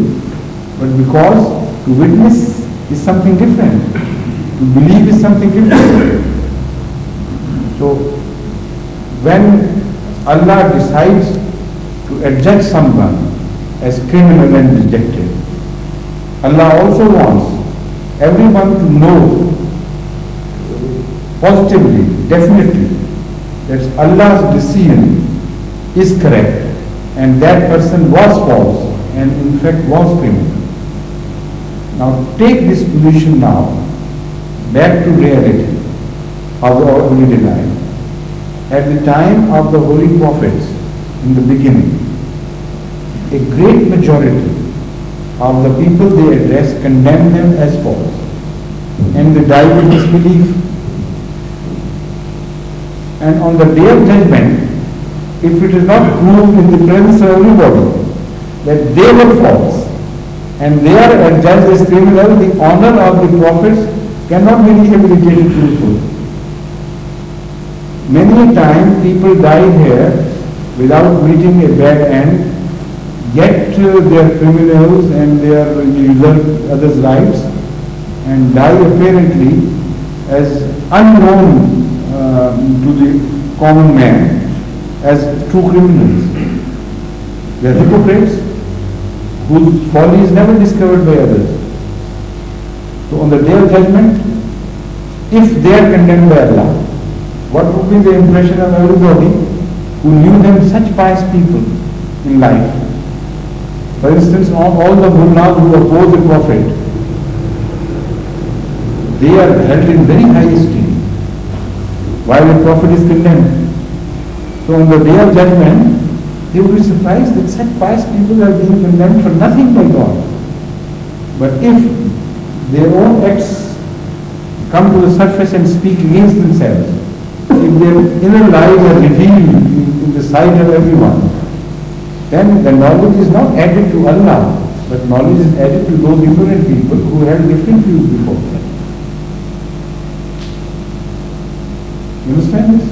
but because to witness is something different, to believe is something different. So when Allah decides to adjudge someone as criminal and rejected, Allah also wants everyone to know positively, definitely, that Allah's decision is correct and that person was false and in fact was criminal. Now take this position now back to reality of the holy life. At the time of the holy prophets in the beginning, a great majority of the people they address condemned them as false and they died with disbelief. And on the day of judgment, if it is not proved in the presence of everybody that they were false and they are adjudged as criminal, the honor of the prophets cannot be rehabilitated to the full. Many times people die here without meeting a bad end, yet they are criminals and they are usurping others' rights and die apparently as unknown to the common man as true criminals. They are hypocrites whose folly is never discovered by others. So on the day of judgment, if they are condemned by Allah, what would be the impression of everybody who knew them such pious people in life? For instance, all the mullahs who oppose the Prophet, they are held in very high esteem while the Prophet is condemned. So on the day of judgment, they will be surprised that such pious people are being condemned for nothing by God. But if their own acts come to the surface and speak against themselves, if their inner lives are revealed in the sight of everyone, then the knowledge is not added to Allah, but knowledge is added to those ignorant people who had different views before. You understand this?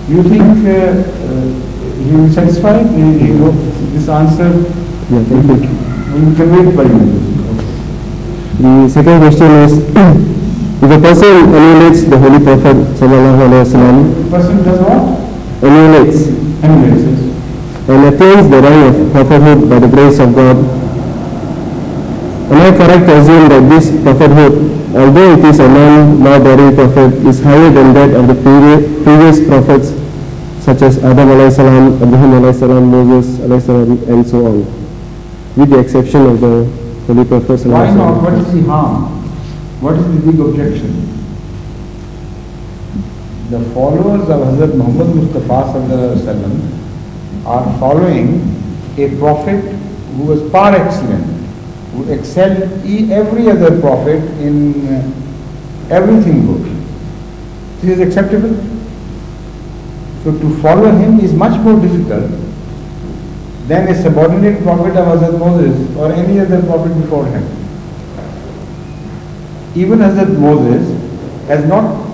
Do you think he will be satisfied? This answer Yeah, thank you. will be conveyed by you. The second question is, if a person emulates the Holy Prophet ﷺ, The person does what? emulates Emulates. and attains the rank of prophethood by the grace of God, am I correct to assume that this prophethood, although it is a non-law-bearing prophet, is higher than that of the previous prophets such as Adam a.s., Abraham a.s., Moses a.s., and so on, with the exception of the Holy Prophet? Why not? What is the harm? What is the big objection? The followers of Hazrat Muhammad Mustafa sallallahu alaihi wasallam are following a prophet who was par excellent, who excelled every other prophet in everything good. This is acceptable? So to follow him is much more difficult than a subordinate prophet of Hazrat Moses or any other prophet before him. Even Hazrat Moses has not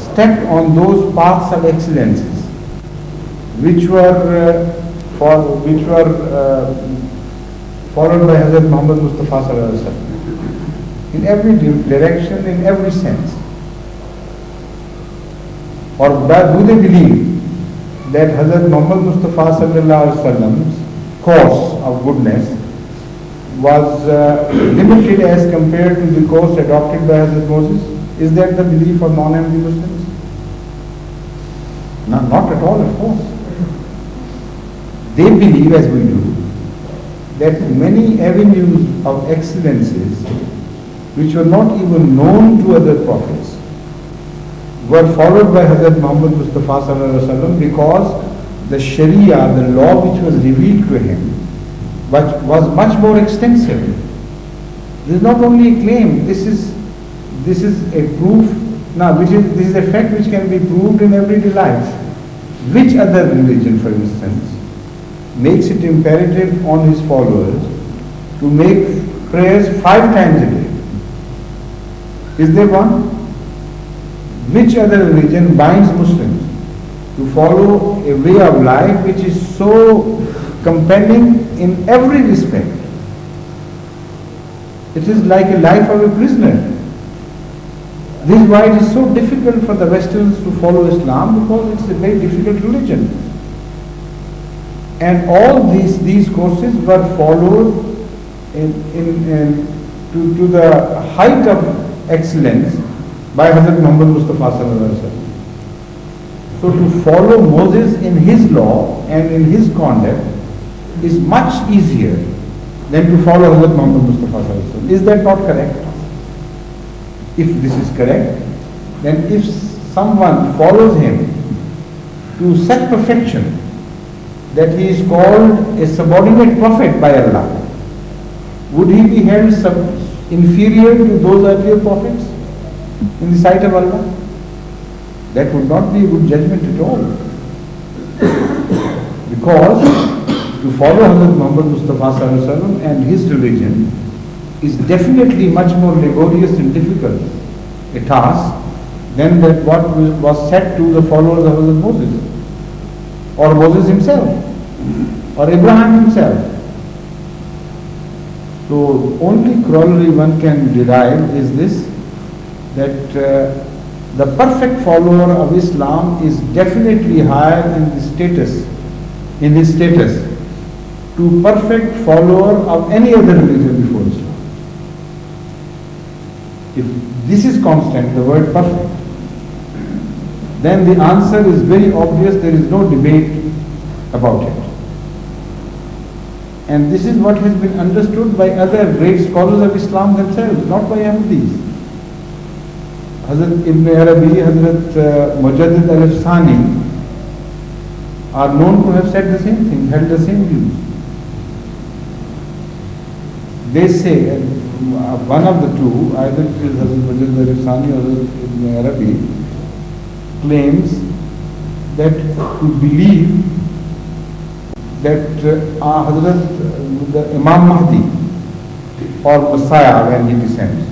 stepped on those paths of excellences which were followed by Hazrat Muhammad Mustafa sallallahu alaihi wasallam in every direction, in every sense. Or do they believe that Hazrat Muhammad Mustafa sallallahu alaihi wasallam's course of goodness was limited as compared to the course adopted by Hazrat Moses? Is that the belief of non-Ahmadi Muslims? No, not at all, of course. They believe, as we do, that many avenues of excellences which were not even known to other prophets were followed by Hazrat Muhammad Mustafa sallallahu alaihi wasallam because the Sharia, the law which was revealed to him, was much more extensive. This is not only a claim, this is a proof. Now, this is a fact which can be proved in everyday life. Which other religion, for instance, makes it imperative on his followers to make prayers 5 times a day? Is there one? Which other religion binds Muslims to follow a way of life which is so compelling in every respect. It is like a life of a prisoner. This is why it is so difficult for the Westerns to follow Islam, because it's a very difficult religion. And all these courses were followed to the height of excellence by Hazrat Muhammad Mustafa sallallahu alaihi wasallam. So to follow Moses in his law and in his conduct is much easier than to follow Hazrat Muhammad Mustafa sallallahu alaihi wasallam. Is that not correct? If this is correct, then if someone follows him to such perfection that he is called a subordinate prophet by Allah, would he be held inferior to those earlier prophets in the sight of Allah? That would not be a good judgment at all. Because to follow Hazrat Muhammad Mustafa sallallahu alaihi wasallam and his religion is definitely much more laborious and difficult a task than that what was said to the followers of Hazrat Moses, or Moses himself, or Abraham himself. So only corollary one can derive is this, that the perfect follower of Islam is definitely higher in his status to perfect follower of any other religion before Islam. If this is constant, the word perfect, then the answer is very obvious, there is no debate about it. And this is what has been understood by other great scholars of Islam themselves, not by Ahmadis. Hazrat Ibn Arabi, Hazrat Mujaddid al-Afsani are known to have said the same thing, held the same views. They say, one of the two, either it is Hazrat Mujaddid al-Afsani or Hazrat Ibn Arabi, claims that to believe that Hazrat the Imam Mahdi or Messiah when he descends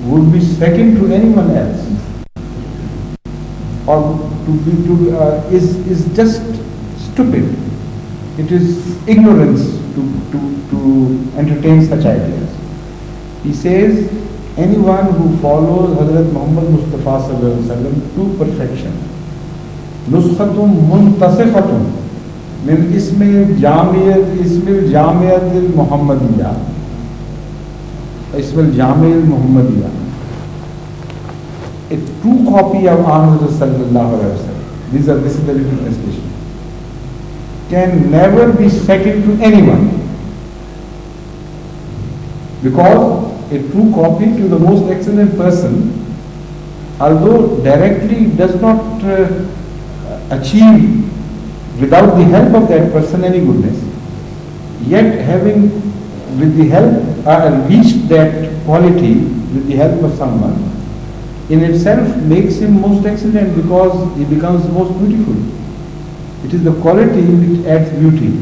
would be second to anyone else, or is just stupid. It is ignorance to entertain such ideas. He says anyone who follows Hazrat Muhammad Mustafa sallallahu alaihi wasallam to perfection, nuskhatun muntasikhatun min ismil jamiyatil Muhammadiyya, ismil jamil Muhammadiyya, a true copy of Ahmad sallallahu alaihi wasallam. This is the written translation. Can never be second to anyone, because a true copy to the most excellent person, although directly does not achieve without the help of that person any goodness, yet having with the help reached that quality with the help of someone, in itself makes him most excellent, because he becomes most beautiful. It is the quality which adds beauty,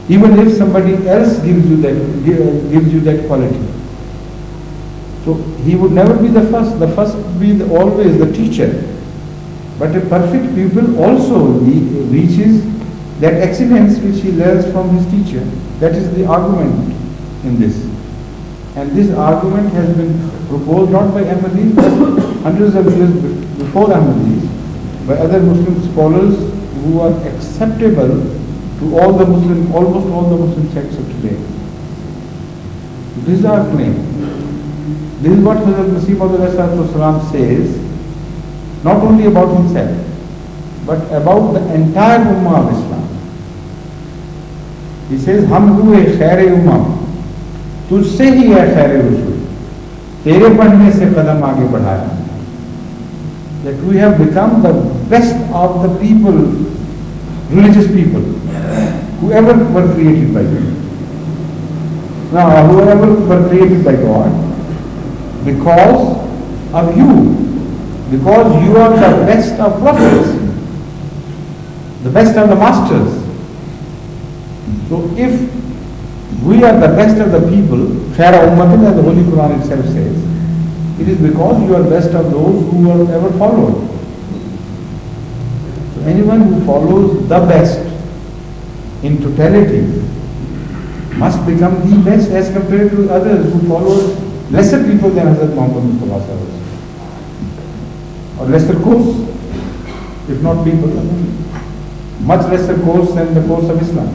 even if somebody else gives you that quality. So he would never be the first would be always the teacher. But a perfect pupil also reaches that excellence which he learns from his teacher. That is the argument in this. And this argument has been proposed not by Ahmadis, but hundreds of years before Ahmadis, by other Muslim scholars who are acceptable to almost all the Muslim sects of today. This is our claim. This is what Hazrat Masih Maud says, not only about himself, but about the entire Ummah of Islam. He says, "Hum huye khair-e ummah, tujhse hi hai khair-e rusul, tere padhne se qadam aage badhaya." That we have become the best of the people, religious people, whoever were created by God. Now, whoever were created by God, because of you. Because you are the best of prophets, the best of the masters. So if we are the best of the people, Khaira Ummatin, as the Holy Quran itself says, it is because you are best of those who are ever followed. anyone who follows the best in totality must become the best as compared to others who follow lesser people than Hazrat Muhammad Mustafa Sallallahu Alaihi Wasallam. Or lesser course, if not people, I mean, much lesser course than the course of Islam.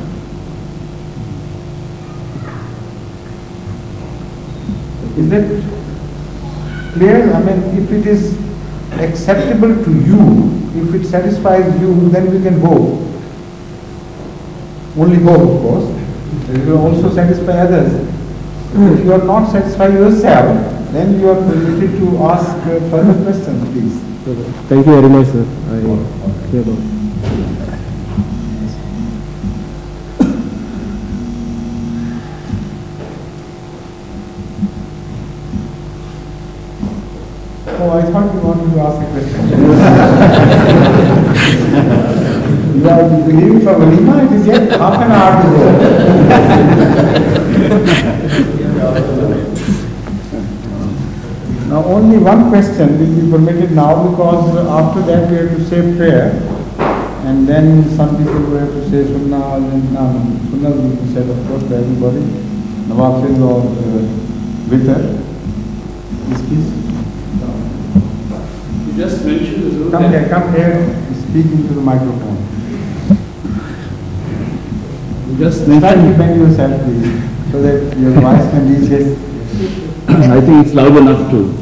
Is that clear? I mean, if it is acceptable to you, if it satisfies you, then we can go. Only go, of course. It will also satisfy others. If you are not satisfied yourself, then you are permitted to ask further questions, please. Thank you very much, sir. I clear about. Oh, I thought you wanted to ask a question. You are leaving for Walima? It is yet half an hour to go. Now only one question will be permitted now, because after that we have to say prayer, and then some people will have to say Sunnah, and Sunnah will be said, of course, by everybody, Nawafil or Witr. Yes, please. You just mentioned come here, speak into the microphone. You just Try to mentioned. bend yourself, please, so that your voice can reach it. I think it's loud enough to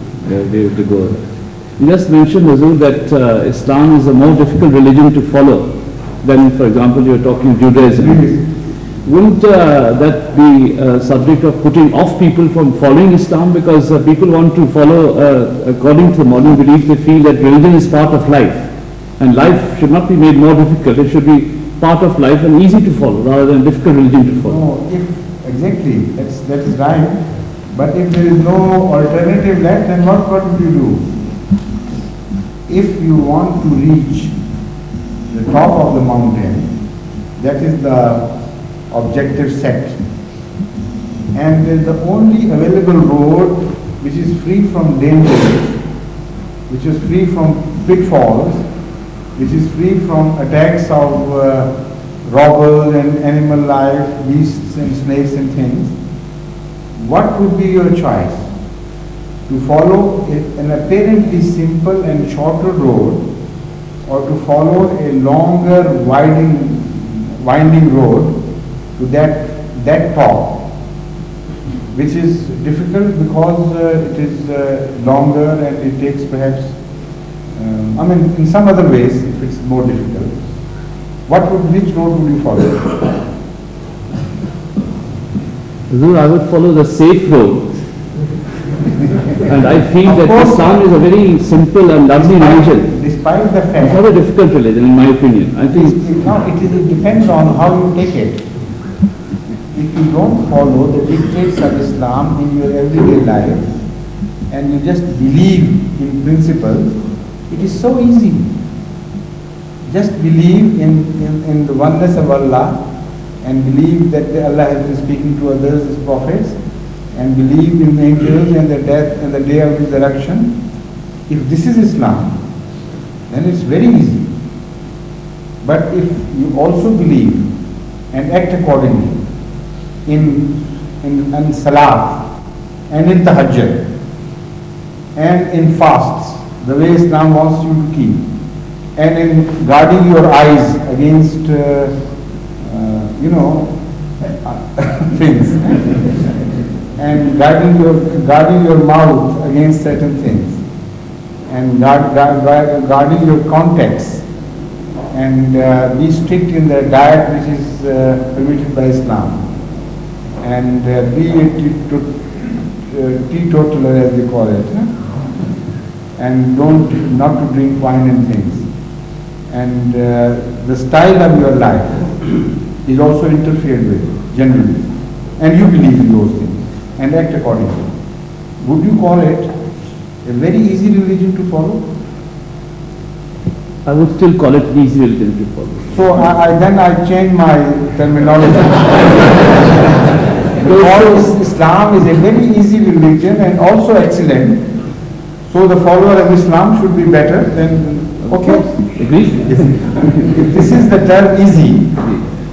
be able to go. You just mentioned, Hazur, that Islam is a more difficult religion to follow than, for example, you're talking Judaism. Wouldn't that be a subject of putting off people from following Islam? Because people want to follow, according to the modern belief, they feel that religion is part of life. And life should not be made more difficult. It should be part of life and easy to follow, rather than difficult religion to follow. No, exactly, that is right. But if there is no alternative left, then what would you do? If you want to reach the top of the mountain, that is the objective set, and the only available road which is free from dangers, which is free from pitfalls, which is free from attacks of robbers and animal life, beasts and snakes and things, what would be your choice? To follow an apparently simple and shorter road, or to follow a longer winding road to that top, which is difficult because it is longer and it takes perhaps, in some other ways, if it's more difficult. Which road would you follow? I would follow the safe road. And I feel that Islam is a very simple and lovely religion. Despite the fact, it's not a difficult religion, in my opinion. I think it depends on how you take it. If you don't follow the dictates of Islam in your everyday life, and you just believe in principles, it is so easy. Just believe in the oneness of Allah, and believe that Allah has been speaking to others as prophets, and believe in angels and the death and the day of resurrection. If this is Islam, then it's very easy. But if you also believe and act accordingly in salat and in tahajjud and in fasts, the way Islam wants you to keep, and in guarding your eyes against things, and guarding your mouth against certain things, and guarding your contacts, and be strict in the diet which is permitted by Islam, and be a teetotaler, as they call it, and not to drink wine and things, and the style of your life is also interfered with generally, and you believe in those things and act accordingly. Would you call it a very easy religion to follow? I would still call it an easy religion to follow. So I change my terminology. Because Islam is a very easy religion and also excellent. So the follower of Islam should be better than Okay? Agreed? If this is the term easy,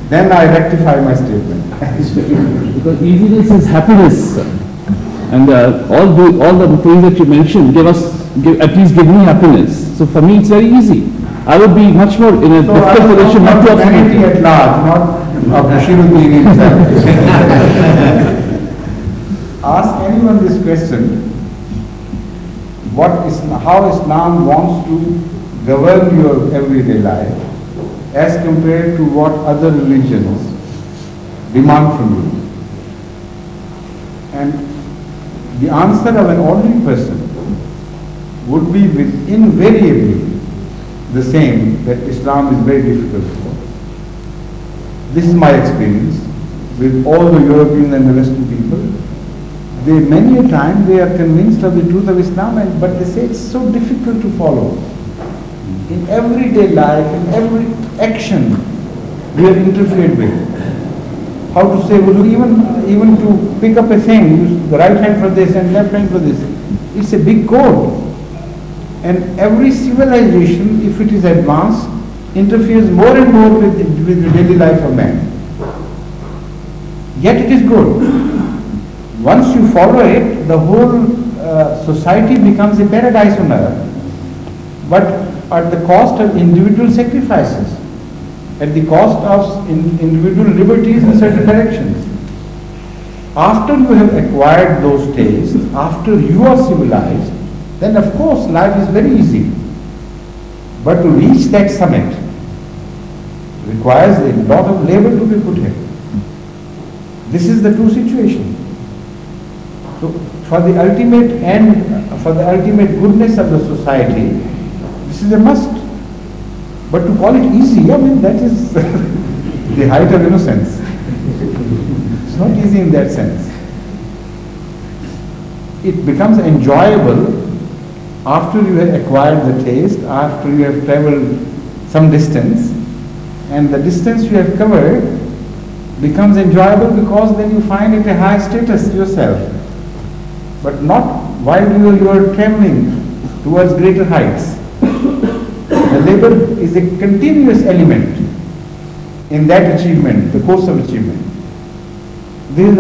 then I rectify my statement. Because easiness is happiness. And all the things that you mentioned at least give me happiness. So for me it's very easy. I would be much more in a difficult position not to humanity at large, not Bashiruddin himself. Ask anyone this question: how Islam wants to govern your everyday life as compared to what other religions demand from you. And the answer of an ordinary person would be invariably the same, that Islam is very difficult for us. This is my experience with all the European and the Western people. Many a time they are convinced of the truth of Islam, but they say it's so difficult to follow. In everyday life, in every action, we are interfered with. How to say wudu, even to pick up a thing, use the right hand for this and left hand for this. It's a big code. And every civilization, if it is advanced, interferes more and more with the daily life of man. Yet it is good. Once you follow it, the whole society becomes a paradise on earth, but at the cost of individual sacrifices, at the cost of individual liberties in certain directions. After you have acquired those tastes, after you are civilized, then of course life is very easy. But to reach that summit requires a lot of labor to be put in. This is the true situation. So for the ultimate end, for the ultimate goodness of the society, this is a must. But to call it easy, I mean, that is the height of innocence. It's not easy in that sense. It becomes enjoyable after you have acquired the taste, after you have traveled some distance, and the distance you have covered becomes enjoyable because then you find it a high status yourself. But not while you are traveling towards greater heights. The labor is a continuous element in that achievement, the course of achievement. This is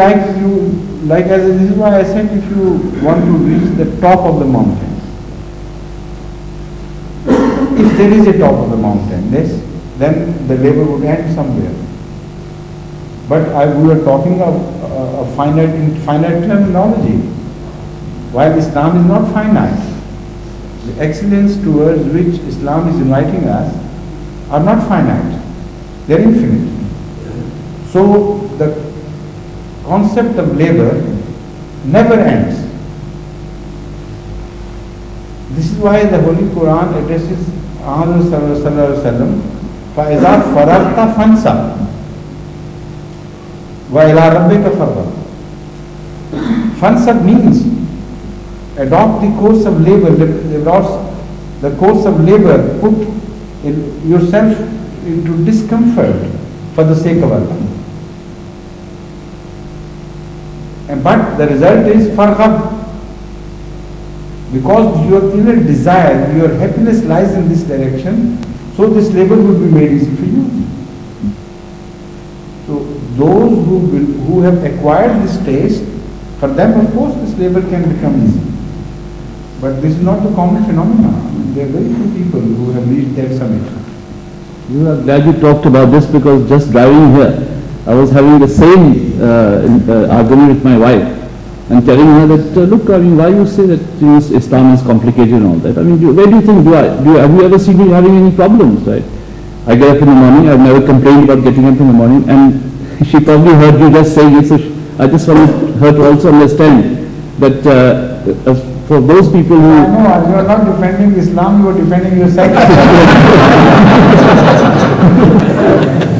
why I said if you want to reach the top of the mountain, if there is a top of the mountain, then the labor would end somewhere. But we were talking of a finite terminology, while Islam is not finite. The excellence towards which Islam is inviting us are not finite, they are infinite. So the concept of labor never ends. This is why the Holy Quran addresses Ahmad sallallahu alaihi wasallam, فَإِذَا فَرَغْتَ فَانْصَبْ وَإِلَىٰ رَبِّكَ فَارْغَب. Fansab means adopt the course of labor, the course of labor, put yourself into discomfort for the sake of Allah. But the result is farghab. Because your inner desire, your happiness lies in this direction, so this labor will be made easy for you. So those who have acquired this taste, for them of course this labor can become easy. But this is not the common phenomenon. There are very few people who have reached that summit. You are glad you talked about this, because just driving here, I was having the same argument with my wife and telling her that, look, I mean, why you say that Islam is complicated and all that? I mean, where do you think, have you ever seen me having any problems, right? I get up in the morning, I've never complained about getting up in the morning, and she probably heard you just saying it, so I just wanted her to also understand that for those people who... I know, you are not defending Islam, you are defending yourself.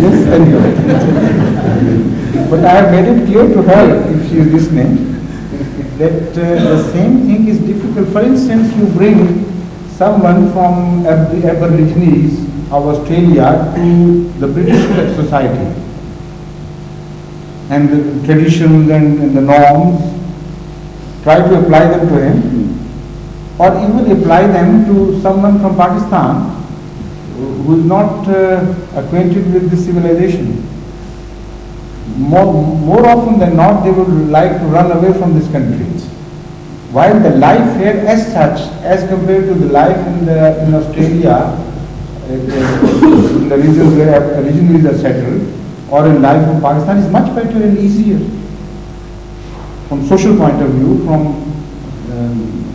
Yes, anyway. But I have made it clear to her, if she is listening, that the same thing is difficult. For instance, you bring someone from the Aborigines of Australia to the British society, and the traditions and the norms, try to apply them to him, or even apply them to someone from Pakistan who is not acquainted with this civilization. More often than not, they would like to run away from this country. While the life here as such, as compared to the life in Australia, in the regions where Aborigines are settled, or in life in Pakistan, is much better and easier from social point of view, from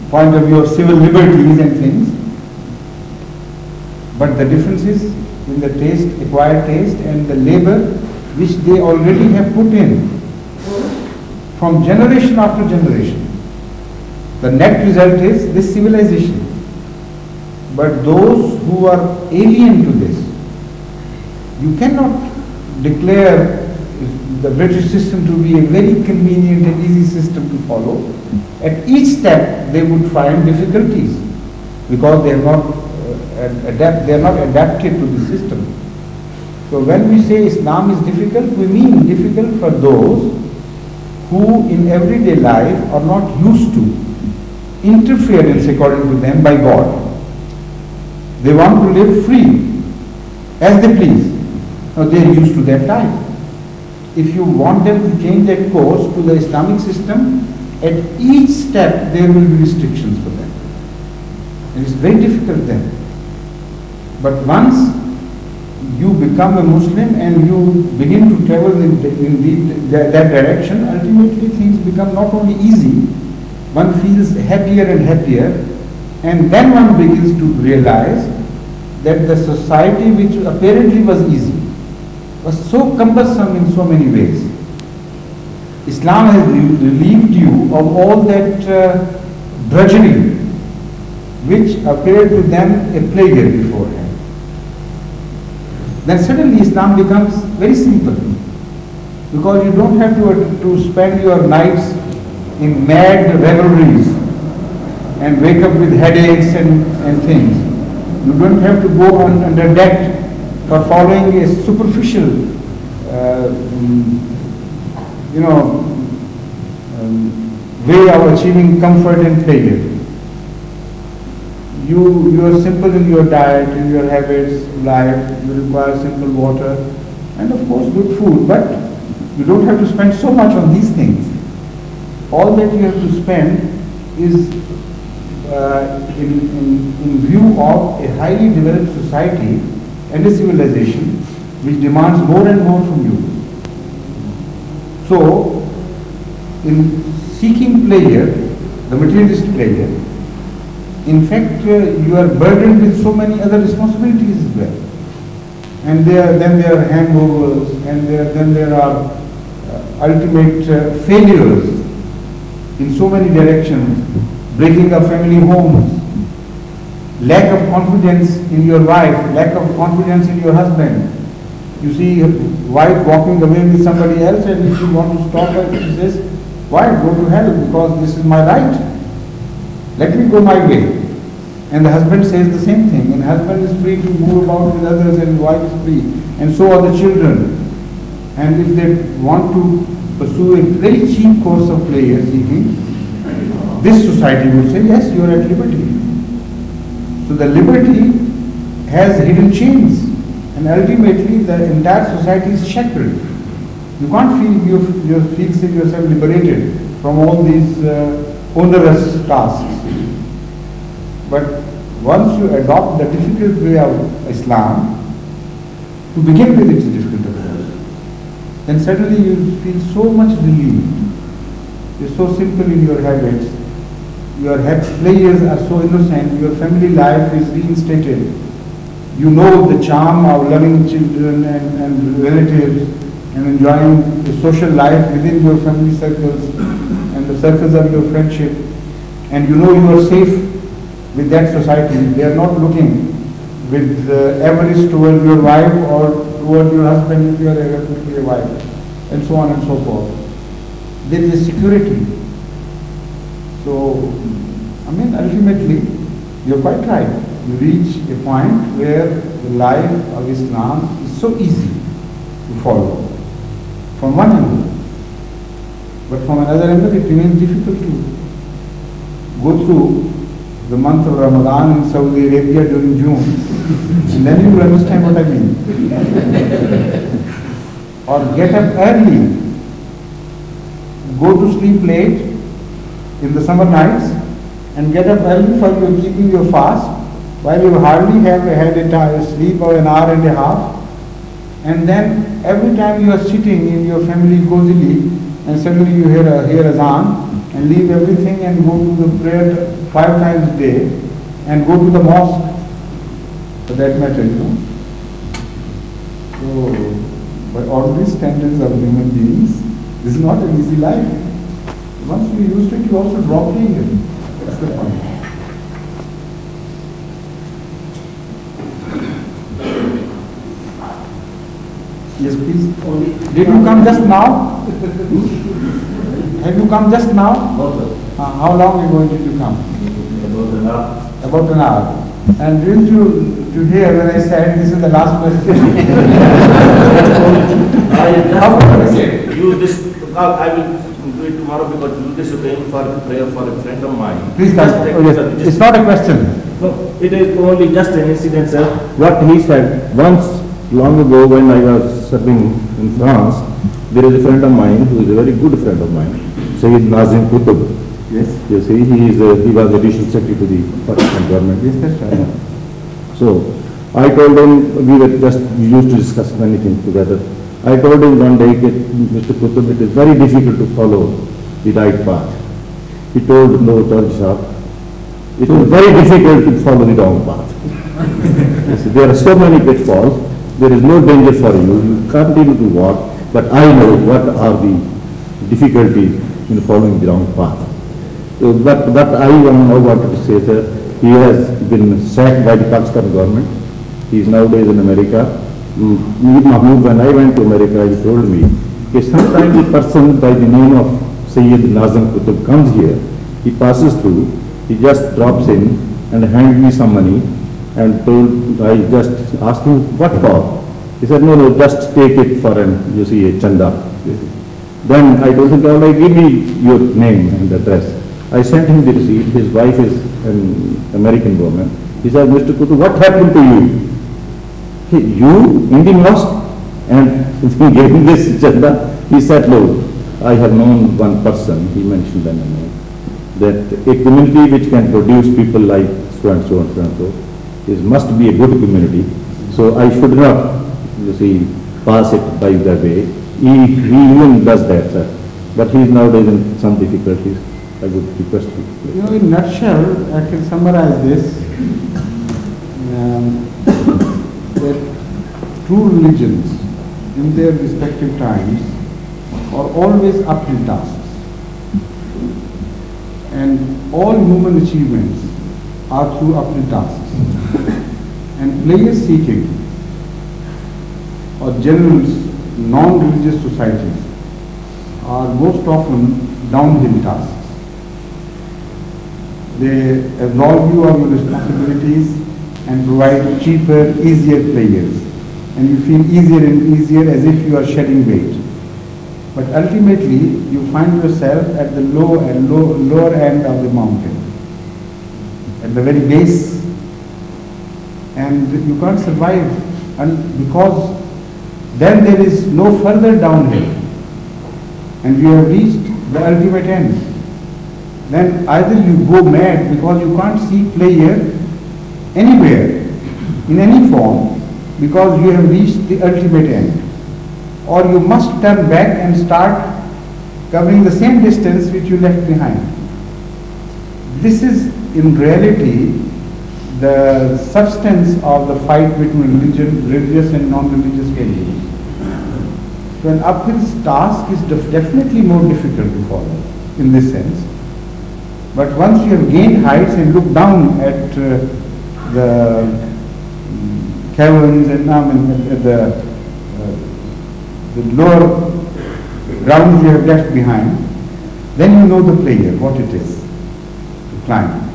point of view of civil liberties and things. But the difference is in the taste, acquired taste, and the labor which they already have put in from generation after generation. The net result is this civilization. But those who are alien to this, you cannot declare the British system to be a very convenient and easy system to follow. At each step they would find difficulties because they are not adapted to the system. So when we say Islam is difficult, we mean difficult for those who in everyday life are not used to interference according to them by God. They want to live free, as they please. Now they are used to that life. If you want them to change their course to the Islamic system, at each step there will be restrictions for them. And it's very difficult then. But once you become a Muslim and you begin to travel in that direction, ultimately things become not only easy, one feels happier and happier, and then one begins to realize that the society which apparently was easy was so cumbersome in so many ways. Islam has relieved you of all that drudgery which appeared to them a plague beforehand. Then suddenly Islam becomes very simple, because you don't have to spend your nights in mad revelries and wake up with headaches and things. You don't have to go under debt for following a superficial way of achieving comfort and pleasure. You are simple in your diet, in your habits, life. You require simple water and of course good food, but you don't have to spend so much on these things. All that you have to spend is in view of a highly developed society and a civilization which demands more and more from you. So, in seeking pleasure, the materialist pleasure, in fact, you are burdened with so many other responsibilities as well. And then there are hangovers, and then there are ultimate failures in so many directions, breaking up family homes, lack of confidence in your wife, lack of confidence in your husband. You see a wife walking away with somebody else, and if you want to stop her, she says, why? Go to hell, because this is my right. Let me go my way. And the husband says the same thing. And husband is free to move about with others, and wife is free. And so are the children. And if they want to pursue a very cheap course of pleasure seeking, this society would say, yes, you are at liberty. So the liberty has hidden chains, and ultimately the entire society is shackled. You can't feel yourself liberated from all these onerous tasks. But once you adopt the difficult way of Islam, to begin with it's difficult of course, then suddenly you feel so much relieved. You're so simple in your habits, your pleasures are so innocent, your family life is reinstated. You know the charm of loving children and relatives and enjoying the social life within your family circles and the circles of your friendship, and you know you are safe with that society. They are not looking with avarice toward your wife or toward your husband if you are ever to be a wife, and so on and so forth. There is a security. So, I mean, ultimately, you're quite right. You reach a point where the life of Islam is so easy to follow from one angle, but from another angle it remains difficult to go through the month of Ramadan in Saudi Arabia during June, and then you will understand what I mean. Or get up early, go to sleep late in the summer nights, and get up early for you keeping your fast, while you hardly have had a sleep of an hour and a half, and then every time you are sitting in your family cozily, and suddenly you hear azan, and leave everything and go to the prayer 5 times a day, and go to the mosque, for that matter, you know. So, by ordinary standards of human beings, this is not an easy life. Once you used to it, you also drop it. That's the point. Yes, please. Did you come just now? Have you come just now? How long ago did you come? About an hour. About an hour. And didn't you hear when I said this is the last question? How about I say? Use this. I will do it tomorrow because use this again for prayer for a friend of mine. Please come. It's not a question. No, it is only just an incident, sir. What he said once long ago when I was serving in France, there is a friend of mine who is a very good friend of mine, Sayyid Nazim Qutb. Yes. You see, he was additional secretary to the Pakistan government. Yes, that's right. So I told him, we used to discuss many things together. I told him one day, Mr. Qutb, it is very difficult to follow the right path. He told no, Tarji Sahab, it is very difficult to follow the wrong path. See, there are so many pitfalls, there is no danger for you. You continue to walk, but I know what are the difficulties in following the wrong path. So, but I now wanted to say, sir, he has been sacked by the Pakistan government. He is nowadays in America. Mahmood, when I went to America, he told me that sometimes a person by the name of Sayyid Nazim Qutb comes here, he passes through, he just drops in and hands me some money, and I just asked him, what for? He said, no, just take it for a chanda. Then I told him, all right, give me your name and address. I sent him the receipt. His wife is an American woman. He said, Mr. Qutb, what happened to you? You in the mosque? And he gave me this chanda. He said, no, I have known one person, he mentioned the name, that a community which can produce people like so and so and so and so, must be a good community. So I should not, pass it by the way. He even does that, sir. But he is nowadays in some difficulties. I would request you. You know, in a nutshell, I can summarize this. That true religions in their respective times are always uphill tasks. And all human achievements are through uphill tasks. And pleasure seeking or general non-religious societies are most often downhill tasks. They absolve you of your responsibilities and provide cheaper, easier pleasures. And you feel easier and easier as if you are shedding weight. But ultimately, you find yourself at the lower end of the mountain, at the very base, and you can't survive, and because then there is no further downhill, and you have reached the ultimate end. Then either you go mad because you can't see pleasure anywhere, in any form, because you have reached the ultimate end, or you must turn back and start covering the same distance which you left behind. This is in reality the substance of the fight between religious and non-religious values. So an uphill task is definitely more difficult to follow in this sense. But once you have gained heights and look down at the caverns and at the lower grounds you have left behind, then you know the pleasure, what it is to climb.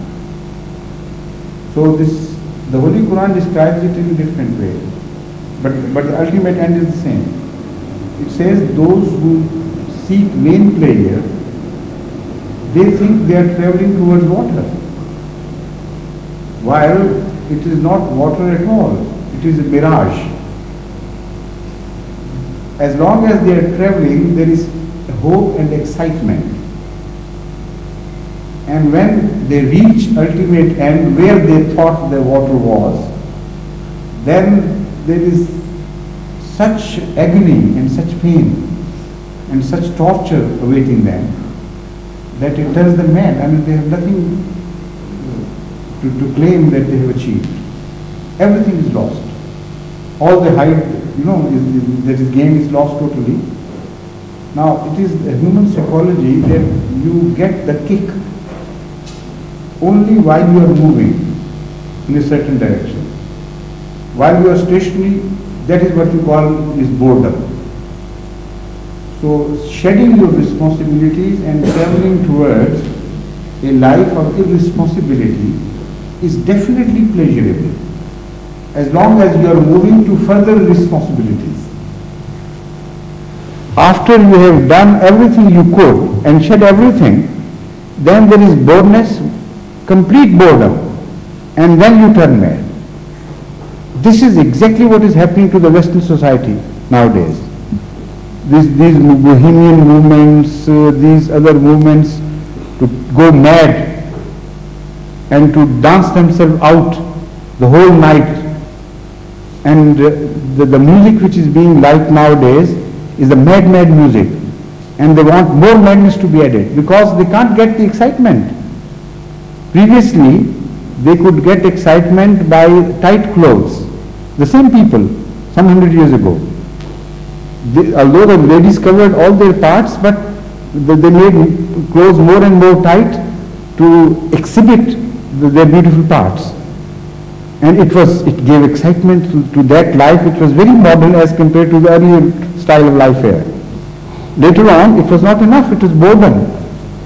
So the Holy Quran describes it in a different way, but the ultimate end is the same. It says those who seek vain pleasure, they think they are traveling towards water. while it is not water at all. It is a mirage. As long as they are traveling, there is hope and excitement. And when they reach ultimate end where they thought the water was, then there is such agony and such pain and such torture awaiting them that it turns them mad. I mean, they have nothing to claim that they have achieved. Everything is lost. All the hype, that is gained is lost totally. Now, it is a human psychology that you get the kick only while you are moving in a certain direction. While you are stationary, that is what you call is boredom. So shedding your responsibilities and traveling towards a life of irresponsibility is definitely pleasurable, as long as you are moving to further responsibilities. After you have done everything you could and shed everything, then there is boredom, complete boredom, and then you turn mad. This is exactly what is happening to the Western society nowadays. These bohemian movements, these other movements to go mad and to dance themselves out the whole night. And the music which is being liked nowadays is the mad music. And they want more madness to be added because they can't get the excitement. Previously, they could get excitement by tight clothes. The same people, some 100 years ago. Although the ladies covered all their parts, but they made clothes more and more tight to exhibit their beautiful parts. And it gave excitement to that life, which was very modern as compared to the earlier style of life here. Later on, it was not enough, it was boredom.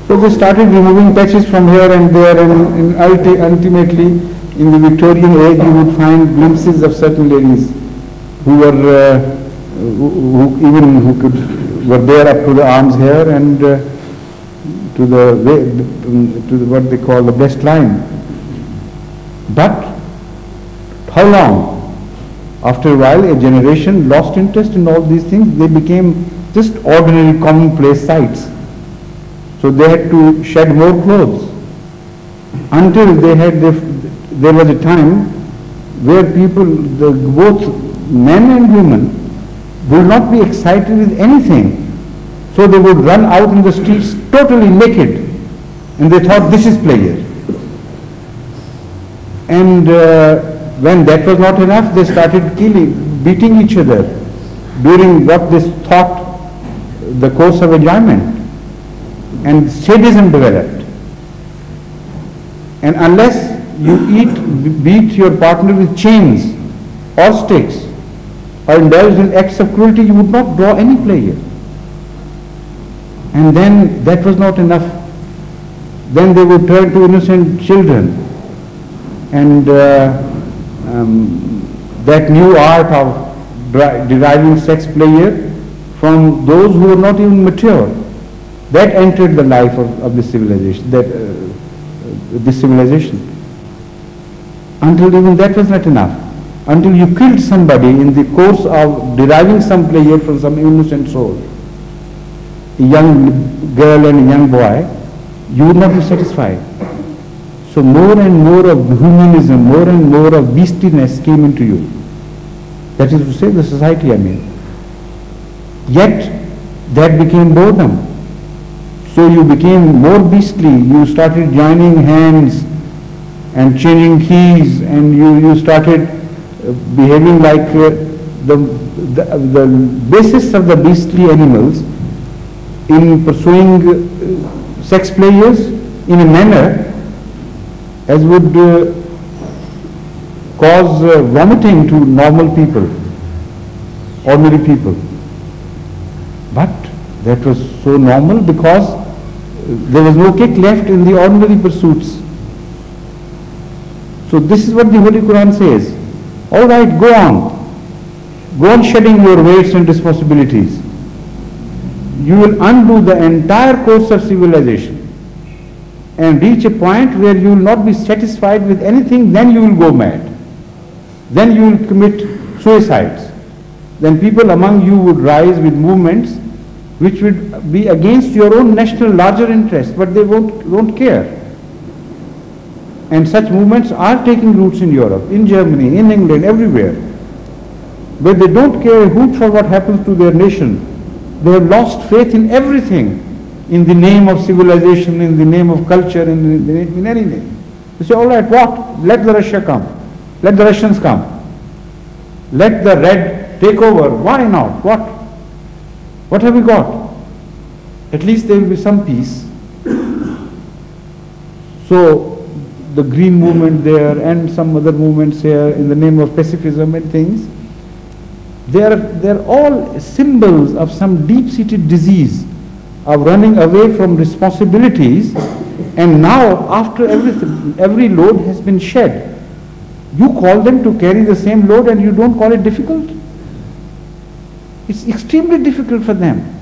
So they started removing patches from here and there, and ultimately, in the Victorian age, you would find glimpses of certain ladies who were were there up to the arms here and to the what they call the breast line. But how long? After a while, a generation lost interest in all these things. They became just ordinary, commonplace sights. So they had to shed more clothes until there was a time where people, both men and women, would not be excited with anything. So they would run out in the streets totally naked, and they thought this is pleasure. And when that was not enough, they started beating each other during what they thought the course of enjoyment. And sadism developed. And unless you beat your partner with chains or sticks or indulge in acts of cruelty, you would not draw any pleasure. And then that was not enough. Then they would turn to innocent children, and that new art of deriving sex pleasure from those who were not even mature, that entered the life of this civilization. This civilization. Until even that was not enough. Until you killed somebody in the course of deriving some pleasure from some innocent soul, a young girl and a young boy, you would not be satisfied. So more and more of humanism, more and more of beastliness came into you. That is to say, the society, I mean. Yet, that became boredom. So you became more beastly, you started joining hands and changing keys, and you started behaving like the basis of the beastly animals in pursuing sex pleasures in a manner as would cause vomiting to normal people, ordinary people. But that was so normal because there was no kick left in the ordinary pursuits. So this is what the Holy Quran says. All right, go on shedding your weights and responsibilities. You will undo the entire course of civilization. and reach a point where you will not be satisfied with anything, then you will go mad. Then you will commit suicides. Then people among you would rise with movements which would be against your own national larger interest, but they won't care. And such movements are taking roots in Europe, in Germany, in England, everywhere, where they don't care a hoot for what happens to their nation. They have lost faith in everything, in the name of civilization, in the name of culture, in anything. They say, all right, what? Let the Russia come. Let the Russians come. Let the red take over. Why not? What? What have we got? At least there will be some peace. So the green movement there and some other movements here in the name of pacifism and things, they're all symbols of some deep-seated disease of running away from responsibilities, and now after every load has been shed, you call them to carry the same load and you don't call it difficult? It's extremely difficult for them.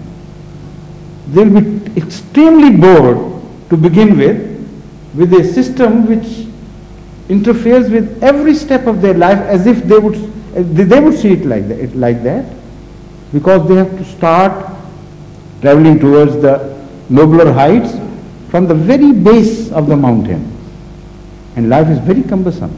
They'll be extremely bored to begin with a system which interferes with every step of their life, as if they would see it like that, because they have to start traveling towards the nobler heights from the very base of the mountain. And life is very cumbersome.